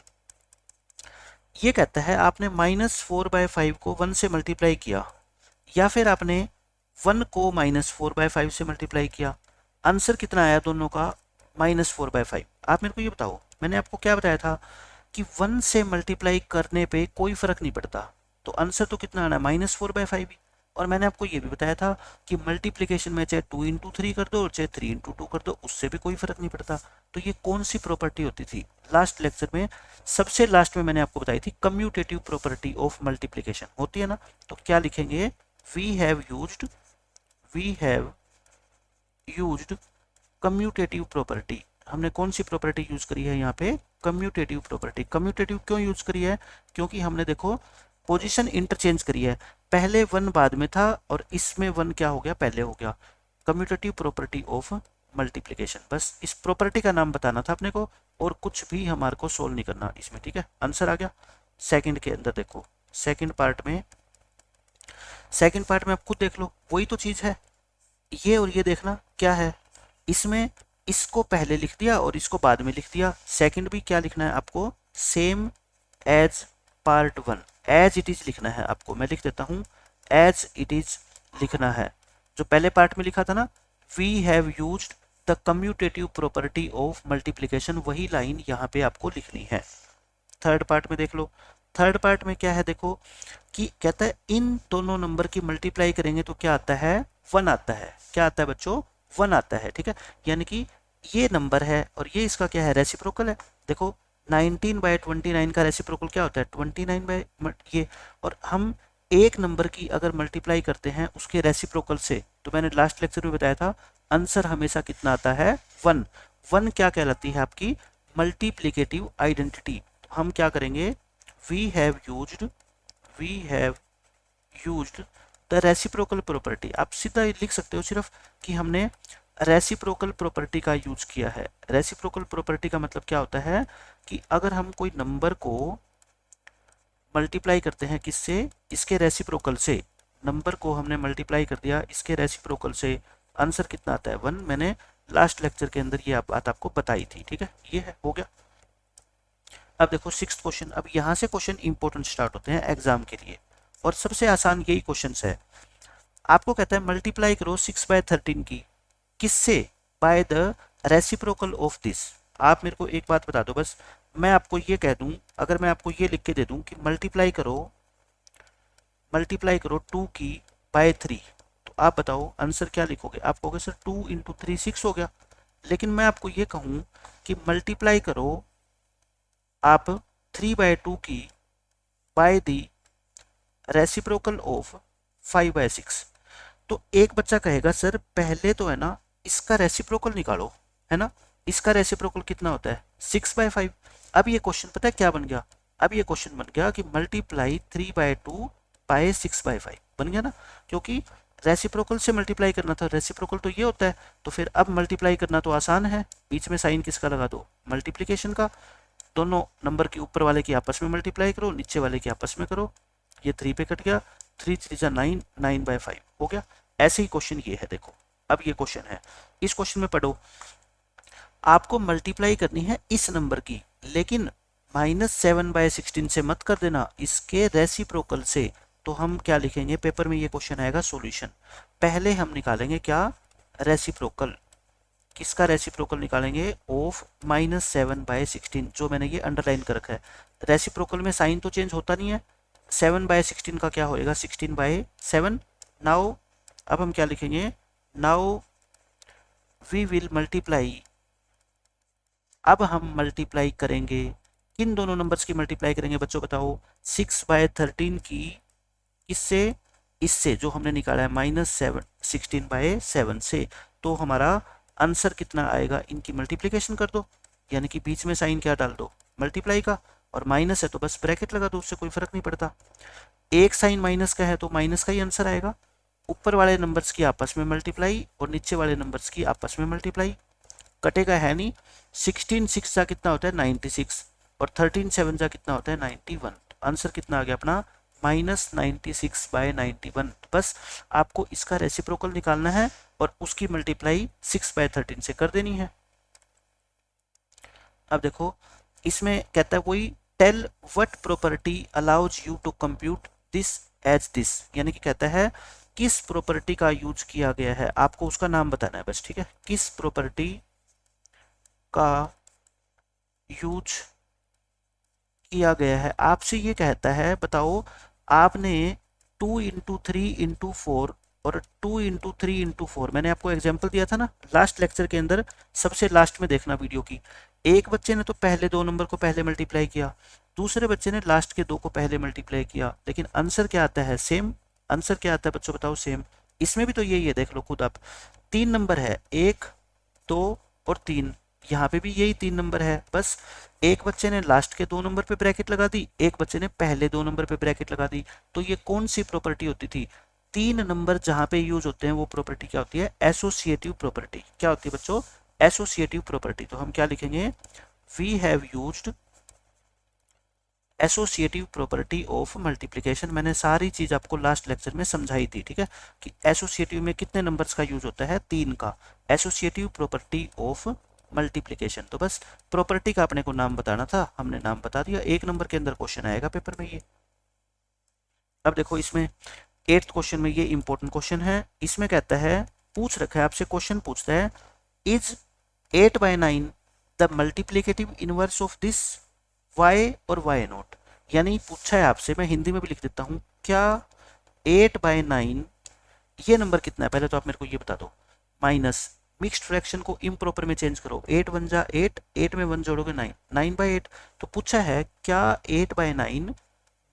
ये कहता है आपने -4/5 को 1 से मल्टीप्लाई किया, या फिर आपने 1 को -4/5 से मल्टीप्लाई किया, आंसर कितना आया दोनों का, -4/5। आप मेरे को ये बताओ, मैंने आपको क्या बताया था कि 1 से मल्टीप्लाई करने पे कोई फर्क नहीं पड़ता, तो आंसर तो कितना आना है, -4/5 ही। और मैंने आपको ये भी बताया था कि मल्टीप्लिकेशन में चाहे 2 × 3 कर दो और चाहे 3 × 2 कर दो, उससे भी कोई फर्क नहीं पड़ता। तो ये कौन सी प्रॉपर्टी होती थी, लास्ट लेक्चर में सबसे लास्ट में मैंने आपको बताई थी, कम्यूटेटिव प्रॉपर्टी ऑफ मल्टीप्लिकेशन होती है ना। तो क्या लिखेंगे, we have used commutative property. हमने कौन सी प्रॉपर्टी यूज करी है यहाँ पे, कम्यूटेटिव प्रॉपर्टी। कम्यूटेटिव क्यों यूज करी है, क्योंकि हमने देखो पोजीशन इंटरचेंज करी है, पहले 1 बाद में था और इसमें 1 क्या हो गया, पहले हो गया। कम्यूटेटिव प्रॉपर्टी ऑफ मल्टीप्लिकेशन, बस इस प्रॉपर्टी का नाम बताना था अपने को, और कुछ भी हमारे को सोल्व नहीं करना इसमें, ठीक है। आंसर आ गया। सेकंड के अंदर देखो, सेकंड पार्ट में आप खुद देख लो, वही तो चीज है, ये और ये देखना क्या है, इसमें इसको पहले लिख दिया और इसको बाद में लिख दिया। सेकंड भी क्या लिखना है आपको, same as part 1, as it is लिखना है आपको, मैं लिख देता हूँ, एज इट इज लिखना है। जो पहले पार्ट में लिखा था ना, we have used the commutative property of multiplication, वही लाइन यहाँ पे आपको लिखनी है। थर्ड पार्ट में देख लो, थर्ड पार्ट में क्या है देखो, कि कहता है इन दोनों नंबर की मल्टीप्लाई करेंगे तो क्या आता है, 1 आता है। क्या आता है बच्चों, 1 आता है, ठीक है। यानी कि ये नंबर है और ये इसका क्या है, रेसिप्रोकल है। देखो 19/29 का रेसिप्रोकल क्या होता है, 29 ये, और हम एक नंबर की अगर मल्टीप्लाई करते हैं उसके रेसिप्रोकल से, तो मैंने लास्ट लेक्चर में बताया था, आंसर हमेशा कितना आता है, 1। 1 क्या कहलाती है आपकी, मल्टीप्लिकेटिव आइडेंटिटी। हम क्या करेंगे, we have used the reciprocal property. आप सीधा लिख सकते हो सिर्फ कि हमने रेसिप्रोकल प्रॉपर्टी का यूज किया है। रेसिप्रोकल प्रॉपर्टी का मतलब क्या होता है कि अगर हम कोई नंबर को मल्टीप्लाई करते हैं किससे, इसके रेसिप्रोकल से, नंबर को हमने मल्टीप्लाई कर दिया इसके रेसिप्रोकल से, आंसर कितना आता है, 1। मैंने लास्ट लेक्चर के अंदर ये बात आपको बताई थी, ठीक है, ये है, हो गया। अब देखो सिक्स्थ क्वेश्चन, अब यहाँ से क्वेश्चन इंपॉर्टेंट स्टार्ट होते हैं एग्जाम के लिए, और सबसे आसान यही क्वेश्चन है। आपको कहता है मल्टीप्लाई करो 6/13 की, किससे, by the reciprocal of this. आप मेरे को एक बात बता दो बस, मैं आपको ये कह दूं, अगर मैं आपको ये लिख के दे दूं कि मल्टीप्लाई करो 2 की बाय 3, तो आप बताओ आंसर क्या लिखोगे। आप कहोगे सर 2 × 3 6 हो गया, लेकिन मैं आपको ये कहूँ कि मल्टीप्लाई करो आप 3/2 की बाय दी रेसिप्रोकल ऑफ 5/6। तो एक बच्चा कहेगा सर पहले तो है ना इसका रेसिप्रोकल निकालो, है ना, इसका रेसिप्रोकल कितना होता है 6/5। अब ये क्वेश्चन पता है क्या बन गया, अब ये क्वेश्चन बन गया कि मल्टीप्लाई 3/2 बाय 6/5 बन गया ना, क्योंकि रेसिप्रोकल से मल्टीप्लाई करना था, रेसिप्रोकल तो ये होता है, तो फिर अब मल्टीप्लाई करना तो आसान है, बीच में साइन किसका लगा दो, मल्टीप्लीकेशन का, दोनों नंबर के ऊपर वाले की आपस में मल्टीप्लाई करो, नीचे वाले की आपस में करो, ये 3 पे कट गया, 3×3 = 9, 9/5 हो गया। ऐसे ही क्वेश्चन ये है, देखो अब ये क्वेश्चन है, इस क्वेश्चन में पढ़ो, आपको मल्टीप्लाई करनी है इस नंबर की, लेकिन -7/16 से मत कर देना, इसके रेसिप्रोकल से। तो हम क्या लिखेंगे, पेपर में ये क्वेश्चन आएगा सॉल्यूशन, पहले हम निकालेंगे क्या, रेसिप्रोकल, किसका रेसिप्रोकल निकालेंगे, ऑफ -7/16, जो मैंने ये अंडरलाइन कर रखा है। रेसिप्रोकल में साइन तो चेंज होता नहीं है, 7/16 का क्या होएगा 16/7। नाउ अब हम क्या लिखेंगे, नाउ वी विल मल्टीप्लाई, अब हम मल्टीप्लाई करेंगे, किन दोनों नंबर्स की मल्टीप्लाई करेंगे बच्चों बताओ, 6/13 की किससे, इससे जो हमने निकाला है -16/7 से। तो हमारा आंसर कितना आएगा, इनकी मल्टीप्लिकेशन कर दो, यानी कि बीच में साइन क्या डाल दो, मल्टीप्लाई का, और माइनस है तो बस ब्रैकेट लगा दो, उससे कोई फर्क नहीं पड़ता। एक साइन माइनस का है तो माइनस का ही आंसर आएगा, ऊपर वाले नंबर्स की आपस में मल्टीप्लाई और नीचे वाले नंबर्स की आपस में मल्टीप्लाई, कटेगा है नहीं, 16 6 जा कितना होता है 96, और 13 7 जा कितना होता है 91। आंसर कितना आ गया अपना -96/91। बस आपको इसका रेसिप्रोकल निकालना है और उसकी मल्टीप्लाई 6/13 से कर देनी है। अब देखो इसमें कहता है वही, tell what property allows you to compute this as this, यानी कि कहता है किस प्रॉपर्टी का यूज किया गया है, आपको उसका नाम बताना है बस, ठीक है, किस प्रॉपर्टी का यूज किया गया है। आपसे ये कहता है बताओ आपने 2×3×4 और 2×3×4, मैंने आपको एग्जांपल दिया था ना लास्ट लेक्चर के अंदर, सबसे लास्ट में देखना वीडियो की, एक बच्चे ने तो पहले दो नंबर को पहले मल्टीप्लाई किया, दूसरे बच्चे ने लास्ट के दो को पहले मल्टीप्लाई किया, लेकिन आंसर क्या आता है सेम। आंसर क्या आता है बच्चों बताओ सेम। इसमें भी तो यही है, देख लो खुद आप, तीन नंबर है, 1 2 और 3, यहाँ पे भी यही 3 नंबर है, बस एक बच्चे ने लास्ट के दो नंबर पे ब्रैकेट लगा दी, एक बच्चे ने पहले दो नंबर पे ब्रैकेट लगा दी। तो ये कौन सी प्रॉपर्टी होती थी, तीन नंबर जहां पे यूज होते हैं वो प्रॉपर्टी क्या होती है, एसोसिएटिव प्रॉपर्टी। क्या होती है बच्चों, एसोसिएटिव प्रॉपर्टी। तो हम क्या लिखेंगे, we have used associative property of multiplication. मैंने सारी चीज आपको लास्ट लेक्चर में समझाई थी, ठीक है, कि एसोसिएटिव में कितने नंबर्स का यूज होता है, 3 का, एसोसिएटिव प्रॉपर्टी ऑफ मल्टीप्लिकेशन। तो बस प्रॉपर्टी का अपने को नाम बताना था, हमने नाम बता दिया, एक नंबर के अंदर क्वेश्चन आएगा पेपर में ये। अब देखो इसमें 8th क्वेश्चन में ये इंपॉर्टेंट क्वेश्चन है, इसमें कहता है, पूछ रखा है आपसे, क्वेश्चन पूछता है, is 8/9 the multiplicative inverse of this y और y नॉट। यानी पूछा है आपसे, मैं हिंदी में भी लिख देता हूं, क्या 8/9 ये नंबर कितना है, पहले तो आप मेरे को ये बता दो, माइनस मिक्स्ड फ्रैक्शन को इम्प्रॉपर में चेंज करो, 8 1 जा 8, 8 में 1 जोड़ोगे 9, 9/8। तो पूछा है क्या 8/9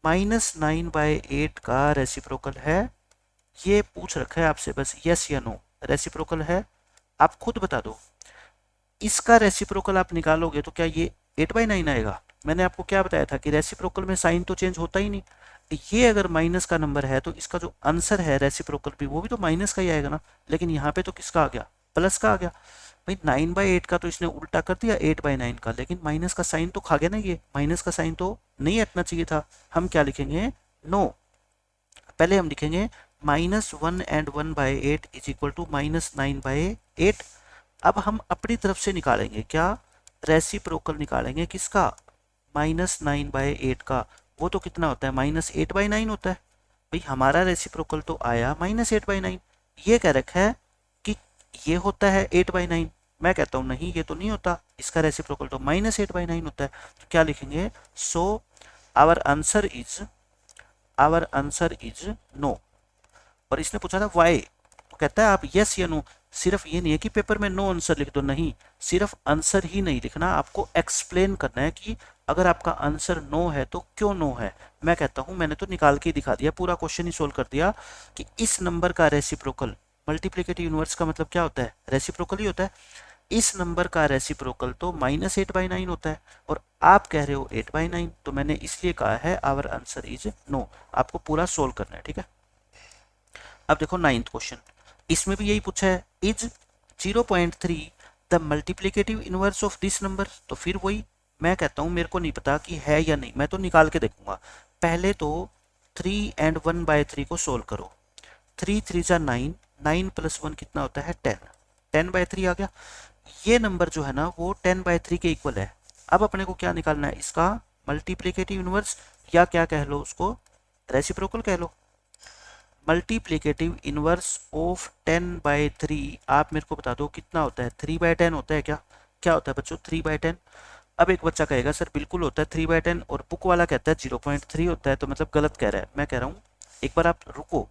-9/8 का रेसिप्रोकल है, ये पूछ रखा है आपसे, बस यस या नो, रेसिप्रोकल है, आप खुद बता दो। इसका रेसिप्रोकल आप निकालोगे तो क्या ये 8/9 आएगा। मैंने आपको क्या बताया था कि रेसिप्रोकल में साइन तो चेंज होता ही नहीं, ये अगर माइनस का नंबर है तो इसका जो आंसर है रेसिप्रोकल भी वो भी तो माइनस का ही आएगा ना, लेकिन यहाँ पे तो किसका आ गया, प्लस का आ गया। भाई 9/8 का तो इसने उल्टा कर दिया 8/9 का, लेकिन माइनस का साइन तो खा गया ना, ये माइनस का साइन तो नहीं हटना चाहिए था। हम क्या लिखेंगे, नो, पहले हम लिखेंगे -1 and 1/8 इज इक्वल टू -9/8। अब हम अपनी तरफ से निकालेंगे क्या, रेसिप्रोकल निकालेंगे किसका, -9/8 का, वो तो कितना होता है -8/9 होता है। भाई हमारा रेसिप्रोकल तो आया -8/9, ये कह रखा है कि ये होता है 8/9, मैं कहता हूँ नहीं ये तो नहीं होता, इसका रेसिप्रोकल तो -8/9 होता है। तो क्या लिखेंगे, so our answer is no. और इसने पूछा था वाई, तो कहता है आप यस या नो, सिर्फ ये नहीं है कि पेपर में नो आंसर लिख दो, नहीं, सिर्फ आंसर ही नहीं लिखना, आपको एक्सप्लेन करना है कि अगर आपका आंसर नो है तो क्यों नो है। मैं कहता हूं, मैंने तो निकाल के ही दिखा दिया, पूरा क्वेश्चन ही सोल्व कर दिया कि इस नंबर का रेसिप्रोकल, मल्टीप्लिकेटिव इनवर्स का मतलब क्या होता है, रेसिप्रोकल ही होता है। इस नंबर का रेसिप्रोकल तो -8/9 होता है और आप कह रहे हो 8/9, तो मैंने इसलिए कहा है आवर आंसर इज नो। आपको पूरा सोल्व करना है, ठीक है। अब देखो 9th क्वेश्चन, इसमें भी यही पूछा है, is 0.3 the multiplicative inverse of this number. तो फिर वही मैं कहता हूं, मेरे को नहीं पता कि है या नहीं, मैं तो निकाल के देखूंगा। पहले तो 3 and 1/3 को सोल्व करो। 3 3 जा 9, 9 + 1 कितना होता है 10, 10/3 आ गया। ये नंबर जो है ना वो 10/3 के इक्वल है। अब अपने को क्या निकालना है, इसका मल्टीप्लिकेटिव इनवर्स, या क्या कह लो उसको, रेसिप्रोकल कह लो। मल्टीप्लिकेटिव इनवर्स ऑफ 10/3 आप मेरे को बता दो कितना होता है, 3/10 होता है क्या, क्या होता है बच्चों 3/10। अब एक बच्चा कहेगा सर बिल्कुल होता है 3/10, और बुक वाला कहता है 0.3 होता है, तो मतलब गलत कह रहा है। मैं कह रहा हूँ एक बार आप रुको,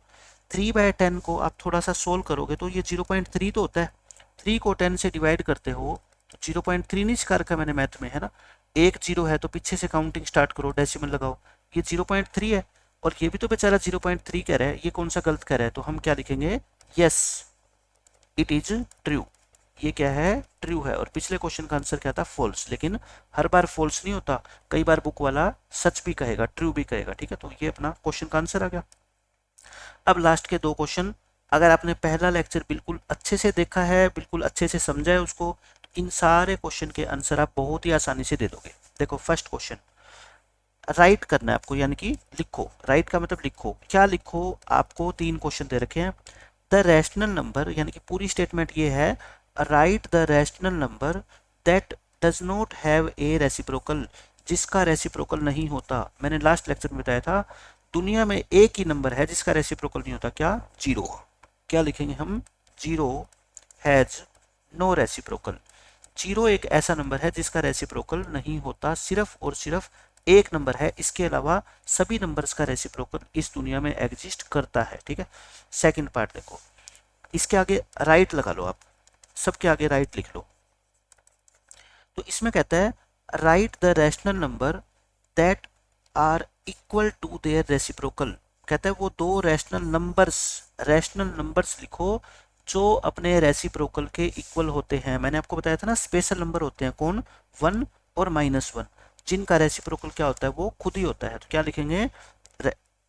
3/10 को आप थोड़ा सा सोल्व करोगे तो ये 0.3 तो होता है, 3 को 10 से डिवाइड करते हो तो 0.3 नहीं सिखा रखा मैंने मैथ में, है ना। एक जीरो है तो पीछे से काउंटिंग स्टार्ट करो, डेसिमल लगाओ, ये 0.3 है। और ये भी तो बेचारा 0.3 कह रहा है, ये कौन सा गलत कह रहा है, तो हम क्या लिखेंगे, यस इट इज ट्रू, ये क्या है, ट्रू है। और पिछले क्वेश्चन का आंसर क्या था, फॉल्स, लेकिन हर बार फॉल्स नहीं होता, कई बार बुक वाला सच भी कहेगा, ट्रू भी कहेगा, ठीक है। तो ये अपना क्वेश्चन का आंसर आ गया। अब लास्ट के दो क्वेश्चन, अगर आपने पहला लेक्चर बिल्कुल अच्छे से देखा है, बिल्कुल अच्छे से समझा है उसको, तो इन सारे क्वेश्चन के आंसर आप बहुत ही आसानी से दे दोगे। देखो फर्स्ट क्वेश्चन, राइट करना है आपको, यानी कि लिखो, राइट का मतलब लिखो, क्या लिखो, आपको 3 क्वेश्चन दे रखे हैं। द रैशनल नंबर, यानी कि पूरी स्टेटमेंट ये है, write the rational number that does not have a reciprocal, जिसका रेसिप्रोकल नहीं होता। मैंने लास्ट लेक्चर में बताया था दुनिया में एक ही नंबर है जिसका रेसिप्रोकल नहीं होता, क्या, 0। क्या लिखेंगे हम, 0 हैज नो रेसिप्रोकल। 0 एक ऐसा नंबर है जिसका रेसिप्रोकल नहीं होता, सिर्फ और सिर्फ एक नंबर है, इसके अलावा सभी नंबर्स का रेसिप्रोकल इस दुनिया में एग्जिस्ट करता है, ठीक है। सेकंड पार्ट देखो, इसके आगे राइट लगा लो, आप सबके आगे राइट लिख लो। तो इसमें कहता है write the rational number that are equal to their reciprocal, कहता है वो दो रैशनल नंबर्स लिखो जो अपने रेसिप्रोकल के इक्वल होते हैं। मैंने आपको बताया था ना स्पेशल नंबर होते हैं कौन, 1 और -1, जिनका रेसिप्रोकल क्या होता है, वो खुद ही होता है। तो क्या लिखेंगे,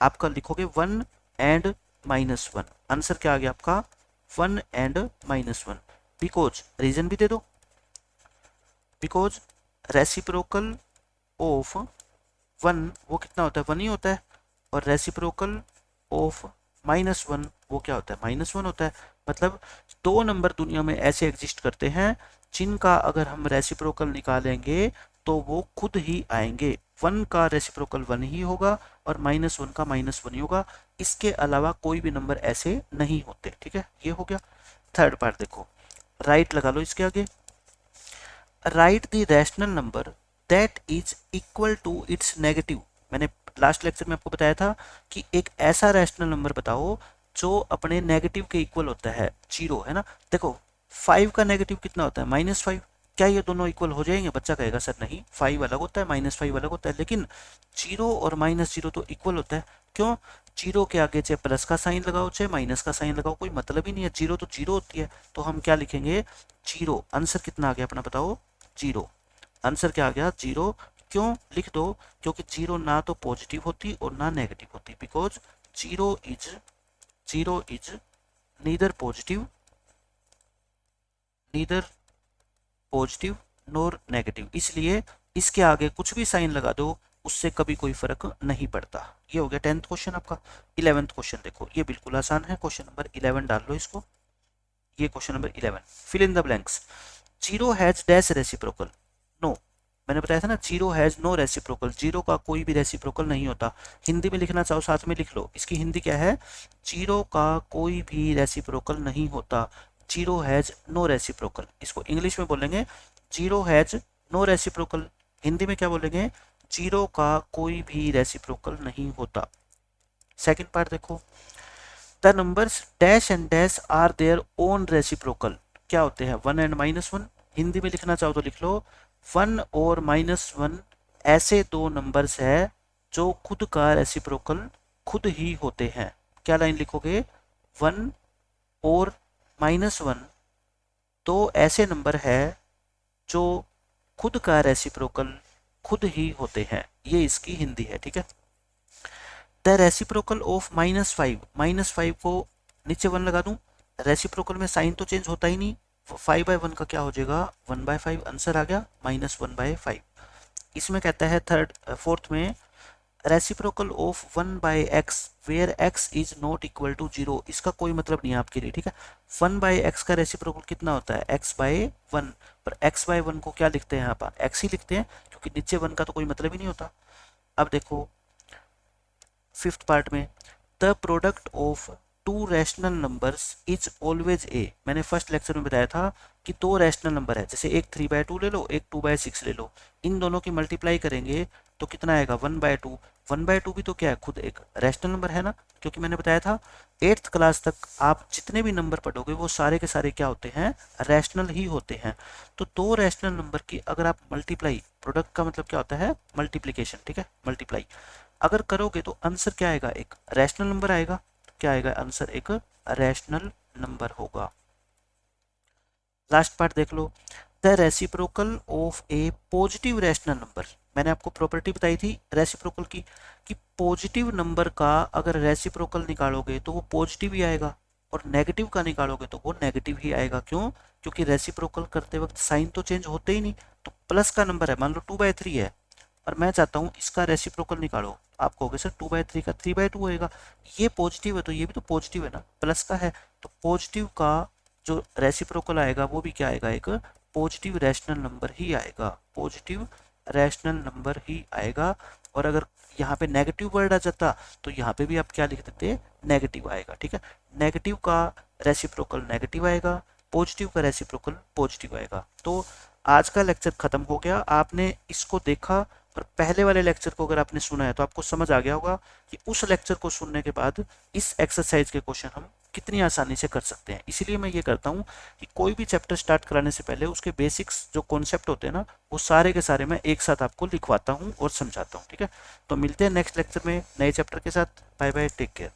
आपका लिखोगे 1 and -1, आंसर क्या आ गया आपका 1 and -1। बिकॉज, रीजन भी दे दो, बिकॉज रेसिप्रोकल ऑफ 1 वो कितना होता है, 1 ही होता है, और रेसिप्रोकल ऑफ -1 वो क्या होता है, -1 होता है। मतलब दो नंबर दुनिया में ऐसे एग्जिस्ट करते हैं जिनका अगर हम रेसिप्रोकल निकालेंगे तो वो खुद ही आएंगे। 1 का रेसिप्रोकल 1 ही होगा और -1 का -1 ही होगा, इसके अलावा कोई भी नंबर ऐसे नहीं होते, ठीक है। ये हो गया। थर्ड पार्ट देखो, राइट लगा लो इसके आगे, write the rational number that is equal to its negative. मैंने लास्ट लेक्चर में आपको बताया था कि एक ऐसा रैशनल नंबर बताओ जो अपने नेगेटिव के इक्वल होता है, 0 है ना। देखो 5 का नेगेटिव कितना होता है, -5, क्या ये दोनों इक्वल हो जाएंगे, बच्चा कहेगा सर नहीं, 5 अलग होता है -5 अलग होता है, लेकिन 0 और -0 तो इक्वल होता है। क्यों, 0 के आगे चाहे प्लस का साइन लगाओ चाहे माइनस का साइन लगाओ, कोई मतलब ही नहीं है, 0 तो 0 होती है। तो हम क्या लिखेंगे, 0, आंसर कितना आ गया अपना बताओ, 0, आंसर क्या आ गया 0। क्यों लिख दो, क्योंकि 0 ना तो पॉजिटिव होती और ना नेगेटिव होती, because 0 is neither positive nor negative, इसलिए इसके आगे कुछ भी साइन लगा दो उससे कभी कोई फर्क नहीं पड़ता। ये हो गया 10th क्वेश्चन आपका। 11th क्वेश्चन देखो, ये बिल्कुल आसान है, क्वेश्चन नंबर 11 डाल लो इसको। ये question number 11, fill in the blanks. 0 has dash reciprocal, no, मैंने बताया था ना 0 हैज नो रेसिप्रोकल, 0 का कोई भी रेसिप्रोकल नहीं होता। हिंदी में लिखना चाहो साथ में लिख लो, इसकी हिंदी क्या है, 0 का कोई भी रेसिप्रोकल नहीं होता, 0 हैज नो रेसिप्रोकल। इसको इंग्लिश में बोलेंगे 0 हैज नो रेसिप्रोकल, हिंदी में क्या बोलेंगे, 0 का कोई भी रेसिप्रोकल नहीं होता। सेकंड पार्ट देखो, the numbers dash and dash are their own reciprocal, क्या होते हैं? One and minus one. Hindi में लिखना चाहो तो लिख लो, वन और माइनस वन ऐसे दो नंबर्स है जो खुद का रेसिप्रोकल खुद ही होते हैं। क्या लाइन लिखोगे? वन और माइनस वन तो ऐसे नंबर है जो खुद का रेसिप्रोकल खुद ही होते हैं, ये इसकी हिंदी है। ठीक है। The reciprocal of minus five, minus five को नीचे वन लगा दूं, रेसिप्रोकल में साइन तो चेंज होता ही नहीं, फाइव बाय वन का क्या हो जाएगा? One by five. आंसर आ गया माइनस वन बाय फाइव। इसमें कहता है थर्ड फोर्थ में, reciprocal of one by x where x is not equal to zero, इसका कोई मतलब नहीं है आपके लिए। ठीक है। वन बाय एक्स का रेसिप्रोकल कितना होता है? X by one. पर एक्स बाय वन को क्या लिखते हैं यहाँ पर? एक्स ही लिखते हैं, क्योंकि नीचे वन का तो कोई मतलब ही नहीं होता। अब देखो फिफ्थ पार्ट में, the product of two rational numbers is always a. मैंने फर्स्ट लेक्चर में बताया था कि दो रैशनल नंबर है, जैसे एक 3/2 ले लो, एक 2/6 ले लो, इन दोनों की मल्टीप्लाई करेंगे तो कितना आएगा? 1/2। 1/2 भी तो क्या है? खुद एक रैशनल नंबर है ना, क्योंकि मैंने बताया था 8th क्लास तक आप जितने भी नंबर पढ़ोगे वो सारे के सारे क्या होते हैं? रैशनल ही होते हैं। तो दो रैशनल नंबर की अगर आप मल्टीप्लाई, प्रोडक्ट का मतलब क्या होता है? मल्टीप्लीकेशन। ठीक है, मल्टीप्लाई अगर करोगे तो आंसर क्या आएगा? एक रैशनल नंबर आएगा। क्या आएगा आंसर? एक रैशनल नंबर होगा। लास्ट पार्ट देख लो, the reciprocal of a positive rational number. मैंने आपको प्रॉपर्टी बताई थी रेसिप्रोकल की कि पॉजिटिव नंबर का अगर रेसिप्रोकल निकालोगे तो वो पॉजिटिव ही आएगा, और नेगेटिव का निकालोगे तो वो नेगेटिव ही आएगा। क्यों? क्योंकि रेसिप्रोकल करते वक्त साइन तो चेंज होते ही नहीं। तो प्लस का नंबर है, मान लो 2/3 है, और मैं चाहता हूँ इसका रेसिप्रोकल निकालो, आप कहोगे सर 2/3 का 3/2 होएगा, ये पॉजिटिव है तो ये भी तो पॉजिटिव है ना, प्लस का है, तो पॉजिटिव का जो रेसिप्रोकल आएगा वो भी क्या आएगा? एक पॉजिटिव रैशनल नंबर ही आएगा, पॉजिटिव रैशनल नंबर ही आएगा। और अगर यहाँ पे नेगेटिव वर्ड आ जाता तो यहाँ पे भी आप क्या लिख देते? नेगेटिव आएगा। ठीक है, नेगेटिव का रेसिप्रोकल नेगेटिव आएगा, पॉजिटिव का रेसिप्रोकल पॉजिटिव आएगा। तो आज का लेक्चर खत्म हो गया, आपने इसको देखा, और पहले वाले लेक्चर को अगर आपने सुना है तो आपको समझ आ गया होगा कि उस लेक्चर को सुनने के बाद इस एक्सरसाइज के क्वेश्चन हम कितनी आसानी से कर सकते हैं। इसीलिए मैं ये करता हूँ कि कोई भी चैप्टर स्टार्ट कराने से पहले उसके बेसिक्स जो कॉन्सेप्ट होते हैं ना, वो सारे के सारे मैं एक साथ आपको लिखवाता हूँ और समझाता हूँ। ठीक है, तो मिलते हैं नेक्स्ट लेक्चर में नए चैप्टर के साथ। Bye bye, take care.